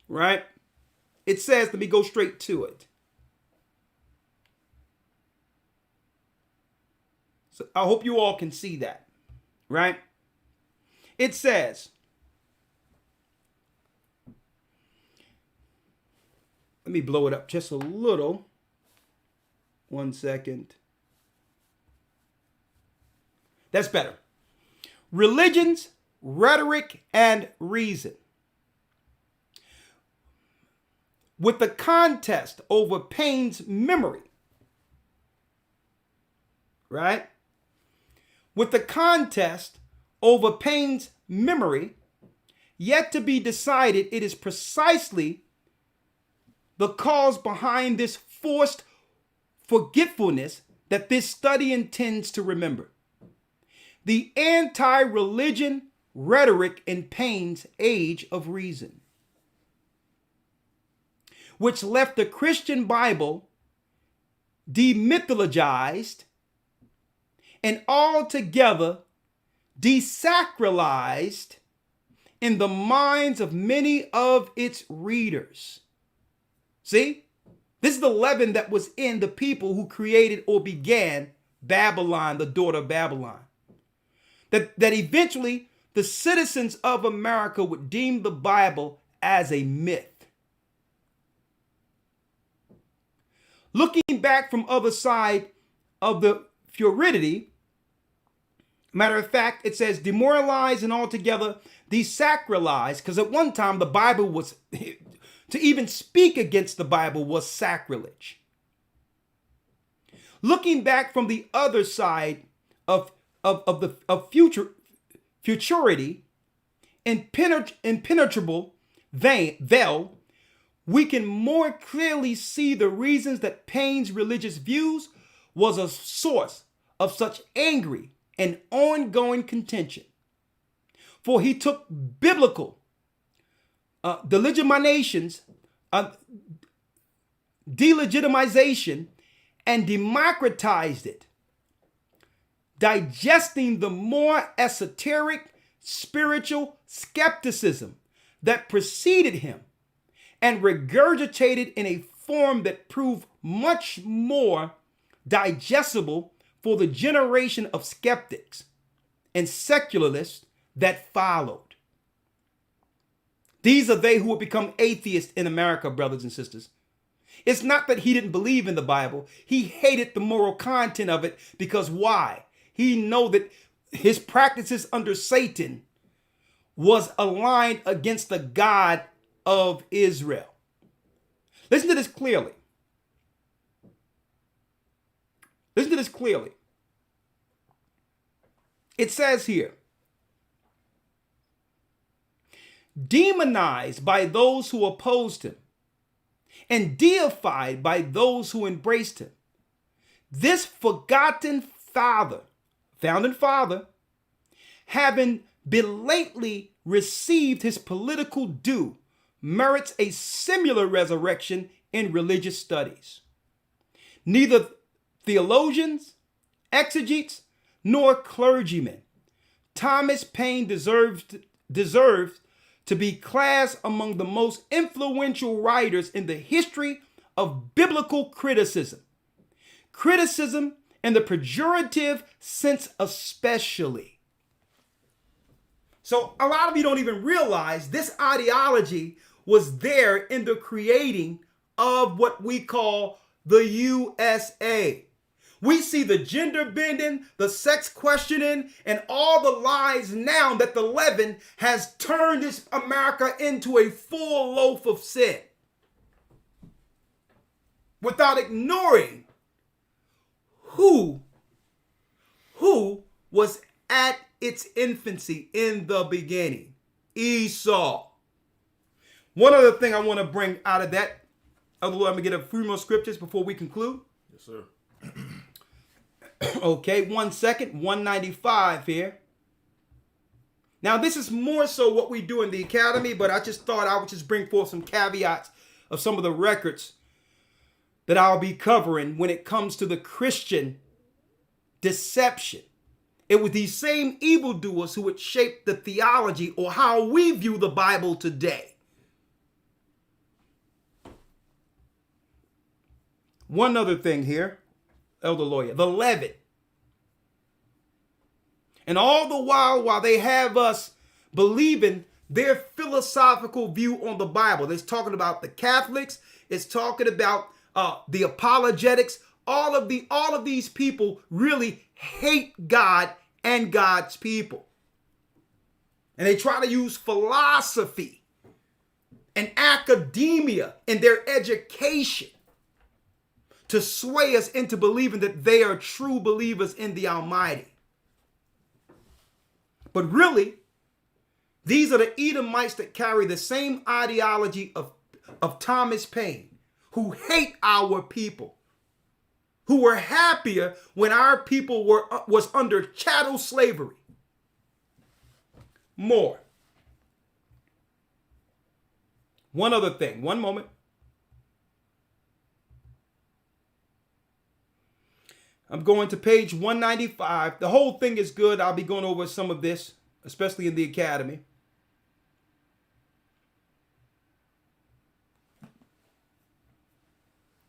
right? It says, let me go straight to it. So I hope you all can see that, right? It says, let me blow it up just a little. 1 second. That's better. Religions, rhetoric, and reason. With the contest over Paine's memory, right? With the contest over Paine's memory yet to be decided, it is precisely the cause behind this forced forgetfulness that this study intends to remember. The anti-religion rhetoric in Paine's Age of Reason, which left the Christian Bible demythologized and altogether desacralized in the minds of many of its readers. See? This is the leaven that was in the people who created or began Babylon, the daughter of Babylon. That eventually the citizens of America would deem the Bible as a myth. Looking back from other side of the fluidity, matter of fact, it says demoralized and altogether desacralized, because at one time the Bible was, to even speak against the Bible was sacrilege. Looking back from the other side of futurity, impenetrable veil, we can more clearly see the reasons that Paine's religious views was a source of such angry and ongoing contention. For he took biblical delegitimations, delegitimization, and democratized it, digesting the more esoteric spiritual skepticism that preceded him and regurgitated in a form that proved much more digestible for the generation of skeptics and secularists that followed. These are they who would become atheists in America, brothers and sisters. It's not that he didn't believe in the Bible. He hated the moral content of it because why? He knew that his practices under Satan was aligned against the God of Israel. Listen to this clearly. Listen to this clearly. It says here, demonized by those who opposed him and deified by those who embraced him. This forgotten founding father, having belatedly received his political due, merits a similar resurrection in religious studies. Neither theologians, exegetes, nor clergymen, Thomas Paine deserves to be classed among the most influential writers in the history of biblical criticism. Criticism in the pejorative sense especially. So a lot of you don't even realize this ideology was there in the creating of what we call the USA. We see the gender bending, the sex questioning, and all the lies now that the leaven has turned this America into a full loaf of sin. Without ignoring who was at its infancy in the beginning. Esau. One other thing I want to bring out of that, I'm going to get a few more scriptures before we conclude. Yes, sir. Okay, 1 second, 195 here. Now, this is more so what we do in the academy, but I just thought I would just bring forth some caveats of some of the records that I'll be covering when it comes to the Christian deception. It was these same evildoers who would shape the theology or how we view the Bible today. One other thing here, Elder Lawya, the leaven. And all the while they have us believing their philosophical view on the Bible. It's talking about the Catholics. It's talking about the apologetics. All of these people really hate God and God's people. And they try to use philosophy and academia in their education to sway us into believing that they are true believers in the Almighty. But really, these are the Edomites that carry the same ideology of Thomas Paine, who hate our people, who were happier when our people was under chattel slavery. More. One other thing, one moment. I'm going to page 195. The whole thing is good. I'll be going over some of this, especially in the academy.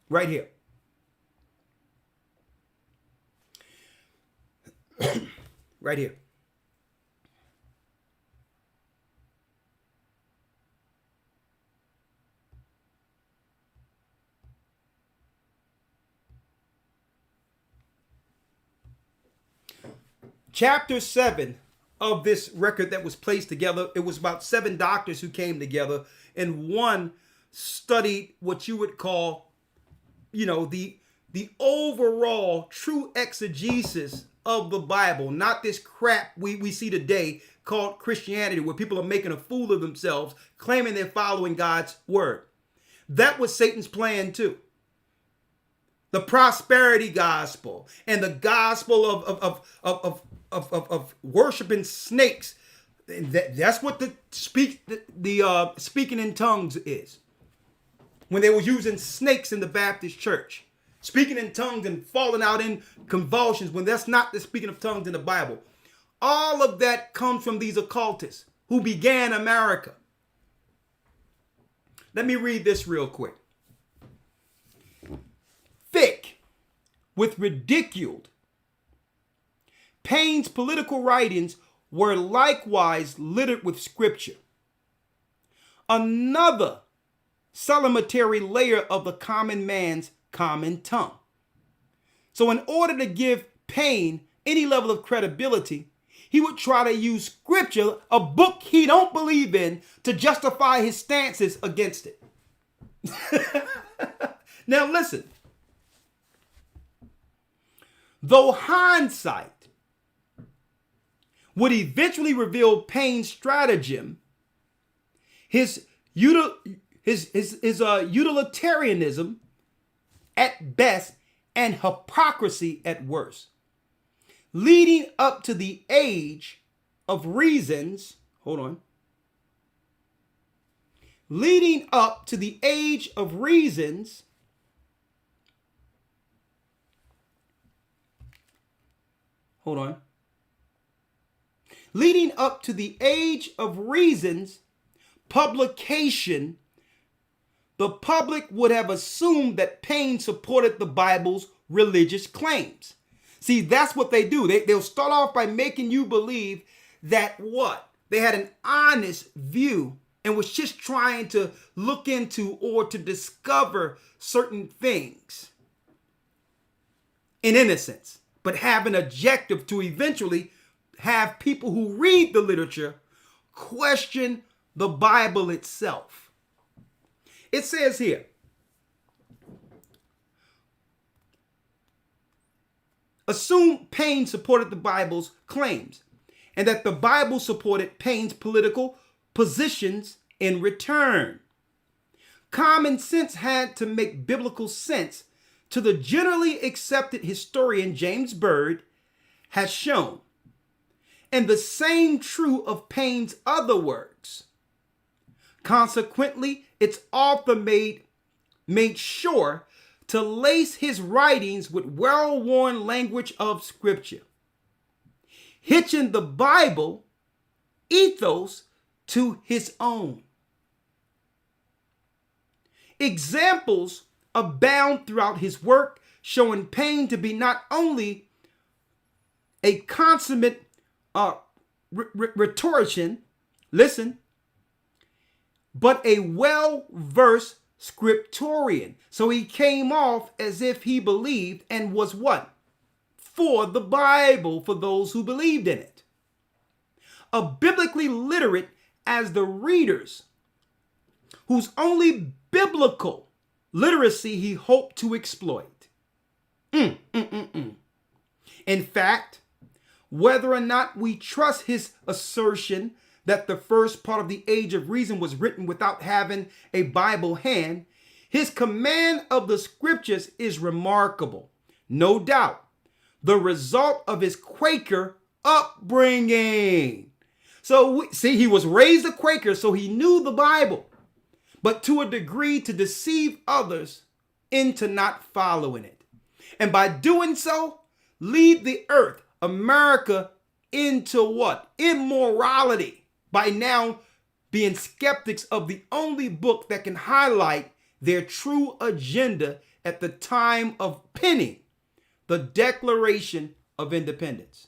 Right here. Right here. Chapter 7 of this record that was placed together, it was about 7 doctors who came together, and one studied what you would call, the overall true exegesis of the Bible, not this crap we see today called Christianity, where people are making a fool of themselves, claiming they're following God's word. That was Satan's plan too. The prosperity gospel and the gospel of worshiping snakes. That's what the speaking in tongues is. When they were using snakes in the Baptist church, speaking in tongues and falling out in convulsions, when that's not the speaking of tongues in the Bible. All of that comes from these occultists who began America. Let me read this real quick. Thick with ridiculed, Paine's political writings were likewise littered with scripture. Another supplementary layer of the common man's common tongue. So in order to give Paine any level of credibility, he would try to use scripture, a book he don't believe in, to justify his stances against it. Now listen. Though hindsight would eventually reveal Paine's stratagem, his utilitarianism at best and hypocrisy at worst, leading up to the age of reasons, leading up to the age of reasons, leading up to the age of reason's publication, the public would have assumed that Paine supported the Bible's religious claims. See, that's what they do. They'll start off by making you believe that what? They had an honest view and was just trying to look into or to discover certain things in innocence, but have an objective to eventually have people who read the literature question the Bible itself. It says here, assume Paine supported the Bible's claims and that the Bible supported Paine's political positions in return. Common sense had to make biblical sense to the generally accepted historian James Bird has shown. And the same true of Paine's other works. Consequently, its author made sure to lace his writings with well-worn language of scripture, hitching the Bible ethos to his own. Examples abound throughout his work, showing Paine to be not only a consummate rhetorician, listen, but a well-versed scriptorian. So he came off as if he believed and was what? For the Bible, for those who believed in it. A biblically literate as the readers, whose only biblical literacy he hoped to exploit. In fact, whether or not we trust his assertion that the first part of the Age of Reason was written without having a Bible hand, his command of the scriptures is remarkable. No doubt, the result of his Quaker upbringing. So, he was raised a Quaker, so he knew the Bible, but to a degree to deceive others into not following it. And by doing so, lead the earth, America, into what? Immorality. By now being skeptics of the only book that can highlight their true agenda at the time of penning the Declaration of Independence.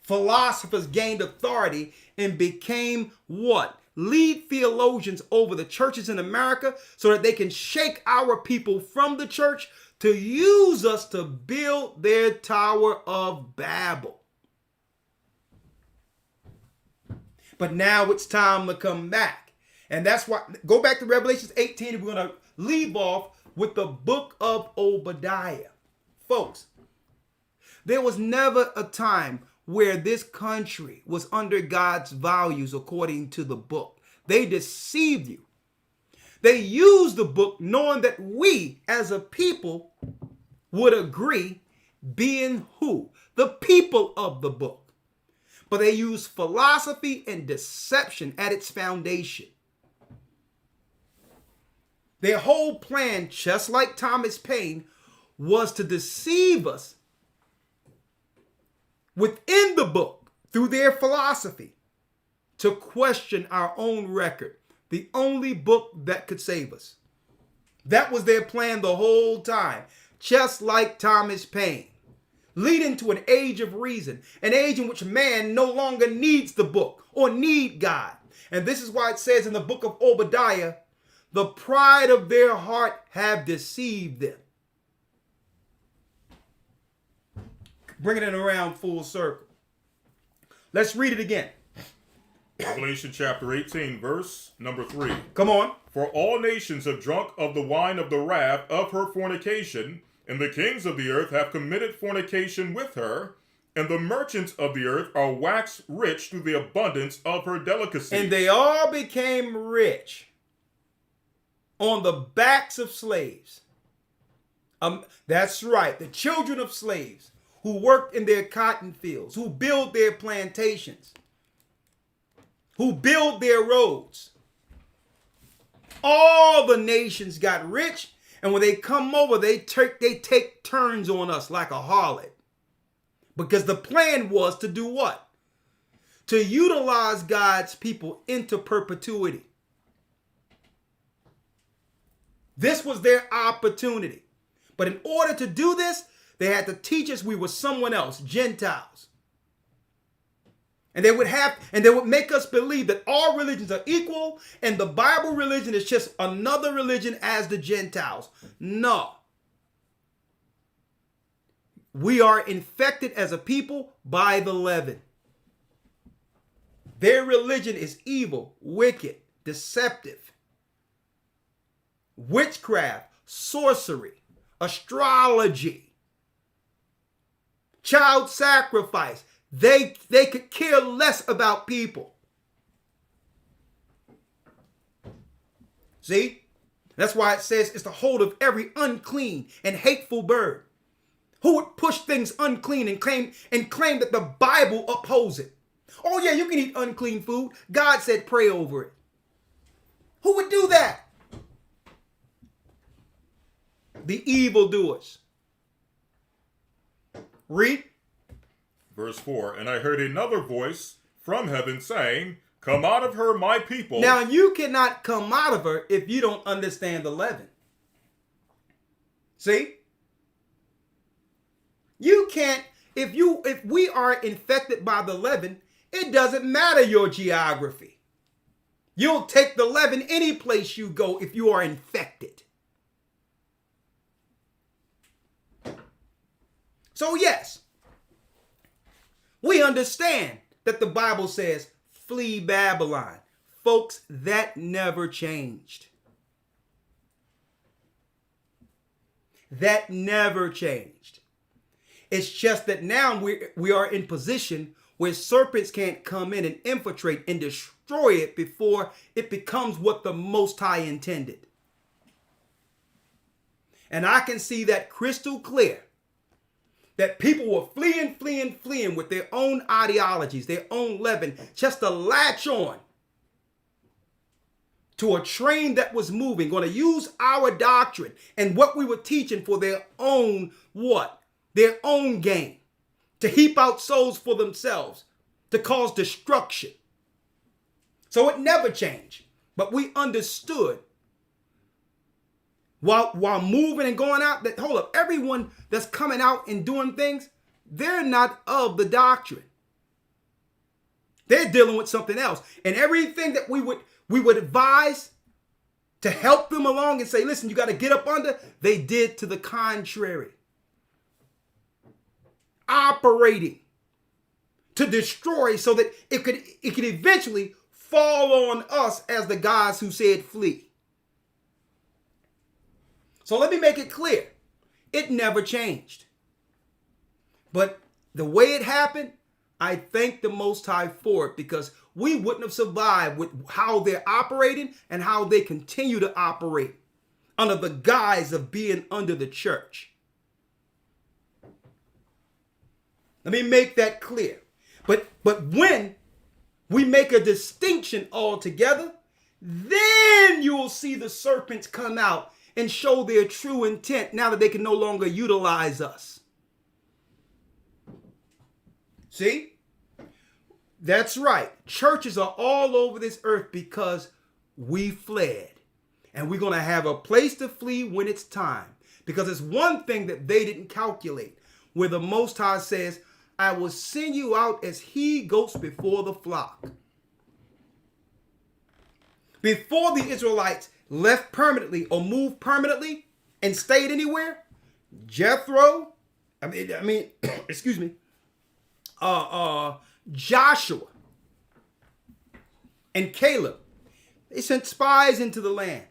Philosophers gained authority and became what? Lead theologians over the churches in America so that they can shake our people from the church to use us to build their Tower of Babel. But now it's time to come back. And that's why, go back to Revelation 18, and we're going to leave off with the book of Obadiah. Folks, there was never a time where this country was under God's values according to the book. They deceived you. They used the book knowing that we as a people would agree, being who? The people of the book. But they used philosophy and deception at its foundation. Their whole plan, just like Thomas Paine, was to deceive us within the book through their philosophy, to question our own record, the only book that could save us. That was their plan the whole time, just like Thomas Paine, leading to an age of reason, an age in which man no longer needs the book or need God. And this is why it says in the book of Obadiah, the pride of their heart have deceived them. Bringing it around full circle. Let's read it again. Revelation chapter 18, verse number 3. Come on. For all nations have drunk of the wine of the wrath of her fornication, and the kings of the earth have committed fornication with her, and the merchants of the earth are waxed rich through the abundance of her delicacies. And they all became rich on the backs of slaves. That's right, the children of slaves who worked in their cotton fields, who built their plantations, who build their roads. All the nations got rich, and when they come over, they take turns on us like a harlot. Because the plan was to do what? To utilize God's people into perpetuity. This was their opportunity. But in order to do this, they had to teach us we were someone else, Gentiles. And they would make us believe that all religions are equal and the Bible religion is just another religion as the Gentiles. No. We are infected as a people by the leaven. Their religion is evil, wicked, deceptive, witchcraft, sorcery, astrology, child sacrifice. They could care less about people. See? That's why it says it's the hold of every unclean and hateful bird. Who would push things unclean and claim that the Bible upholds it? Oh yeah, you can eat unclean food. God said pray over it. Who would do that? The evildoers. Read. Verse 4, and I heard another voice from heaven saying, come out of her, my people. Now you cannot come out of her if you don't understand the leaven. See? You can't, if we are infected by the leaven, it doesn't matter your geography. You'll take the leaven any place you go if you are infected. So yes, we understand that the Bible says, flee Babylon. Folks, that never changed. That never changed. It's just that now we are in position where serpents can't come in and infiltrate and destroy it before it becomes what the Most High intended. And I can see that crystal clear. That people were fleeing with their own ideologies, their own leaven, just to latch on to a train that was moving, going to use our doctrine and what we were teaching for their own what? Their own gain, to heap out souls for themselves, to cause destruction. So it never changed, but we understood while moving and going out, that hold up, everyone that's coming out and doing things, they're not of the doctrine. They're dealing with something else. And everything that we would advise to help them along and say, listen, you got to get up under, they did to the contrary. Operating to destroy so that it could eventually fall on us as the guys who said flee. So let me make it clear. It never changed. But the way it happened, I thank the Most High for it, because we wouldn't have survived with how they're operating and how they continue to operate under the guise of being under the church. Let me make that clear. But when we make a distinction altogether, then you will see the serpents come out and show their true intent now that they can no longer utilize us. See? That's right. Churches are all over this earth because we fled. And we're going to have a place to flee when it's time. Because it's one thing that they didn't calculate, where the Most High says, I will send you out as he-goats before the flock. Before the Israelites left permanently or moved permanently and stayed anywhere, Jethro, excuse me, Joshua and Caleb, they sent spies into the land.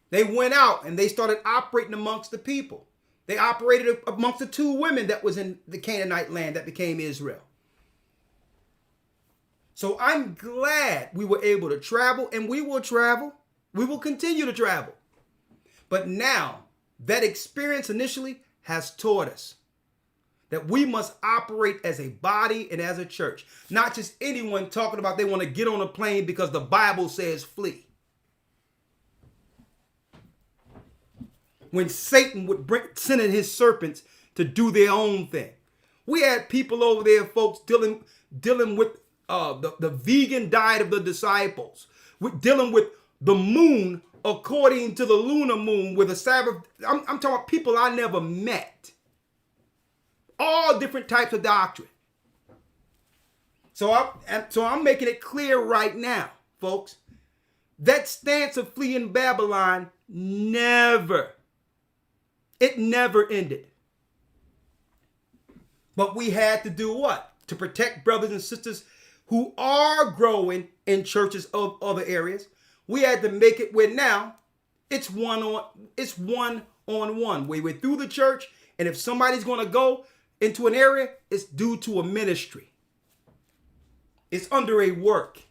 They went out and they started operating amongst the people. They operated amongst the two women that was in the Canaanite land that became Israel. So I'm glad we were able to travel, and we will travel. We will continue to travel. But now that experience initially has taught us that we must operate as a body and as a church. Not just anyone talking about they want to get on a plane because the Bible says flee. When Satan would send in his serpents to do their own thing. We had people over there, folks, dealing with the vegan diet of the disciples. We're dealing with the moon according to the lunar moon with a Sabbath. I'm talking about people I never met. All different types of doctrine. So I'm making it clear right now, folks. That stance of fleeing Babylon never ended. But we had to do what? To protect brothers and sisters who are growing in churches of other areas. We had to make it where now it's one on one. We're through the church, and if somebody's going to go into an area, it's due to a ministry. It's under a work.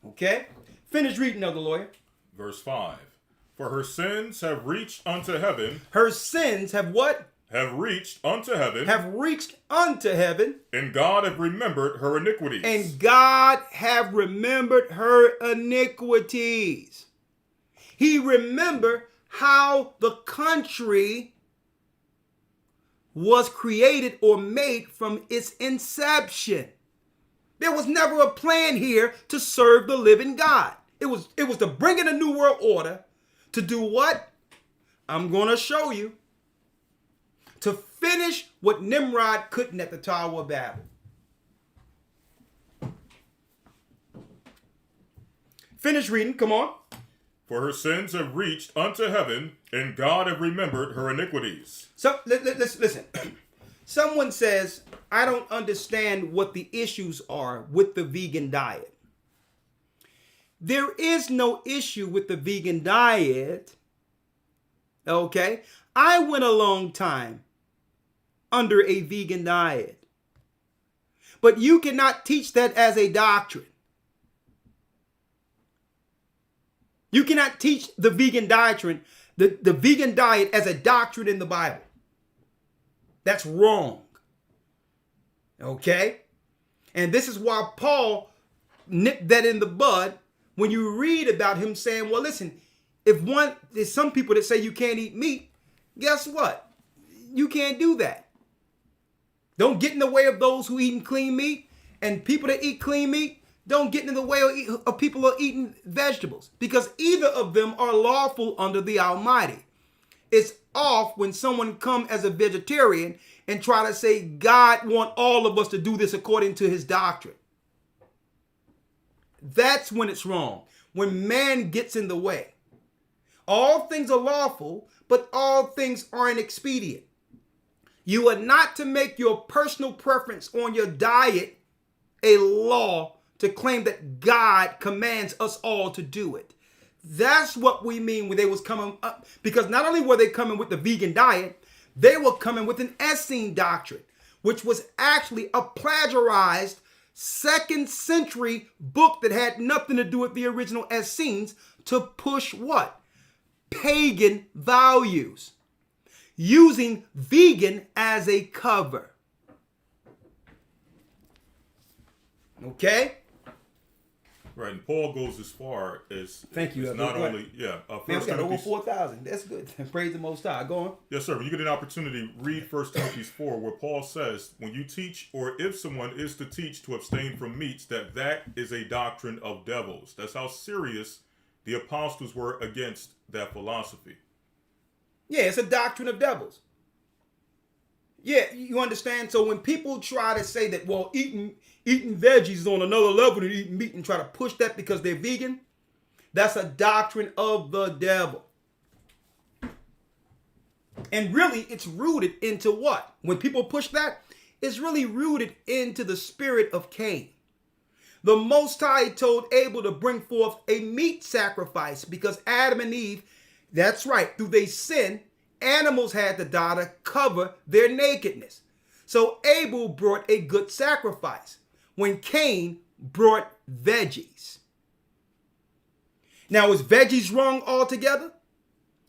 Okay? Finish reading, Elder Lawyer. Verse 5. For her sins have reached unto heaven. Her sins have what? Have reached unto heaven. Have reached unto heaven. And God have remembered her iniquities. And God have remembered her iniquities. He remembered how the country was created or made from its inception. There was never a plan here to serve the living God. It was to bring in a new world order. To do what? I'm going to show you. To finish what Nimrod couldn't at the Tower of Babel. Finish reading. Come on. For her sins have reached unto heaven, and God have remembered her iniquities. So listen. Someone says, I don't understand what the issues are with the vegan diet. There is no issue with the vegan diet. Okay? I went a long time under a vegan diet. But you cannot teach that as a doctrine. You cannot teach the vegan doctrine, the vegan diet as a doctrine in the Bible. That's wrong. Okay? And this is why Paul nipped that in the bud when you read about him saying, well, listen, there's some people that say you can't eat meat. Guess what? You can't do that. Don't get in the way of those who eat clean meat, and people that eat clean meat don't get in the way of people who are eating vegetables, because either of them are lawful under the Almighty. It's off when someone come as a vegetarian and try to say God want all of us to do this according to his doctrine. That's when it's wrong. When man gets in the way. All things are lawful, but all things aren't expedient. You are not to make your personal preference on your diet a law to claim that God commands us all to do it. That's what we mean when they was coming up. Because not only were they coming with the vegan diet, they were coming with an Essene doctrine, which was actually a plagiarized 2nd century book that had nothing to do with the original Essenes, to push what? Pagan values, using vegan as a cover. Okay? Right, and Paul goes as far as Thank you. as not only Man, we First got over Timothy. 4,000. That's good. Praise the Most High. Go on. Yes, sir. When you get an opportunity, read 1 Timothy 4, where Paul says, when you teach, or if someone is to teach to abstain from meats, that is a doctrine of devils. That's how serious the apostles were against that philosophy. Yeah, it's a doctrine of devils. Yeah, you understand? So when people try to say that, well, eating veggies is on another level than eating meat, and try to push that because they're vegan, that's a doctrine of the devil. And really, it's rooted into what? When people push that, it's really rooted into the spirit of Cain. The Most High told Abel to bring forth a meat sacrifice because Adam and Eve, that's right, through their sin, animals had to die to cover their nakedness. So Abel brought a good sacrifice when Cain brought veggies. Now, is veggies wrong altogether?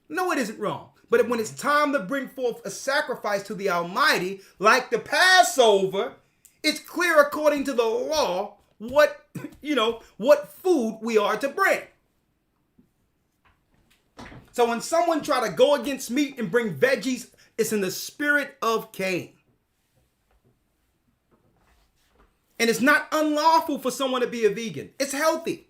No, it isn't wrong. But when it's time to bring forth a sacrifice to the Almighty, like the Passover, it's clear according to the law what food we are to bring. So when someone try to go against meat and bring veggies, it's in the spirit of Cain. And it's not unlawful for someone to be a vegan. It's healthy.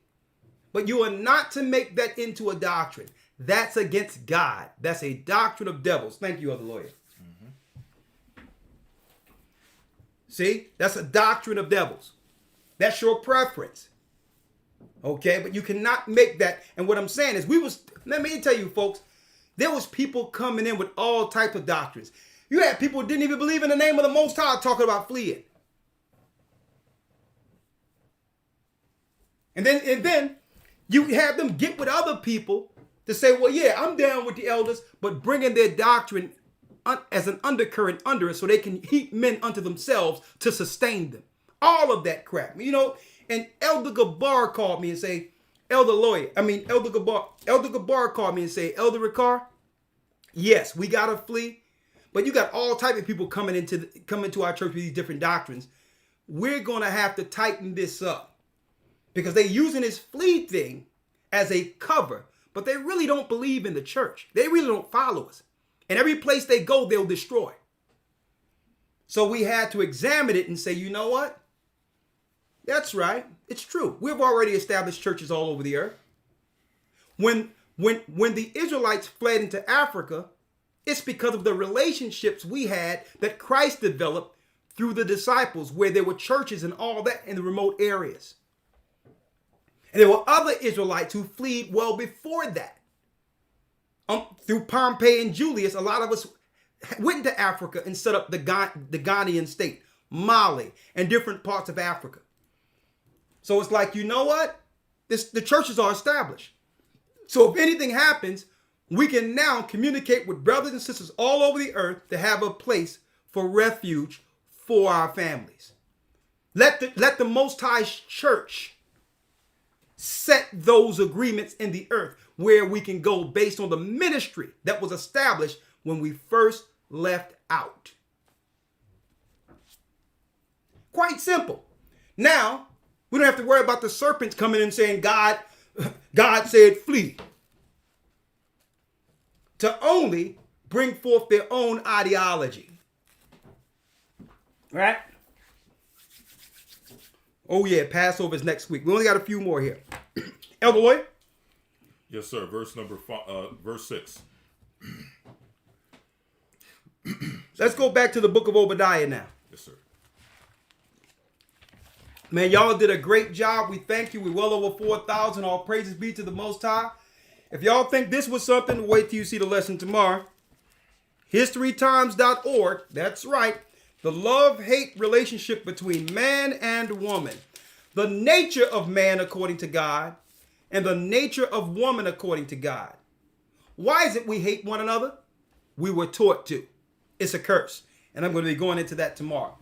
But you are not to make that into a doctrine. That's against God. That's a doctrine of devils. Thank you, Elder Lawya. See? That's a doctrine of devils. That's your preference. Okay? But you cannot make that. And what I'm saying is, let me tell you, folks, there was people coming in with all types of doctrines. You had people who didn't even believe in the name of the Most High talking about fleeing. And then you have them get with other people to say, well, yeah, I'm down with the elders, but bringing their doctrine as an undercurrent under it so they can heap men unto themselves to sustain them. All of that crap. And Elder Gabar called me and say, Elder Gabar called me and say, Elder Rawchaa, yes, we got to flee, but you got all type of people coming into our church with these different doctrines. We're going to have to tighten this up. Because they're using this flee thing as a cover, but they really don't believe in the church. They really don't follow us. And every place they go, they'll destroy. So we had to examine it and say, you know what? That's right. It's true. We've already established churches all over the earth. When the Israelites fled into Africa, it's because of the relationships we had that Christ developed through the disciples, where there were churches and all that in the remote areas. And there were other Israelites who fled well before that. Through Pompey and Julius, a lot of us went into Africa and set up the Ghanaian state, Mali, and different parts of Africa. So it's like, you know what? The churches are established. So if anything happens, we can now communicate with brothers and sisters all over the earth to have a place for refuge for our families. Let the Most High Church set those agreements in the earth where we can go based on the ministry that was established when we first left out. Quite simple. Now, we don't have to worry about the serpents coming in saying, God said flee. To only bring forth their own ideology. Right? Oh yeah, Passover is next week. We only got a few more here. Elder Rawchaa? Yes, sir. Verse 6. Let's go back to the book of Obadiah now. Yes, sir. Man, y'all did a great job. We thank you. We're well over 4,000. All praises be to the Most High. If y'all think this was something, wait till you see the lesson tomorrow. HistoryTimes.org. That's right. The love-hate relationship between man and woman. The nature of man according to God, and the nature of woman according to God. Why is it we hate one another? We were taught to. It's a curse. And I'm going to be going into that tomorrow.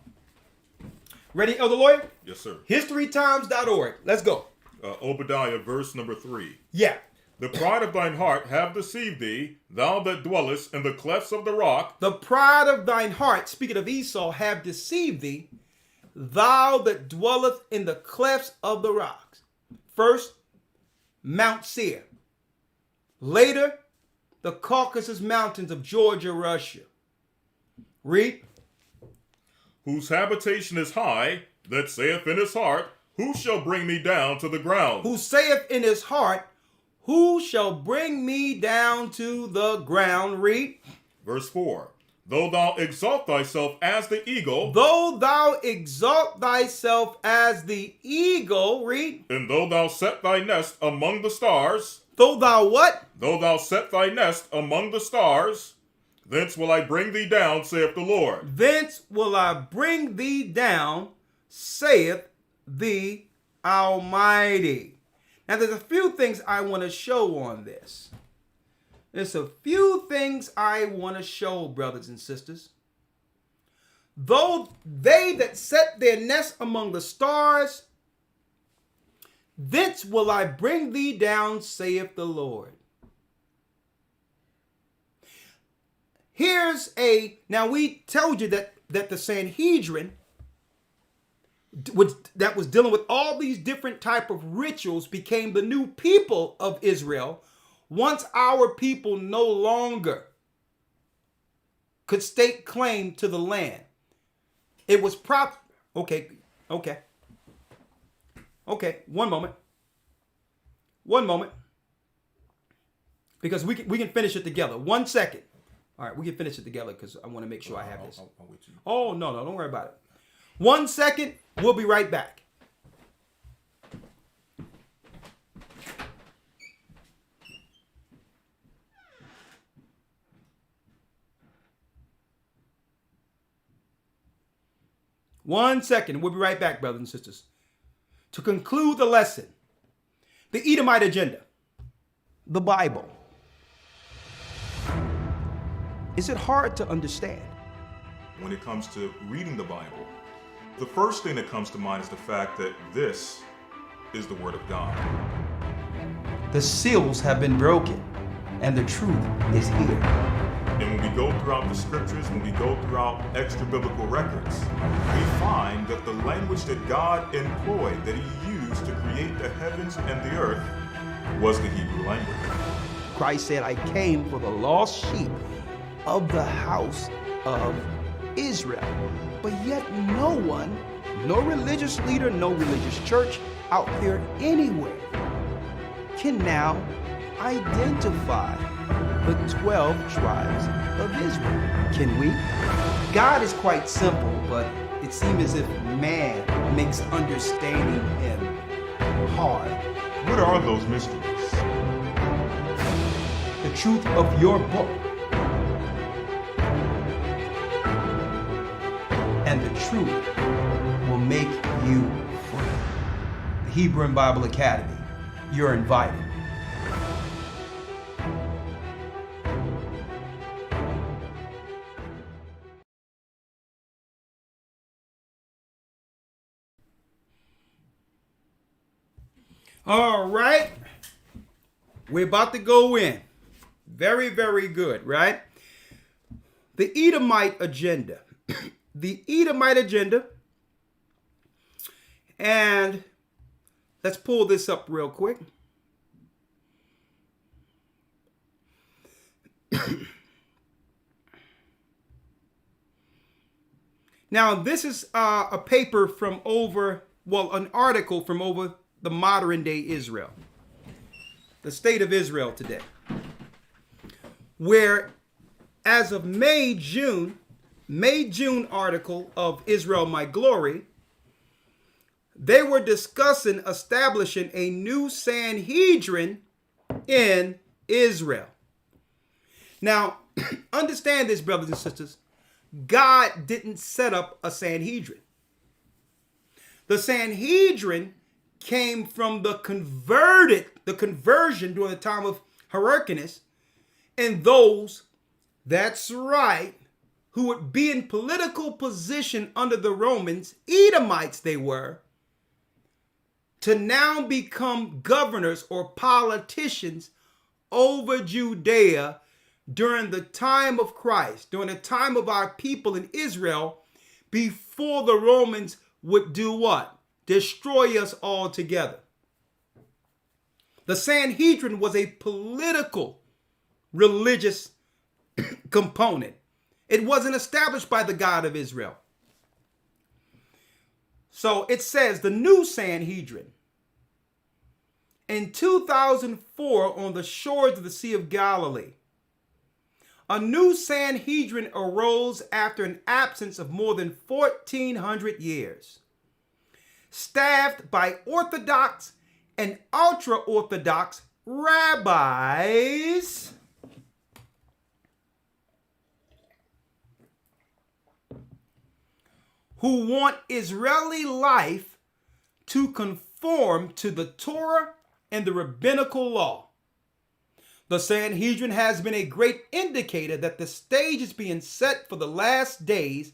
Ready, Elder Lawya? Yes, sir. Historytimes.org. Let's go. Obadiah, verse number 3. Yeah. The pride of thine heart have deceived thee, thou that dwellest in the clefts of the rock. The pride of thine heart, speaking of Esau, have deceived thee, thou that dwelleth in the clefts of the rocks. First, Mount Seir. Later, the Caucasus Mountains of Georgia, Russia. Read. Whose habitation is high, that saith in his heart, who shall bring me down to the ground? Who saith in his heart, who shall bring me down to the ground? Read. Verse 4. Though thou exalt thyself as the eagle. Though thou exalt thyself as the eagle. Read. And though thou set thy nest among the stars. Though thou what? Though thou set thy nest among the stars. Thence will I bring thee down, saith the Lord. Thence will I bring thee down, saith the Almighty. Now, there's a few things I want to show on this. There's a few things I want to show, brothers and sisters. Though they that set their nest among the stars, thence will I bring thee down, saith the Lord. Now we told you that the Sanhedrin, that was dealing with all these different type of rituals, became the new people of Israel once our people no longer could stake claim to the land. It was Okay, one moment. Because we can finish it together. 1 second. All right, we can finish it together because I want to make sure I have this. I'm with you. Oh, no, don't worry about it. 1 second, we'll be right back. One second, we'll be right back, brothers and sisters. To conclude the lesson, the Edomite Agenda. The Bible. Is it hard to understand? When it comes to reading the Bible, the first thing that comes to mind is the fact that this is the Word of God. The seals have been broken, and the truth is here. And when we go throughout the scriptures, when we go throughout extra biblical records, we find that the language that God employed, that He used to create the heavens and the earth, was the Hebrew language. Christ said, I came for the lost sheep of the house of Israel. But yet no one, no religious leader, no religious church out there anywhere can now identify the 12 tribes of Israel. Can we? God is quite simple, but it seems as if man makes understanding Him hard. What are those mysteries? The truth of your book and the truth will make you free. The Hebron Bible Academy. You're invited. All right. We're about to go in. Very, very good, right? The Edomite Agenda. The Edomite Agenda. And let's pull this up real quick. Now, this is a paper from an article from over the modern day Israel, the state of Israel today, where as of May, June article of Israel, My Glory, they were discussing establishing a new Sanhedrin in Israel. Now, understand this, brothers and sisters. God didn't set up a Sanhedrin. The Sanhedrin came from the conversion during the time of Hyrcanus, and those, that's right, who would be in political position under the Romans, Edomites they were, to now become governors or politicians over Judea during the time of Christ, during the time of our people in Israel, before the Romans would do what? Destroy us altogether. The Sanhedrin was a political, religious component. It wasn't established by the God of Israel. So it says the new Sanhedrin. In 2004, on the shores of the Sea of Galilee, a new Sanhedrin arose after an absence of more than 1,400 years, staffed by Orthodox and ultra-Orthodox rabbis who want Israeli life to conform to the Torah and the rabbinical law. The Sanhedrin has been a great indicator that the stage is being set for the last days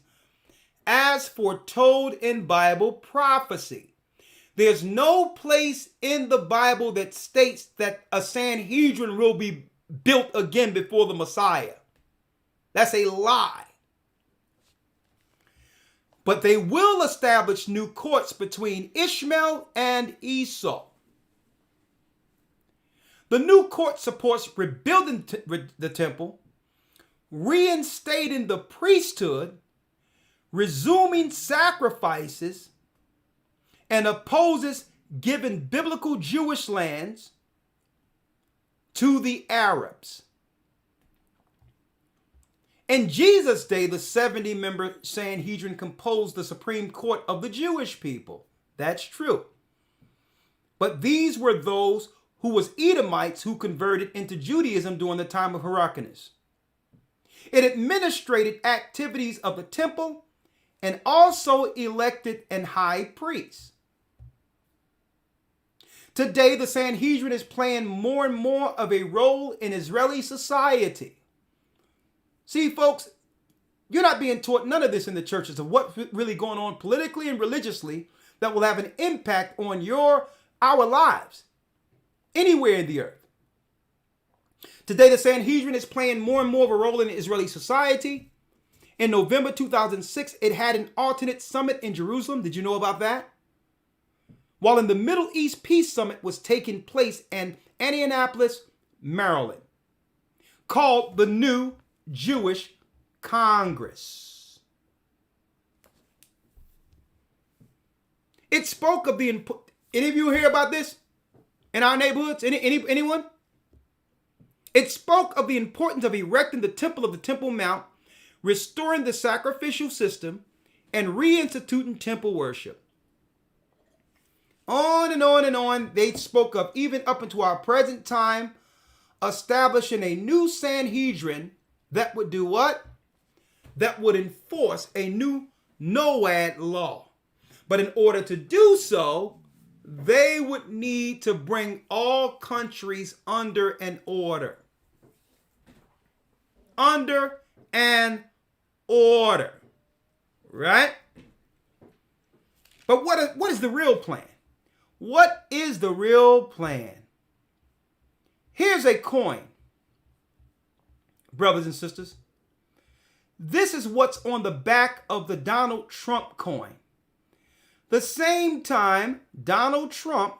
as foretold in Bible prophecy. There's no place in the Bible that states that a Sanhedrin will be built again before the Messiah. That's a lie. But they will establish new courts between Ishmael and Esau. The new court supports rebuilding the temple, reinstating the priesthood, resuming sacrifices, and opposes giving biblical Jewish lands to the Arabs. In Jesus' day, the 70-member Sanhedrin composed the Supreme Court of the Jewish people. That's true. But these were those who was Edomites who converted into Judaism during the time of Hyrcanus. It administrated activities of the temple and also elected an high priest. Today, the Sanhedrin is playing more and more of a role in Israeli society. See, folks, you're not being taught none of this in the churches of what's really going on politically and religiously that will have an impact on our lives anywhere in the earth. Today, the Sanhedrin is playing more and more of a role in Israeli society. In November 2006, it had an alternate summit in Jerusalem. Did you know about that? While in the Middle East Peace Summit was taking place in Indianapolis, Maryland, called the New Jewish Congress. It spoke of the any of you hear about this in our neighborhoods? Anyone? It spoke of the importance of erecting the temple of the Temple Mount, restoring the sacrificial system, and reinstituting temple worship. On and on and on, they spoke of, even up into our present time, establishing a new Sanhedrin that would do what? That would enforce a new Noad law. But in order to do so, they would need to bring all countries under an order. Under an order. Right? But what is the real plan? What is the real plan? Here's a coin, brothers and sisters. This is what's on the back of the Donald Trump coin. The same time Donald Trump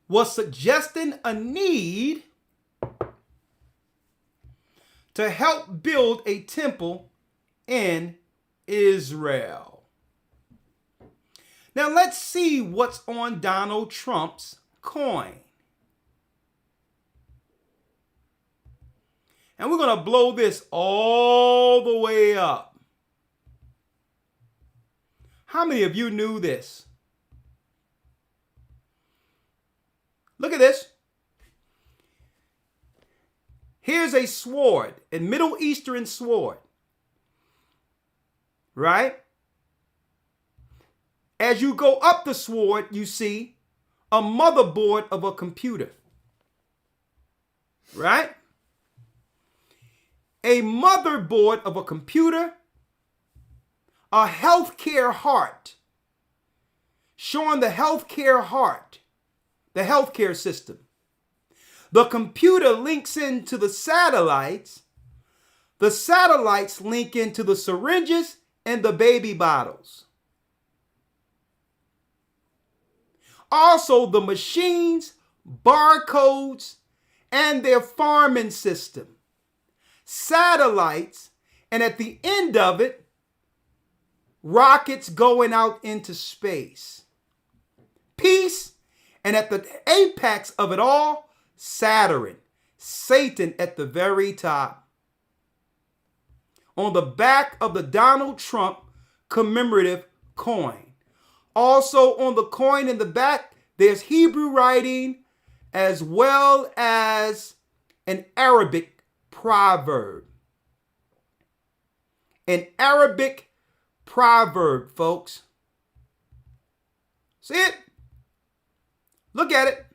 was suggesting a need to help build a temple in Israel. Now let's see what's on Donald Trump's coin. And we're going to blow this all the way up. How many of you knew this? Look at this. Here's a sword, a Middle Eastern sword. Right? As you go up the sword, you see a motherboard of a computer. Right? a motherboard of a computer, a healthcare heart, showing the healthcare heart, the healthcare system. The computer links into the satellites link into the syringes and the baby bottles. Also, the machines, barcodes, and their farming system. Satellites, and at the end of it, rockets going out into space. Peace, and at the apex of it all, Saturn, Satan at the very top. On the back of the Donald Trump commemorative coin. Also on the coin in the back, there's Hebrew writing as well as an Arabic proverb. An Arabic proverb, folks. See it? Look at it.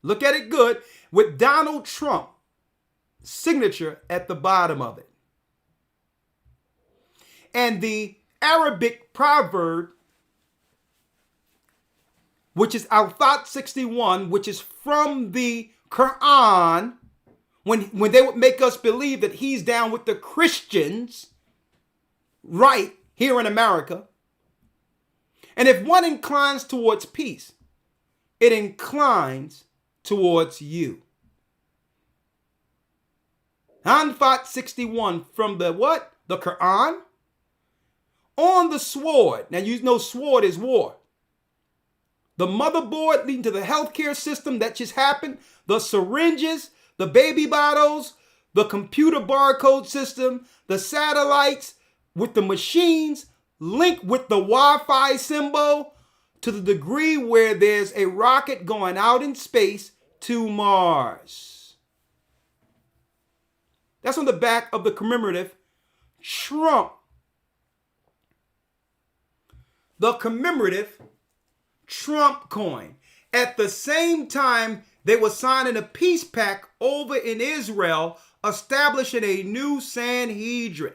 Look at it good with Donald Trump signature at the bottom of it. And the Arabic proverb, which is Al-Thought 61, which is from the Quran, when they would make us believe that he's down with the Christians, right here in America. And if one inclines towards peace, it inclines towards you. Al-Thought 61 from the what? The Quran. On the sword. Now you know sword is war. The motherboard leading to the healthcare system that just happened. The syringes, the baby bottles, the computer barcode system, the satellites with the machines linked with the Wi-Fi symbol to the degree where there's a rocket going out in space to Mars. That's on the back of the commemorative Trump. The commemorative Trump coin. At the same time, they were signing a peace pact over in Israel, establishing a new sanhedrin.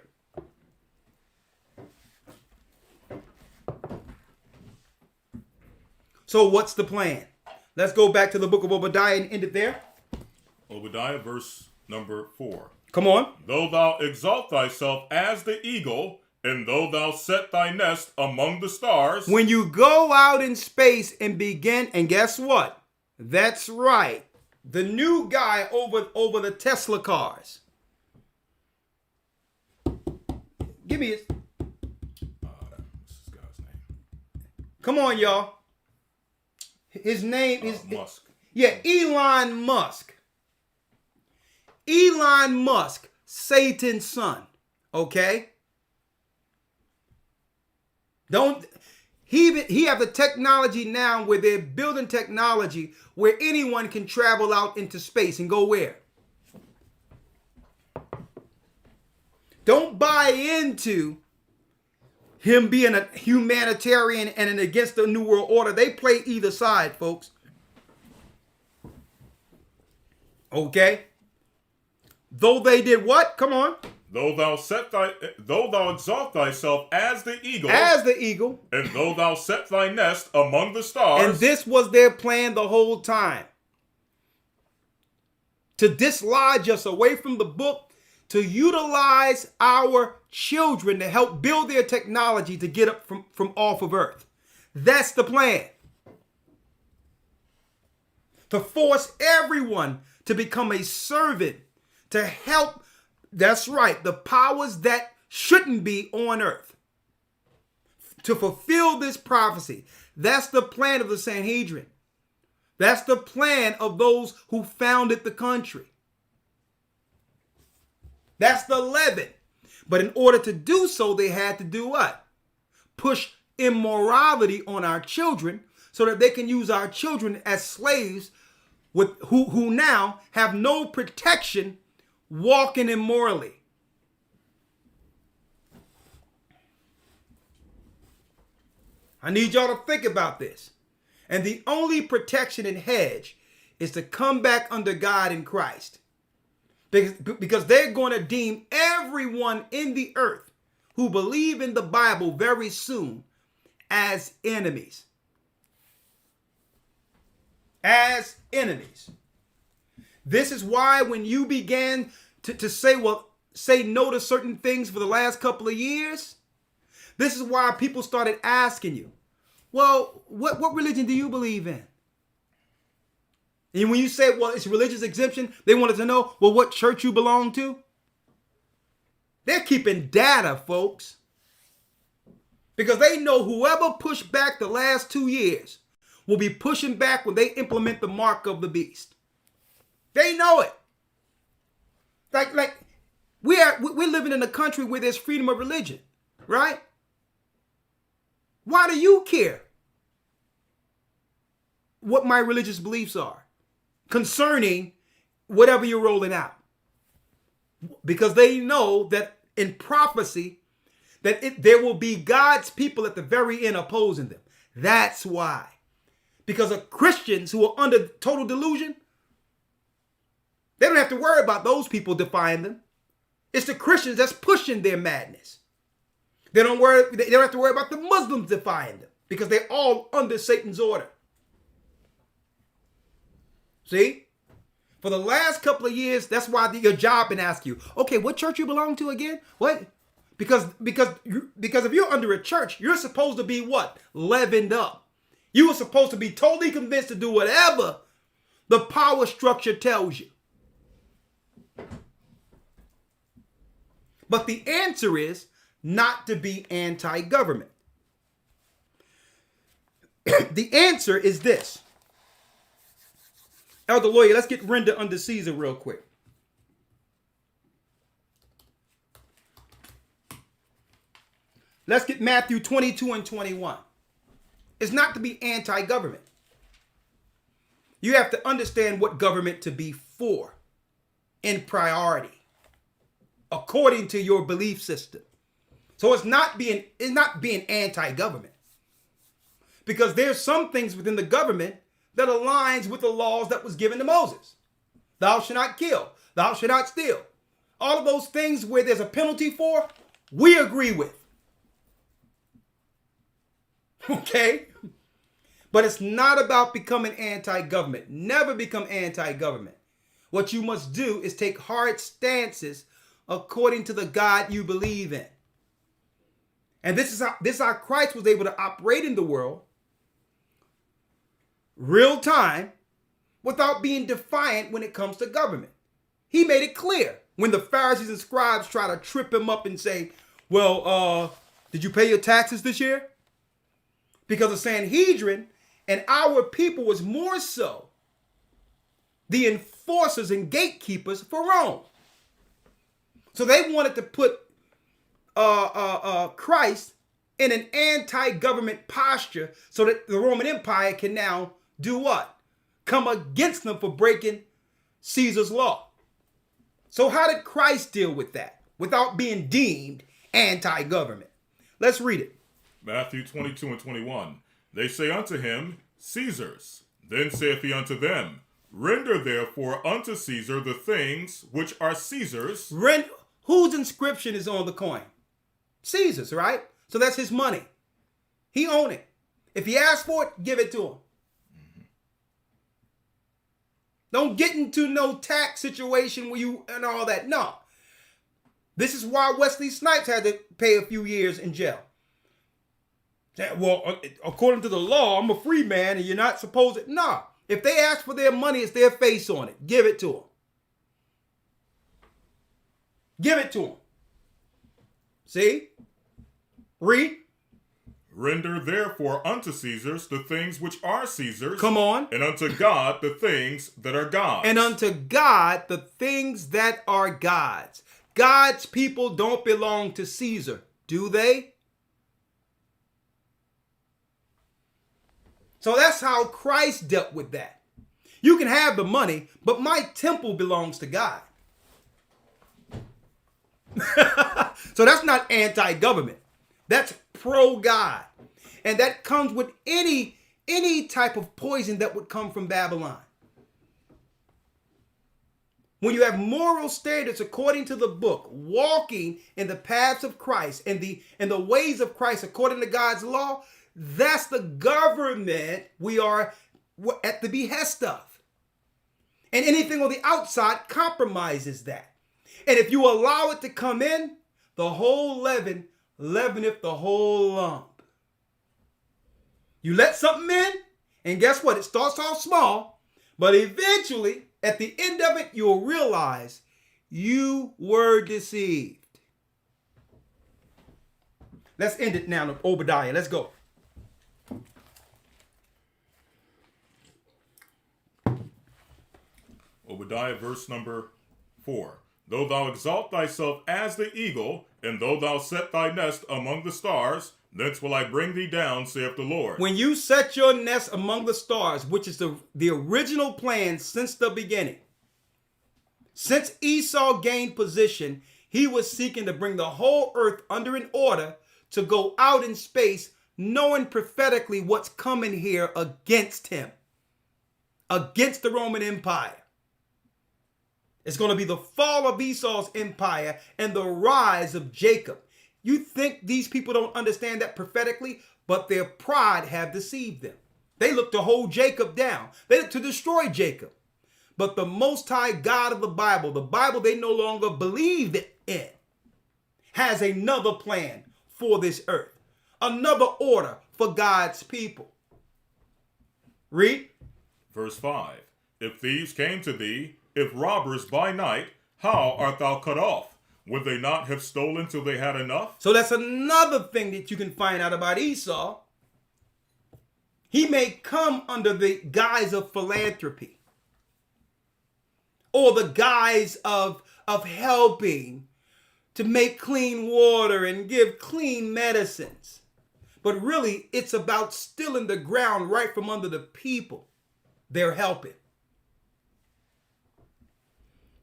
So what's the plan? Let's go back to the book of Obadiah and end it there. Obadiah verse number 4. Come on. Though thou exalt thyself as the eagle, and though thou set thy nest among the stars. When you go out in space and begin, and guess what? That's right. The new guy over the Tesla cars. Give me it. What's this guy's name? Come on, y'all. His name is Musk. Yeah, Elon Musk. Elon Musk, Satan's son. Okay? He have the technology now where they're building technology where anyone can travel out into space and go where? Don't buy into him being a humanitarian and against the New World Order. They play either side, folks. Okay? Though they did what? Come on. Though thou exalt thyself as the eagle. As the eagle. And though thou set thy nest among the stars. And this was their plan the whole time. To dislodge us away from the book, to utilize our children to help build their technology to get up from off of Earth. That's the plan. To force everyone to become a servant, to help, that's right, the powers that shouldn't be on Earth. To fulfill this prophecy. That's the plan of the Sanhedrin. That's the plan of those who founded the country. That's the leaven. But in order to do so, they had to do what? Push immorality on our children so that they can use our children as slaves who now have no protection walking immorally. I need y'all to think about this. And the only protection and hedge is to come back under God in Christ. Because they're going to deem everyone in the earth who believe in the Bible very soon as enemies. As enemies. This is why when you began to say no to certain things for the last couple of years, this is why people started asking you, well, what religion do you believe in? And when you say, well, it's religious exemption, they wanted to know, well, what church you belong to? They're keeping data, folks. Because they know whoever pushed back the last 2 years will be pushing back when they implement the mark of the beast. They know it. Like we're living in a country where there's freedom of religion, right? Why do you care what my religious beliefs are concerning whatever you're rolling out? Because they know that in prophecy that there will be God's people at the very end opposing them. That's why. Because of Christians who are under total delusion, they don't have to worry about those people defying them. It's the Christians that's pushing their madness. They don't have to worry about the Muslims defying them because they're all under Satan's order. See? For the last couple of years, that's why your job been asking you, okay, what church you belong to again? What? Because if you're under a church, you're supposed to be what? Leavened up. You were supposed to be totally convinced to do whatever the power structure tells you. But the answer is not to be anti-government. The answer is this. Elder Lawya, let's get render under Caesar real quick. Let's get Matthew 22 and 21. It's not to be anti-government. You have to understand what government to be for in priority, according to your belief system. So it's not being anti-government. Because there's some things within the government that aligns with the laws that was given to Moses. Thou shalt not kill. Thou shalt not steal. All of those things where there's a penalty for, we agree with. Okay? But it's not about becoming anti-government. Never become anti-government. What you must do is take hard stances according to the God you believe in. And this is how Christ was able to operate in the world real time without being defiant when it comes to government. He made it clear when the Pharisees and scribes try to trip him up and say, well, did you pay your taxes this year? Because the Sanhedrin and our people was more so the enforcers and gatekeepers for Rome. So they wanted to put Christ in an anti-government posture so that the Roman Empire can now do what? Come against them for breaking Caesar's law. So how did Christ deal with that without being deemed anti-government? Let's read it. Matthew 22 and 21. They say unto him, Caesar's. Then saith he unto them, Render therefore unto Caesar the things which are Caesar's. Whose inscription is on the coin? Caesar's, right? So that's his money. He owns it. If he asks for it, give it to him. Don't get into no tax situation where you and all that. No. This is why Wesley Snipes had to pay a few years in jail. Well, according to the law, I'm a free man and you're not supposed to. No. If they ask for their money, it's their face on it. Give it to them. Give it to them. See? Read. Render therefore unto Caesar's the things which are Caesar's. Come on. And unto God the things that are God's. And unto God the things that are God's. God's people don't belong to Caesar, do they? So that's how Christ dealt with that. You can have the money, but my temple belongs to God. So that's not anti-government. That's pro-God. And that comes with any type of poison that would come from Babylon. When you have moral standards according to the book, walking in the paths of Christ and the ways of Christ according to God's law, that's the government we are at the behest of. And anything on the outside compromises that. And if you allow it to come in, the whole leaven leaveneth the whole lump. You let something in, and guess what? It starts off small, but eventually, at the end of it, you'll realize you were deceived. Let's end it now, Obadiah. Let's go. Obadiah verse number 4. Though thou exalt thyself as the eagle, and though thou set thy nest among the stars, thence will I bring thee down, saith the Lord. When you set your nest among the stars, which is the original plan since the beginning, since Esau gained position, he was seeking to bring the whole earth under an order to go out in space, knowing prophetically what's coming here against him, against the Roman Empire. It's going to be the fall of Esau's empire and the rise of Jacob. You think these people don't understand that prophetically, but their pride have deceived them. They look to hold Jacob down. They look to destroy Jacob. But the Most High God of the Bible they no longer believe in, has another plan for this earth, another order for God's people. Read. Verse 5. If thieves came to thee, if robbers by night, how art thou cut off? Would they not have stolen till they had enough? So that's another thing that you can find out about Esau. He may come under the guise of philanthropy or the guise of helping to make clean water and give clean medicines. But really, it's about stealing the ground right from under the people they're helping.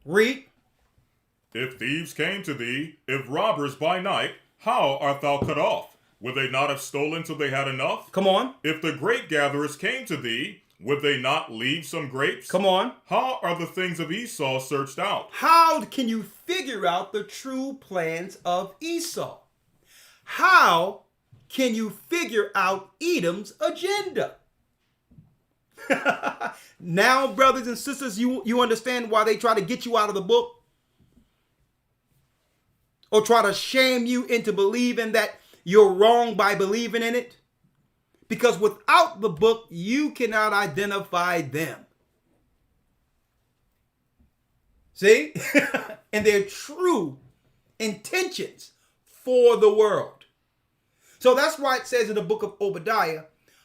Read. If thieves came to thee, if robbers by night, how art thou cut off? Would they not have stolen till they had enough? Come on. If the grape gatherers came to thee, would they not leave some grapes? Come on. How are the things of Esau searched out? How can you figure out the true plans of Esau? How can you figure out Edom's agenda? Now, brothers and sisters, you understand why they try to get you out of the book? Or try to shame you into believing that you're wrong by believing in it? Because without the book, you cannot identify them. See? And their true intentions for the world. So that's why it says in the book of Obadiah,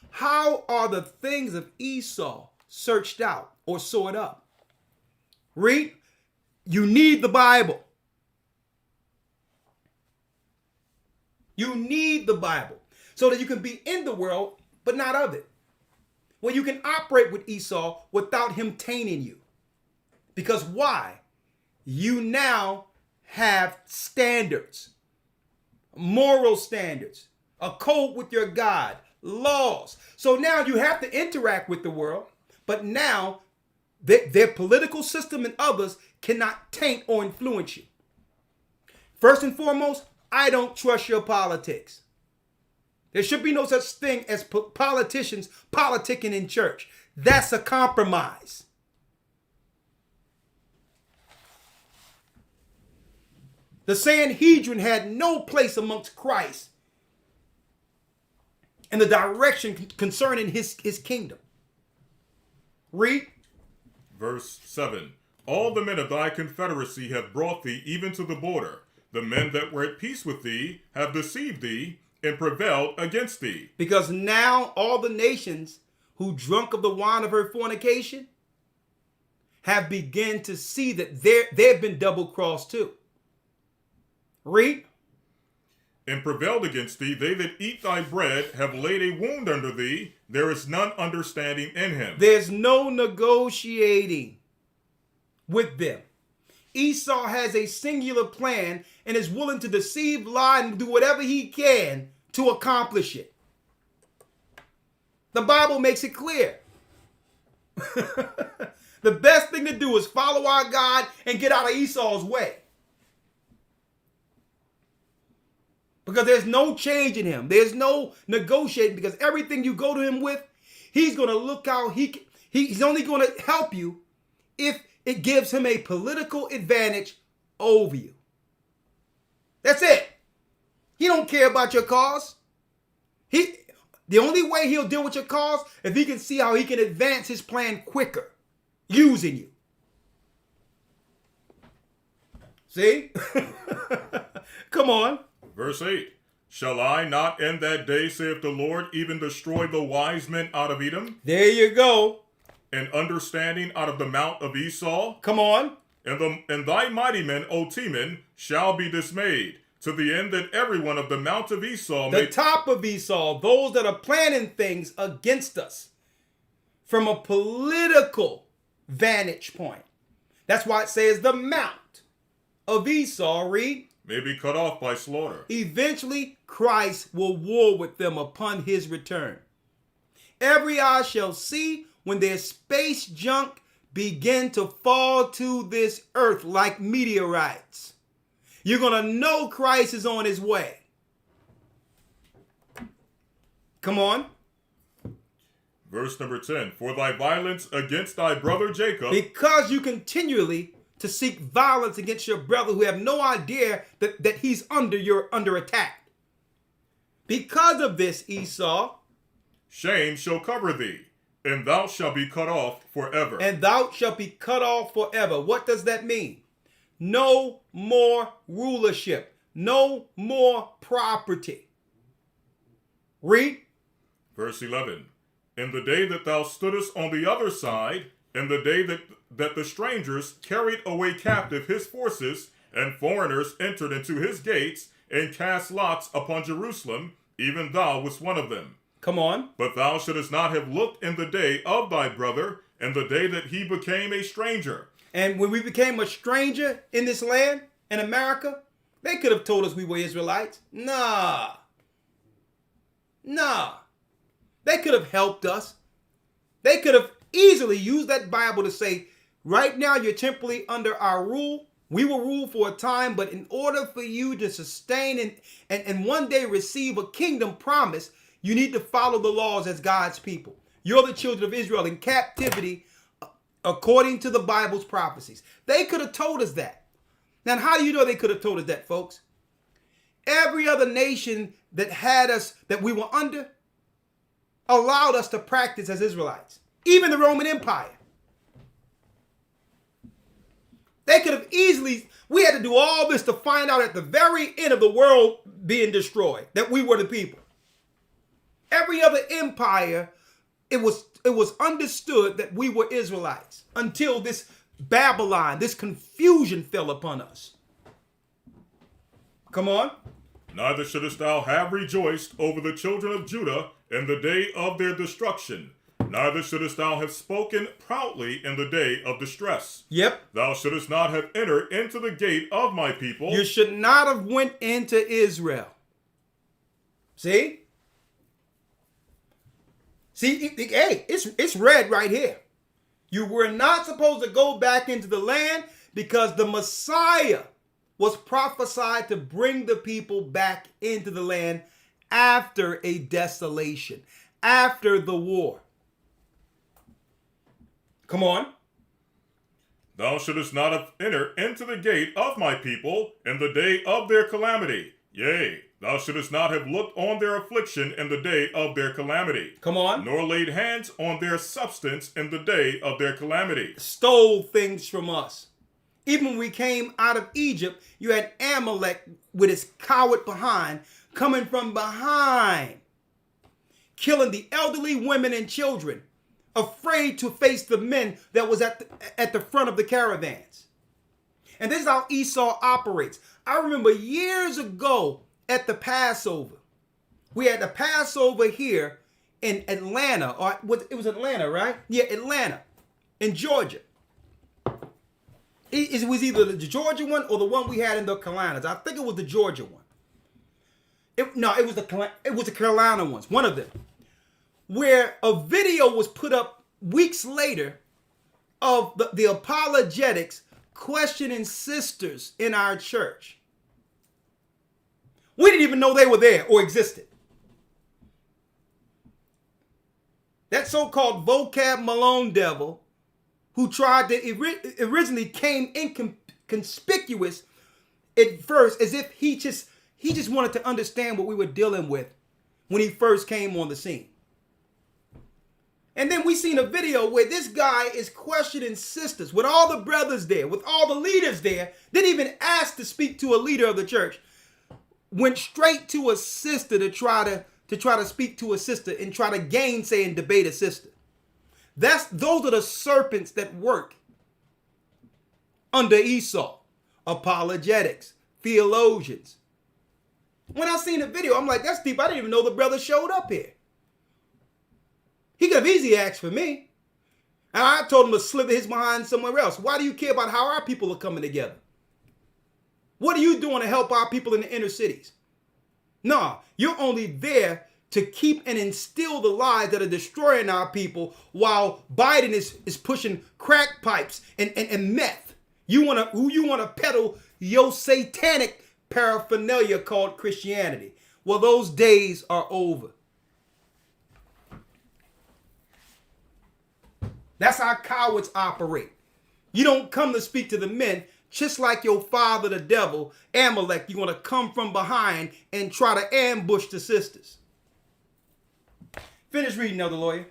how are the things of Esau searched out or sorted up? Read. You need the Bible. You need the Bible so that you can be in the world, but not of it. Well, you can operate with Esau without him tainting you. Because why? You now have standards, moral standards, a code with your God, laws. So now you have to interact with the world, but now their political system and others cannot taint or influence you. First and foremost, I don't trust your politics. There should be no such thing as politicians politicking in church. That's a compromise. The Sanhedrin had no place amongst Christ and the direction concerning his kingdom. Read. Verse 7. All the men of thy confederacy have brought thee even to the border. The men that were at peace with thee have deceived thee and prevailed against thee. Because now all the nations who drunk of the wine of her fornication have begun to see that they've been double-crossed too. Read. And prevailed against thee. They that eat thy bread have laid a wound under thee. There is none understanding in him. There's no negotiating with them. Esau has a singular plan and is willing to deceive, lie, and do whatever he can to accomplish it. The Bible makes it clear. The The best thing to do is follow our God and get out of Esau's way. Because there's no change in him. There's no negotiating, because everything you go to him with, he's going to look out. He's only going to help you if it gives him a political advantage over you. That's it. He don't care about your cause. The only way he'll deal with your cause if he can see how he can advance his plan quicker, using you. See? Come on. Verse 8. Shall I not in that day, saith the Lord, even destroy the wise men out of Edom? There you go. And understanding out of the mount of Esau? Come on. And thy mighty men, O Teman, shall be dismayed, to the end that everyone of the mount of Esau The top of Esau, those that are planning things against us from a political vantage point. That's why it says the mount of Esau, read, may be cut off by slaughter. Eventually, Christ will war with them upon his return. Every eye shall see when their space junk begin to fall to this earth like meteorites. You're going to know Christ is on his way. Come on. Verse number 10. For thy violence against thy brother Jacob. Because you continually to seek violence against your brother who have no idea that he's under attack. Because of this, Esau, shame shall cover thee, and thou shalt be cut off forever. And thou shalt be cut off forever. What does that mean? No more rulership. No more property. Read. Verse 11. In the day that thou stoodest on the other side, in the day that the strangers carried away captive his forces, and foreigners entered into his gates, and cast lots upon Jerusalem, even thou wast one of them. Come on. But thou shouldest not have looked in the day of thy brother, in the day that he became a stranger. And when we became a stranger in this land, in America, they could have told us we were Israelites. Nah. They could have helped us. They could have easily used that Bible to say, right now you're temporarily under our rule. We will rule for a time, but in order for you to sustain and one day receive a kingdom promise, you need to follow the laws as God's people. You're the children of Israel in captivity according to the Bible's prophecies. They could have told us that. Now, how do you know they could have told us that, folks? Every other nation that had us, that we were under, allowed us to practice as Israelites. Even the Roman Empire. They could have easily, we had to do all this to find out at the very end of the world being destroyed, that we were the people. Every other empire, it was understood that we were Israelites until this Babylon, this confusion fell upon us. Come on. Neither shouldest thou have rejoiced over the children of Judah in the day of their destruction. Neither shouldest thou have spoken proudly in the day of distress. Yep. Thou shouldest not have entered into the gate of my people. You should not have went into Israel. See? See, hey, it's red right here. You were not supposed to go back into the land because the Messiah was prophesied to bring the people back into the land after a desolation, after the war. Come on. Thou shouldest not have entered into the gate of my people in the day of their calamity. Yea, thou shouldest not have looked on their affliction in the day of their calamity. Come on. Nor laid hands on their substance in the day of their calamity. Stole things from us. Even when we came out of Egypt, you had Amalek with his coward behind, coming from behind, killing the elderly women and children, afraid to face the men that was at the front of the caravans. And this is how Esau operates. I remember years ago at the Passover, we had the Passover here in Atlanta, or it was Atlanta, right? Yeah, Atlanta, in Georgia. It was either the Georgia one or the one we had in the Carolinas. I think it was the Georgia one. It was the Carolina ones, one of them, where a video was put up weeks later of the apologetics questioning sisters in our church. We didn't even know they were there or existed. That so-called vocab Malone devil who tried to originally came inconspicuous at first, as if he just wanted to understand what we were dealing with when he first came on the scene. And then we seen a video where this guy is questioning sisters with all the brothers there, with all the leaders there, didn't even ask to speak to a leader of the church. Went straight to a sister to try to speak to a sister and try to gainsay and debate a sister. Those are the serpents that work under Esau. Apologetics, theologians. When I seen the video, I'm like, that's deep. I didn't even know the brother showed up here. He could have easily asked for me. And I told him to slither his behind somewhere else. Why do you care about how our people are coming together? What are you doing to help our people in the inner cities? No, you're only there to keep and instill the lies that are destroying our people while Biden is pushing crack pipes and meth. You want to peddle your satanic paraphernalia called Christianity. Well, those days are over. That's how cowards operate. You don't come to speak to the men just like your father, the devil, Amalek. You want to come from behind and try to ambush the sisters. Finish reading, Elder Lawya.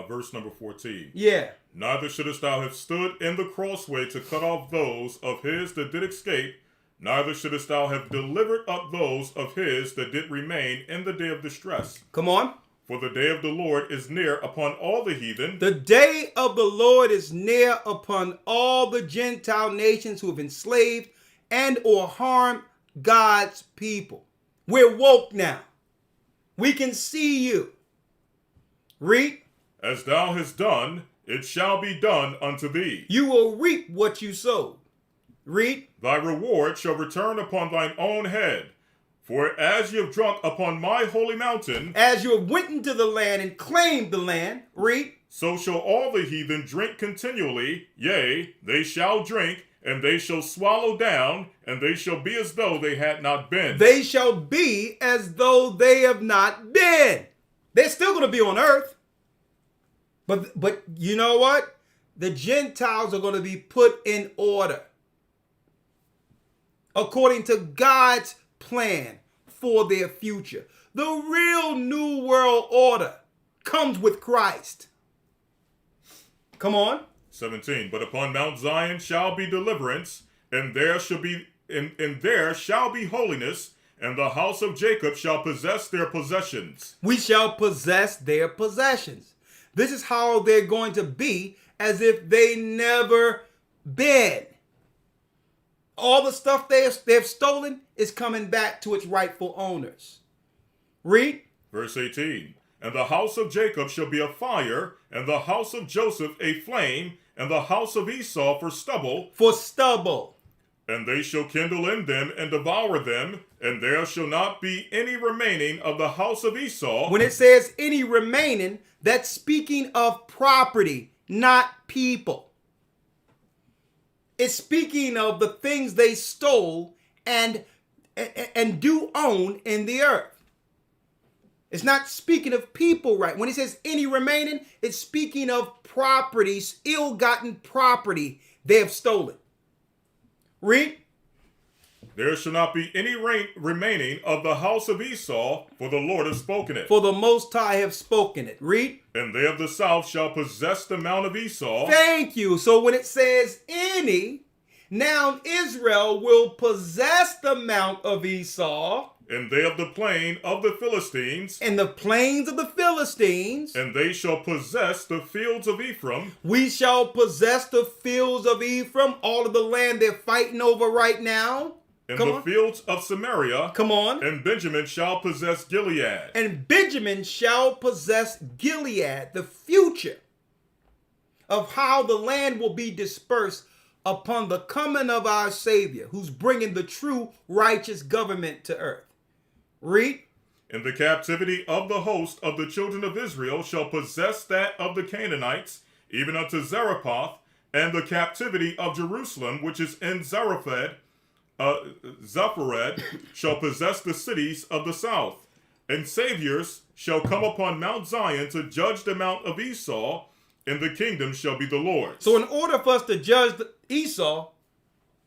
Verse number 14. Yeah. Neither shouldest thou have stood in the crossway to cut off those of his that did escape, neither shouldest thou have delivered up those of his that did remain in the day of distress. Come on. For the day of the Lord is near upon all the heathen. The day of the Lord is near upon all the Gentile nations who have enslaved and or harmed God's people. We're woke now. We can see you. Read. As thou hast done, it shall be done unto thee. You will reap what you sowed. Read. Thy reward shall return upon thine own head. For as you have drunk upon my holy mountain, as you have went into the land and claimed the land, read, so shall all the heathen drink continually, yea, they shall drink, and they shall swallow down, and they shall be as though they had not been. They shall be as though they have not been. They're still going to be on earth. But you know what? The Gentiles are going to be put in order according to God's plan for their future. The real new world order comes with Christ. Come on. 17. But upon Mount Zion shall be deliverance, and there shall be holiness, and the house of Jacob shall possess their possessions. We shall possess their possessions. This is how they're going to be, as if they never been. All the stuff they've stolen is coming back to its rightful owners. Read. Verse 18. And the house of Jacob shall be a fire, and the house of Joseph a flame, and the house of Esau for stubble. For stubble. And they shall kindle in them and devour them, and there shall not be any remaining of the house of Esau. When it says any remaining, that's speaking of property, not people. It's speaking of the things they stole and do own in the earth. It's not speaking of people, right? When it says any remaining, it's speaking of properties, ill-gotten property they have stolen. Read. There shall not be any remaining of the house of Esau, for the Lord has spoken it. For the Most High have spoken it. Read. And they of the south shall possess the mount of Esau. Thank you. So when it says any, now Israel will possess the mount of Esau. And they of the plain of the Philistines. And the plains of the Philistines. And they shall possess the fields of Ephraim. We shall possess the fields of Ephraim, all of the land they're fighting over right now. And the fields of Samaria. Come on. And Benjamin shall possess Gilead. And Benjamin shall possess Gilead, the future of how the land will be dispersed upon the coming of our Savior, who's bringing the true righteous government to earth. Read. And the captivity of the host of the children of Israel shall possess that of the Canaanites, even unto Zarephath, and the captivity of Jerusalem, which is in Zaphared, shall possess the cities of the south. And saviors shall come upon Mount Zion to judge the mount of Esau, and the kingdom shall be the Lord's. So in order for us to judge Esau,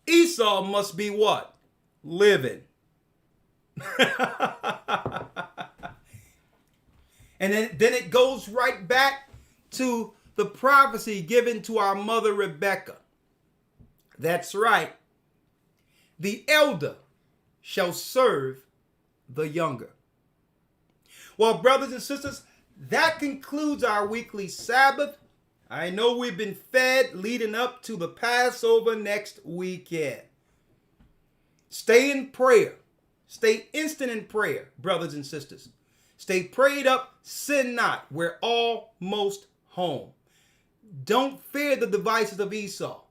Esau must be what? Living. And then it goes right back to the prophecy given to our mother Rebecca. That's right. The elder shall serve the younger. Well, brothers and sisters, that concludes our weekly Sabbath. I know we've been fed leading up to the Passover next weekend. Stay in prayer. Stay instant in prayer, brothers and sisters. Stay prayed up, sin not. We're almost home. Don't fear the devices of Esau.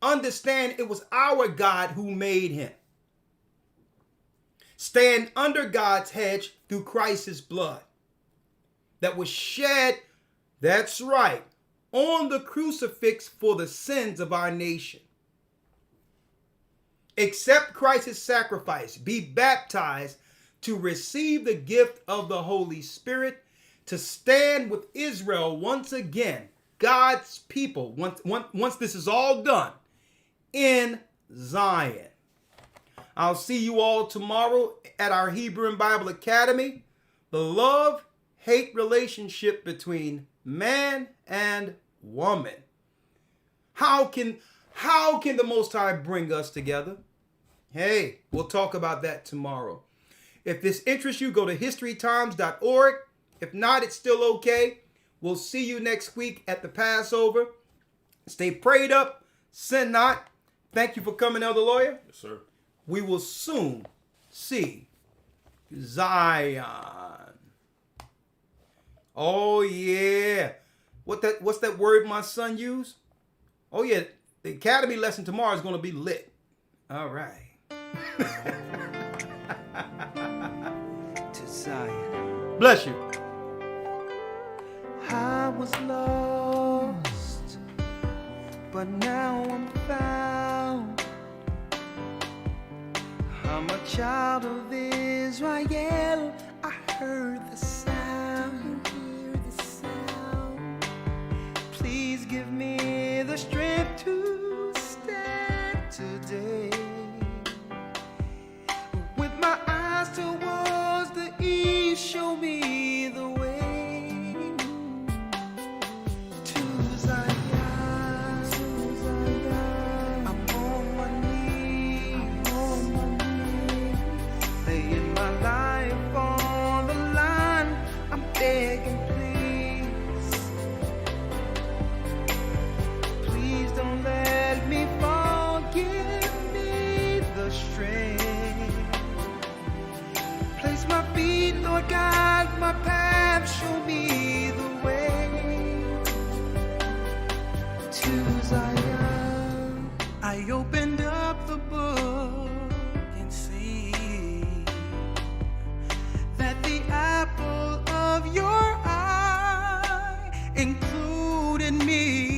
Understand it was our God who made him. Stand under God's hedge through Christ's blood that was shed, that's right, on the crucifix for the sins of our nation. Accept Christ's sacrifice. Be baptized to receive the gift of the Holy Spirit, to stand with Israel once again, God's people, once this is all done, in Zion. I'll see you all tomorrow at our Hebron Bible Academy. The love-hate relationship between man and woman. How can the Most High bring us together? Hey, we'll talk about that tomorrow. If this interests you, go to historytimes.org. If not, it's still okay. We'll see you next week at the Passover. Stay prayed up, sin not. Thank you for coming, Elder Lawya. Yes, sir. We will soon see Zion. Oh, yeah. What's that word my son used? Oh, yeah. The Academy lesson tomorrow is going to be lit. All right. To Zion. Bless you. I was lost, but now I'm found. I'm a child of Israel. I heard the sound. You hear the sound. Please give me the strength to stand today. With my eyes towards the east, show me the way. Guide my path, show me the way to Zion. I opened up the book and see that the apple of your eye included me.